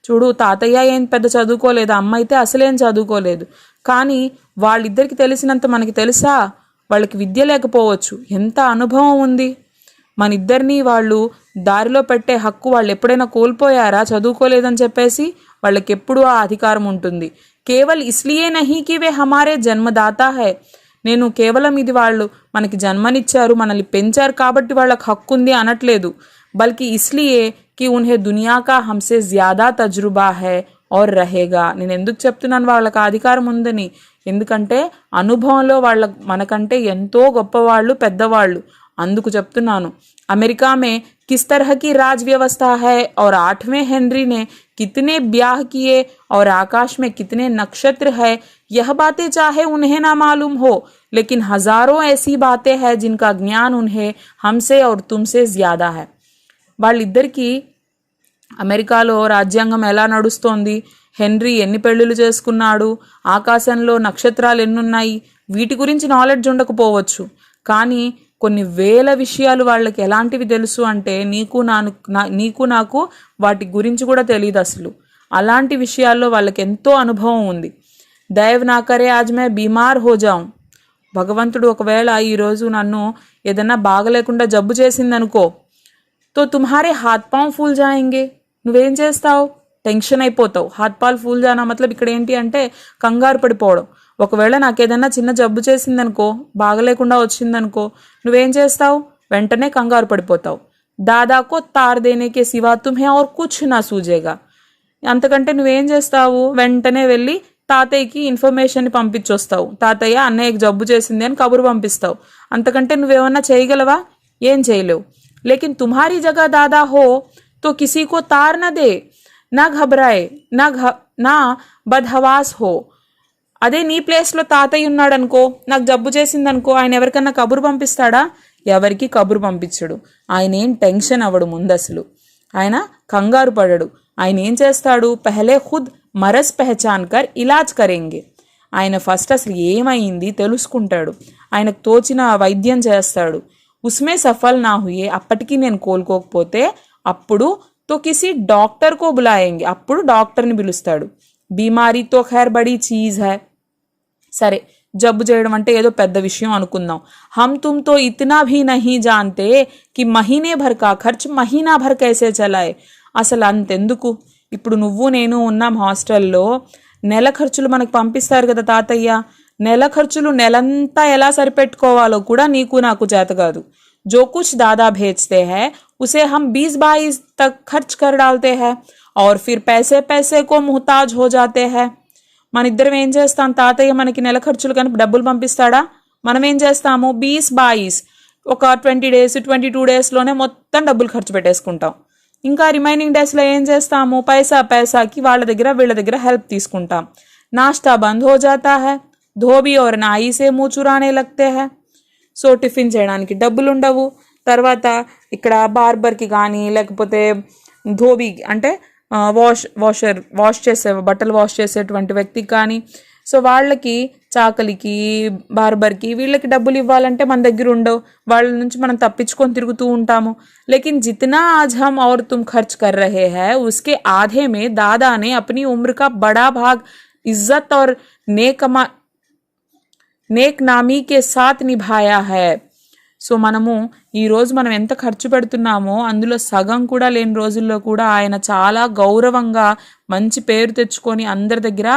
చూడు, తాతయ్య ఏం పెద్ద చదువుకోలేదు, అమ్మ అయితే అసలేం చదువుకోలేదు, కానీ వాళ్ళిద్దరికి తెలిసినంత మనకి తెలుసా? వాళ్ళకి విద్య లేకపోవచ్చు, ఎంత అనుభవం ఉంది. మన ఇద్దరినీ వాళ్ళు దారిలో పెట్టే హక్కు వాళ్ళు ఎప్పుడైనా కోల్పోయారా? చదువుకోలేదని చెప్పేసి వాళ్ళకి ఎప్పుడూ ఆ అధికారం ఉంటుంది. కేవల్ ఇస్లియే నహీ కి వే హమారే జన్మదాతా హై. నేను కేవలం ఇది వాళ్ళు మనకి జన్మనిచ్చారు, మనల్ని పెంచారు కాబట్టి వాళ్ళకి హక్కు ఉంది అనట్లేదు. బల్కి ఇస్లియే కి ఉన్హే దునియా కా హమ్సే జ్యాదా తజుర్బా హై और रहेगा. నేను ఎందుకు చెప్తున్నాను వాళ్ళకి అధికారం ఉందని? ఎందుకంటే అనుభవంలో మనకంటే ఎంతో గొప్పవాళ్ళు, పెద్దవాళ్ళు, అందుకు చెప్తున్నాను. अमेरिका में किस तरह की राज व्यवस्था है और 8वें हेनरी ने कितने ब्याह किए और आकाश में कितने नक्षत्र है, यह बातें चाहे उन्हें ना मालूम हो, लेकिन हजारों ऐसी बातें हैं जिनका ज्ञान उन्हें हमसे और तुमसे ज्यादा है. వాళ్ళిద్దరికీ అమెరికాలో రాజ్యాంగం ఎలా నడుస్తోంది, హెన్రీ ఎన్ని పెళ్ళిళ్ళు చేసుకున్నాడు, ఆకాశంలో నక్షత్రాలు ఎన్నున్నాయి, వీటి గురించి నాలెడ్జ్ ఉండకపోవచ్చు, కానీ కొన్ని వేల విషయాలు వాళ్ళకి ఎలాంటివి తెలుసు అంటే నీకు నాకు వాటి గురించి కూడా తెలియదు అసలు. అలాంటి విషయాల్లో వాళ్ళకి ఎంతో అనుభవం ఉంది. దైవ్ నా కరే ఆజ్ మే బీమార్ హో జాऊं. భగవంతుడు ఒకవేళ ఈరోజు నన్ను ఏదన్నా బాగలేకుండా జబ్బు చేసిందనుకో, తో తుమ్హారే హాత్ పావ్ ఫూల్ జాయింగే. నువ్వేం చేస్తావు? టెన్షన్ అయిపోతావు. హాత్ పాలు ఫూల్ జానా మతలబ్ ఇక్కడ ఏంటి అంటే కంగారు పడిపోవడం. ఒకవేళ నాకేదన్నా చిన్న జబ్బు చేసిందనుకో, బాగలేకుండా వచ్చిందనుకో, నువ్వేం చేస్తావు? వెంటనే కంగారు పడిపోతావు. దాదాకో తార్ దేనేకే సివా తుమ్హే और कुछ ना सूझेगा. అంతకంటే నువ్వేం చేస్తావు? వెంటనే వెళ్ళి తాతయ్యకి ఇన్ఫర్మేషన్ పంపించొస్తావు. తాతయ్య, అన్నయ్యకి జబ్బు చేసింది అని కబురు పంపిస్తావు. అంతకంటే నువ్వేమన్నా చేయగలవా? ఏం చేయలేవు. लेकिन तुम्हारी जगह दादा हो तो किसी को तार न दे, ना घबराए, ना बदहवास हो. అదే నీ ప్లేస్లో తాతయ్య ఉన్నాడనుకో, నాకు జబ్బు చేసిందనుకో, ఆయన ఎవరికన్నా కబురు పంపిస్తాడా? ఎవరికి కబురు పంపించడు. ఆయన ఏం టెన్షన్ అవ్వడు, ముందసలు ఆయన కంగారు పడడు. ఆయన ఏం చేస్తాడు? పెహలే ఖుద్ మరస్ పెహచాన్ కర్ ఇలాజ్ కరేంగే. ఆయన ఫస్ట్ అసలు ఏమైంది తెలుసుకుంటాడు, ఆయనకు తోచిన వైద్యం చేస్తాడు. ఉస్మే సఫల్ నా హుయే, అప్పటికీ నేను కోలుకోకపోతే అప్పుడు తో కిసి డాక్టర్ కో బులాయేంగే, అప్పుడు డాక్టర్ని పిలుస్తాడు. బీమారీ తో ఖైర్ బడీ చీజ్ హై. సరే, జబ్బు చేయడం అంటే ఏదో పెద్ద విషయం అనుకుందాం. హమ్ తుమ్ తో ఇతనా భీ నహీ జాన్తే కి మహీనే భర్ కా ఖర్చ్ మహీనా భర్ కైసే చలాయే. అసలు అంతెందుకు, ఇప్పుడు నువ్వు నేను ఉన్నాం హాస్టల్లో, నెల ఖర్చులు మనకు పంపిస్తారు కదా తాతయ్య, నెల ఖర్చులు నెలంతా ఎలా సరిపెట్టుకోవాలో కూడా నీకు నాకు చేత కాదు. जो कुछ दादा भेजते हैं उसे हम 20-22 तक खर्च कर डालते हैं और फिर पैसे पैसे को मुहताज हो जाते हैं. మన ఇద్దరం ఏం చేస్తాం, తాతయ్య మనకి నెల ఖర్చులు కనుక డబ్బులు పంపిస్తాడా? మనం ఏం చేస్తాము, 20-22 ఒక 20 days 22 daysలోనే మొత్తం డబ్బులు ఖర్చు పెట్టేసుకుంటాం. ఇంకా రిమైనింగ్ డేస్లో ఏం చేస్తాము, పైసాకి వాళ్ళ దగ్గర వీళ్ళ దగ్గర హెల్ప్ తీసుకుంటాం. నాश्ता बंद हो जाता है, धोबी और नाई से मुँह चुराने लगते हैं. సో టిఫిన్ చేయడానికి డబ్బులు ఉండవు. తర్వాత ఇక్కడ బార్బర్కి కానీ లేకపోతే ధోబీ అంటే వాష్ చేసే బట్టలు వాష్ చేసేటువంటి వ్యక్తికి కానీ, సో వాళ్ళకి చాకలికి బార్బర్కి వీళ్ళకి డబ్బులు ఇవ్వాలంటే మన దగ్గర ఉండవు. వాళ్ళ నుంచి మనం తప్పించుకొని తిరుగుతూ ఉంటాము. लेकिन जितना आज हम और तुम खर्च कर रहे हैं उसके आधे में दादा ने अपनी उम्र का बड़ा भाग इज्जत और नेक नामी के साथ निभाया है. సో మనము ఈరోజు మనం ఎంత ఖర్చు పెడుతున్నామో అందులో సగం కూడా లేని రోజుల్లో కూడా ఆయన చాలా గౌరవంగా మంచి పేరు తెచ్చుకొని అందరి దగ్గర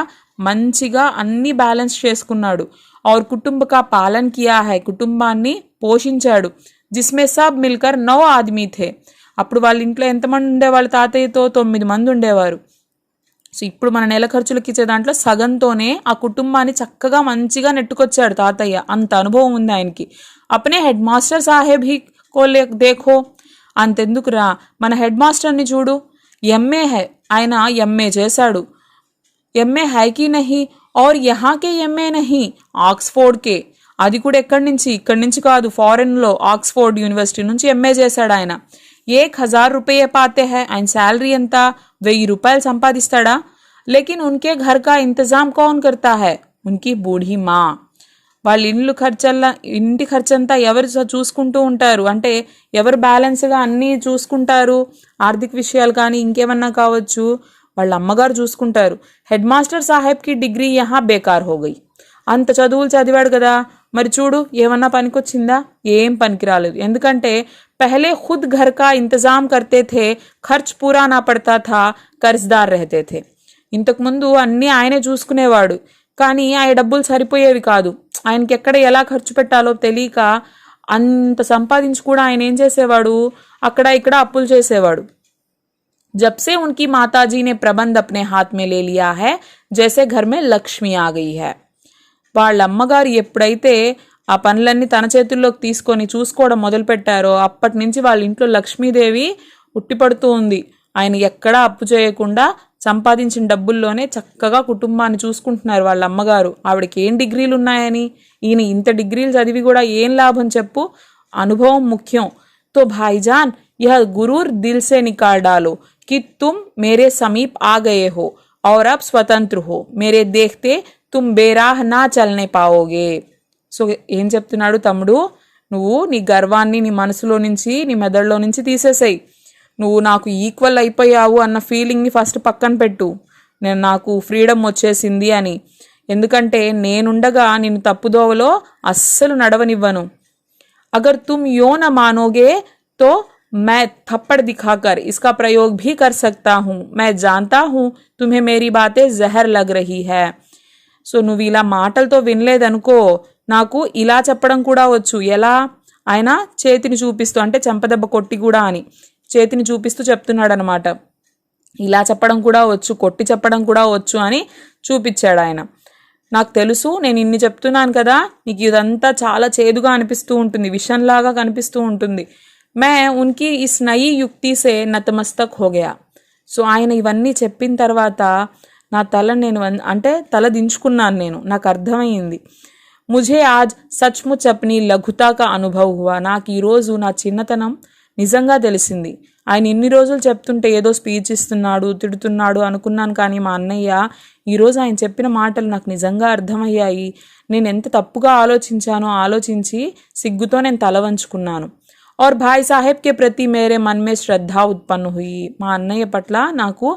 మంచిగా అన్ని బ్యాలెన్స్ చేసుకున్నాడు. और कुटुंब का पालन किया है, కుటుంబాన్ని పోషించాడు. जिसमें सब मिलकर 9 आदमी थे. అప్పుడు వాళ్ళ ఇంట్లో ఎంతమంది ఉండేవాళ్ళు, తాతయ్యతో 9 మంది ఉండేవారు. సో ఇప్పుడు మన నెల ఖర్చులకి ఇచ్చే దాంట్లో సగంతోనే ఆ కుటుంబాన్ని చక్కగా మంచిగా నెట్టుకొచ్చాడు తాతయ్య. అంత అనుభవం ఉంది ఆయనకి. అప్నే హెడ్ మాస్టర్ సాహెబ్ హీ కోలే దేఖో, అంతెందుకురా మన హెడ్ మాస్టర్ని చూడు, ఎంఏ హై, ఆయన ఎంఏ చేశాడు. ఎంఏ హైకి నహి और यहाँ के ఎంఏ నహి, ఆక్స్ఫోర్డ్కే. అది కూడా ఎక్కడి నుంచి, ఇక్కడి నుంచి కాదు, ఫారెన్లో ఆక్స్ఫోర్డ్ యూనివర్సిటీ నుంచి ఎంఏ చేశాడు ఆయన. 1000 रुपये पाते हैं, ఆయన శాలరీ ఎంత, 1000 రూపాయలు సంపాదిస్తాడా. లేకిన్ ఉన్కే ఘర్ కా ఇంతజాం కౌన్ కర్తా హై, ఉన్కి బూఢీ మా. వాళ్ళ ఇంటి ఖర్చంతా ఎవరు చూసుకుంటూ ఉంటారు అంటే ఎవరు బ్యాలెన్స్గా అన్నీ చూసుకుంటారు, ఆర్థిక విషయాలు కానీ ఇంకేమన్నా కావచ్చు, వాళ్ళ అమ్మగారు చూసుకుంటారు. హెడ్ మాస్టర్ సాహెబ్కి డిగ్రీ యహా బేకార్ హోగయి. అంత చదువులు చదివాడు కదా, మరి చూడు ఏమన్నా పనికొచ్చిందా, ఏం పనికి రాలేదు. ఎందుకంటే పహలే ఖుద్ ఘర్ కా ఇంతజాం కర్తే థే, ఖర్చ్ పూరా నా పడతా థా, కర్జ్దార్ రహతే థే. ఇంతకుముందు అన్నీ ఆయనే చూసుకునేవాడు, కానీ ఆ డబ్బులు సరిపోయేవి కాదు. ఆయనకి ఎక్కడ ఎలా ఖర్చు పెట్టాలో తెలియక అంత సంపాదించి కూడా ఆయన ఏం చేసేవాడు, అక్కడ ఇక్కడ అప్పులు చేసేవాడు. जब से उनकी माताजी ने प्रबंध अपने हाथ में ले लिया है जैसे घर में लक्ष्मी आ गई है. వాళ్ళ అమ్మగారు ఎప్పుడైతే ఆ పనులన్నీ తన చేతుల్లోకి తీసుకొని చూసుకోవడం మొదలుపెట్టారో అప్పటి నుంచి వాళ్ళ ఇంట్లో లక్ష్మీదేవి ఉట్టిపడుతూ ఉంది. ఆయన ఎక్కడా అప్పు చేయకుండా సంపాదించిన డబ్బుల్లోనే చక్కగా కుటుంబాన్ని చూసుకుంటున్నారు వాళ్ళ అమ్మగారు. ఆవిడకి ఏం డిగ్రీలు ఉన్నాయని, ఈయన ఇంత డిగ్రీలు చదివి కూడా ఏం లాభం చెప్పు, అనుభవం ముఖ్యం. तो भाईजान यह गुरूर दिल से निकाल डालो कि तुम मेरे समीप आ गए हो और अब स्वतंत्र हो, मेरे देखते तुम बेराह ना चलने पाओगे. సో ఏం చెప్తున్నాడు తమ్ముడు, నువ్వు నీ గర్వాన్ని నీ మనసులో నుంచి నీ మెదడులో నుంచి తీసేసాయి. నువ్వు నాకు ఈక్వల్ అయిపోయావు అన్న ఫీలింగ్ని ఫస్ట్ పక్కన పెట్టు. నాకు ఫ్రీడమ్ వచ్చేసింది అని. ఎందుకంటే నేనుండగా నిన్ను తప్పుదోవలో అస్సలు నడవనివ్వను. अगर तुम यो न मानोगे तो मैं थप्पड़ दिखाकर इसका प्रयोग भी कर सकता हूँ. मैं जानता हूँ तुम्हें मेरी बातें जहर लग रही है. సో నువ్వు ఇలా మాటలతో వినలేదనుకో, నాకు ఇలా చెప్పడం కూడా వచ్చు. ఎలా, ఆయన చేతిని చూపిస్తూ, అంటే చెంపదెబ్బ కొట్టి కూడా అని చేతిని చూపిస్తూ చెప్తున్నాడు అనమాట. ఇలా చెప్పడం కూడా వచ్చు, కొట్టి చెప్పడం కూడా వచ్చు అని చూపించాడు ఆయన. నాకు తెలుసు, నేను ఇన్ని చెప్తున్నాను కదా, నీకు ఇదంతా చాలా చేదుగా అనిపిస్తూ ఉంటుంది, విషంలాగా కనిపిస్తూ ఉంటుంది. మే ఉన్కి ఇస్ నయీ యుక్తి సే నతమస్తక్ హో గయా. సో ఆయన ఇవన్నీ చెప్పిన తర్వాత నా తల దించుకున్నాను నేను, నాకు అర్థమైంది. ముఝే ఆజ్ సచ్ముచ్ అప్నీ లఘుతా కా అనుభవ్ హువా. నాకు ఈరోజు నా చిన్నతనం నిజంగా తెలిసింది. ఆయన ఇన్ని రోజులు చెప్తుంటే ఏదో స్పీచ్ ఇస్తున్నాడు, తిడుతున్నాడు అనుకున్నాను, కానీ మా అన్నయ్య ఈరోజు ఆయన చెప్పిన మాటలు నాకు నిజంగా అర్థమయ్యాయి. నేను ఎంత తప్పుగా ఆలోచించి సిగ్గుతో నేను తల వంచుకున్నాను. और भाई साहेब के प्रति मेरे मन में श्रद्धा उत्पन्न हुई. మా అన్నయ్య పట్ల నాకు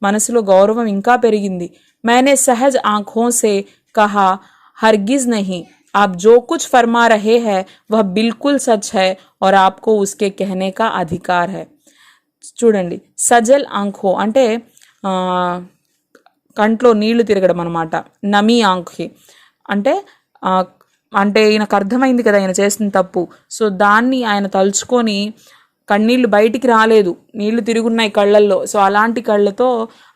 మనసులో గౌరవం ఇంకా పెరిగింది. मैंने सहज आंखों से कहा, हरगिज नहीं, आप जो कुछ फरमा रहे हैं वह बिल्कुल सच है और आपको उसके कहने का अधिकार है. చూడండి, సజల్ ఆంఖో అంటే కంట్లో నీళ్లు తిరగడం అనమాట. నమీ ఆంఖి అంటే ఈయనకు అర్థమైంది కదా ఆయన చేసిన తప్పు. సో దాన్ని ఆయన తలుచుకొని కన్నీళ్లు బయటికి రాలేదు, నీళ్లు తిరుగున్నాయి కళ్ళల్లో. సో అలాంటి కళ్ళతో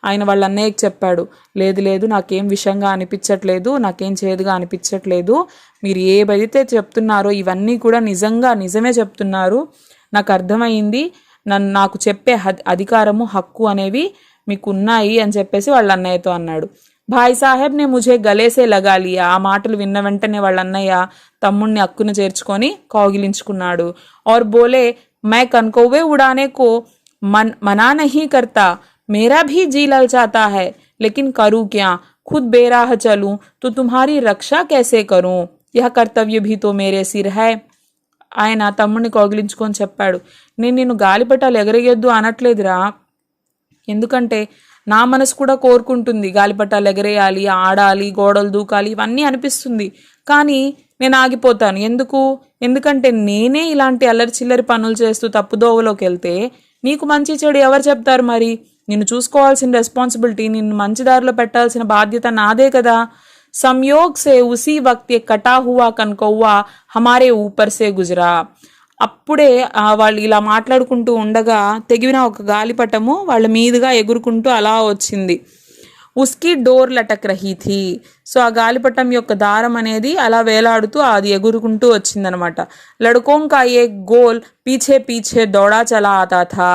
ఆయన వాళ్ళ అన్నయ్యకి చెప్పాడు, లేదు లేదు నాకేం విషంగా అనిపించట్లేదు, నాకేం చేదుగా అనిపించట్లేదు, మీరు ఏవైతే చెప్తున్నారో ఇవన్నీ కూడా నిజమే చెప్తున్నారు, నాకు అర్థమైంది, నాకు చెప్పే అధికారము హక్కు అనేవి మీకు ఉన్నాయి అని చెప్పేసి వాళ్ళ అన్నయ్యతో అన్నాడు. భాయ్ సాహెబ్ నే ముझे గలేసే లగా లియా. ఆ మాటలు విన్న వెంటనే వాళ్ళ అన్నయ్య తమ్ముడిని అక్కున చేర్చుకొని కౌగిలించుకున్నాడు. और बोले मैं कनकौवे उड़ाने को मना नहीं करता, मेरा भी जी ललचाता है, लेकिन करूँ क्या, खुद बेराह चलूं तो तुम्हारी रक्षा कैसे करूं, यह कर्तव्य भी तो मेरे सिर है. ఆయన తమ్ముడిని కౌగిలించుకొని చెప్పాడు, నేను నిన్ను గాలిపటాలు ఎగరేయొద్దు అనట్లేదురా, ఎందుకంటే నా మనసు కూడా కోరుకుంటుంది గాలిపటాలు ఎగరేయాలి, ఆడాలి, గోడలు దూకాలి, ఇవన్నీ అనిపిస్తుంది, కానీ నేను ఆగిపోతాను. ఎందుకంటే నేనే ఇలాంటి అల్లరి చిల్లరి పనులు చేస్తూ తప్పుదోవలోకి వెళ్తే నీకు మంచి చెడు ఎవరు చెప్తారు? మరి నిన్ను చూసుకోవాల్సిన రెస్పాన్సిబిలిటీ, నిన్ను మంచి దారిలో పెట్టాల్సిన బాధ్యత నాదే కదా. సంయోగ్ సే ఉసీ వక్త్ ఏ కటా హువా కన్కౌవా హమారే ఊపర్ సే గుజరా. అప్పుడే వాళ్ళు ఇలా మాట్లాడుకుంటూ ఉండగా తెగిన ఒక గాలిపటము వాళ్ళ మీదుగా ఎగురుకుంటూ అలా వచ్చింది. ఉస్కి డోర్ లటక్ రహీ థీ. సో ఆ గాలిపటం యొక్క దారం అనేది అలా వేలాడుతూ అది ఎగురుకుంటూ వచ్చిందనమాట. లడ్కోం కా ఏ గోల్ పీछे పీछे దౌడా చలా ఆతా థా.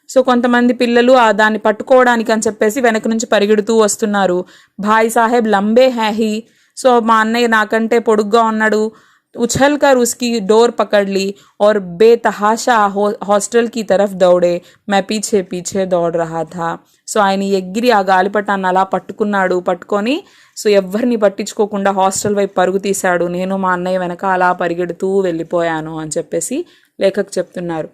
సో కొంతమంది పిల్లలు దాన్ని పట్టుకోవడానికి అని చెప్పేసి వెనక నుంచి పరిగెడుతూ వస్తున్నారు. భాయ్ సాహెబ్ లంబే హై హీ. సో మా అన్నయ్య నాకంటే పొడుగ్గా ఉన్నాడు. उछल कर उसकी डोर पकड़ ली और बेतहाशा हॉस्टल की तरफ दौड़े, मैं पीछे पीछे दौड़ रहा था. సో ఆయన ఎగిరి ఆ గాలిపటాన్ని అలా పట్టుకొని సో ఎవరిని పట్టించుకోకుండా హాస్టల్ వైపు పరుగు తీశాడు. నేను మా అన్నయ్య వెనక అలా పరిగెడుతూ వెళ్ళిపోయాను అని చెప్పేసి లేఖకు చెప్తున్నారు.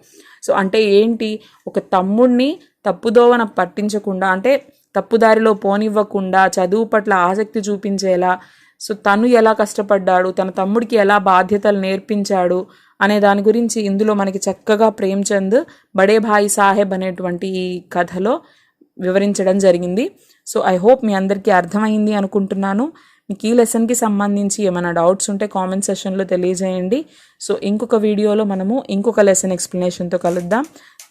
సో అంటే ఏంటి, ఒక తమ్ముడిని తప్పుదోవన పట్టించకుండా, అంటే తప్పుదారిలో పోనివ్వకుండా, చదువు పట్ల ఆసక్తి చూపించేలా, సో తను ఎలా కష్టపడ్డాడు, తన తమ్ముడికి ఎలా బాధ్యతలు నేర్పించాడు అనే దాని గురించి ఇందులో మనకి చక్కగా ప్రేమ్చంద్ బడే భాయ్ సాహెబ్ అనేటువంటి ఈ కథలో వివరించడం జరిగింది. సో ఐ హోప్ మీ అందరికీ అర్థమైంది అనుకుంటున్నాను. మీకు ఈ లెసన్కి సంబంధించి ఏమైనా డౌట్స్ ఉంటే కామెంట్ సెషన్లో తెలియజేయండి. సో ఇంకొక వీడియోలో మనము ఇంకొక లెసన్ ఎక్స్ప్లెనేషన్తో కలుద్దాం.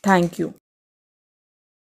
Thank you.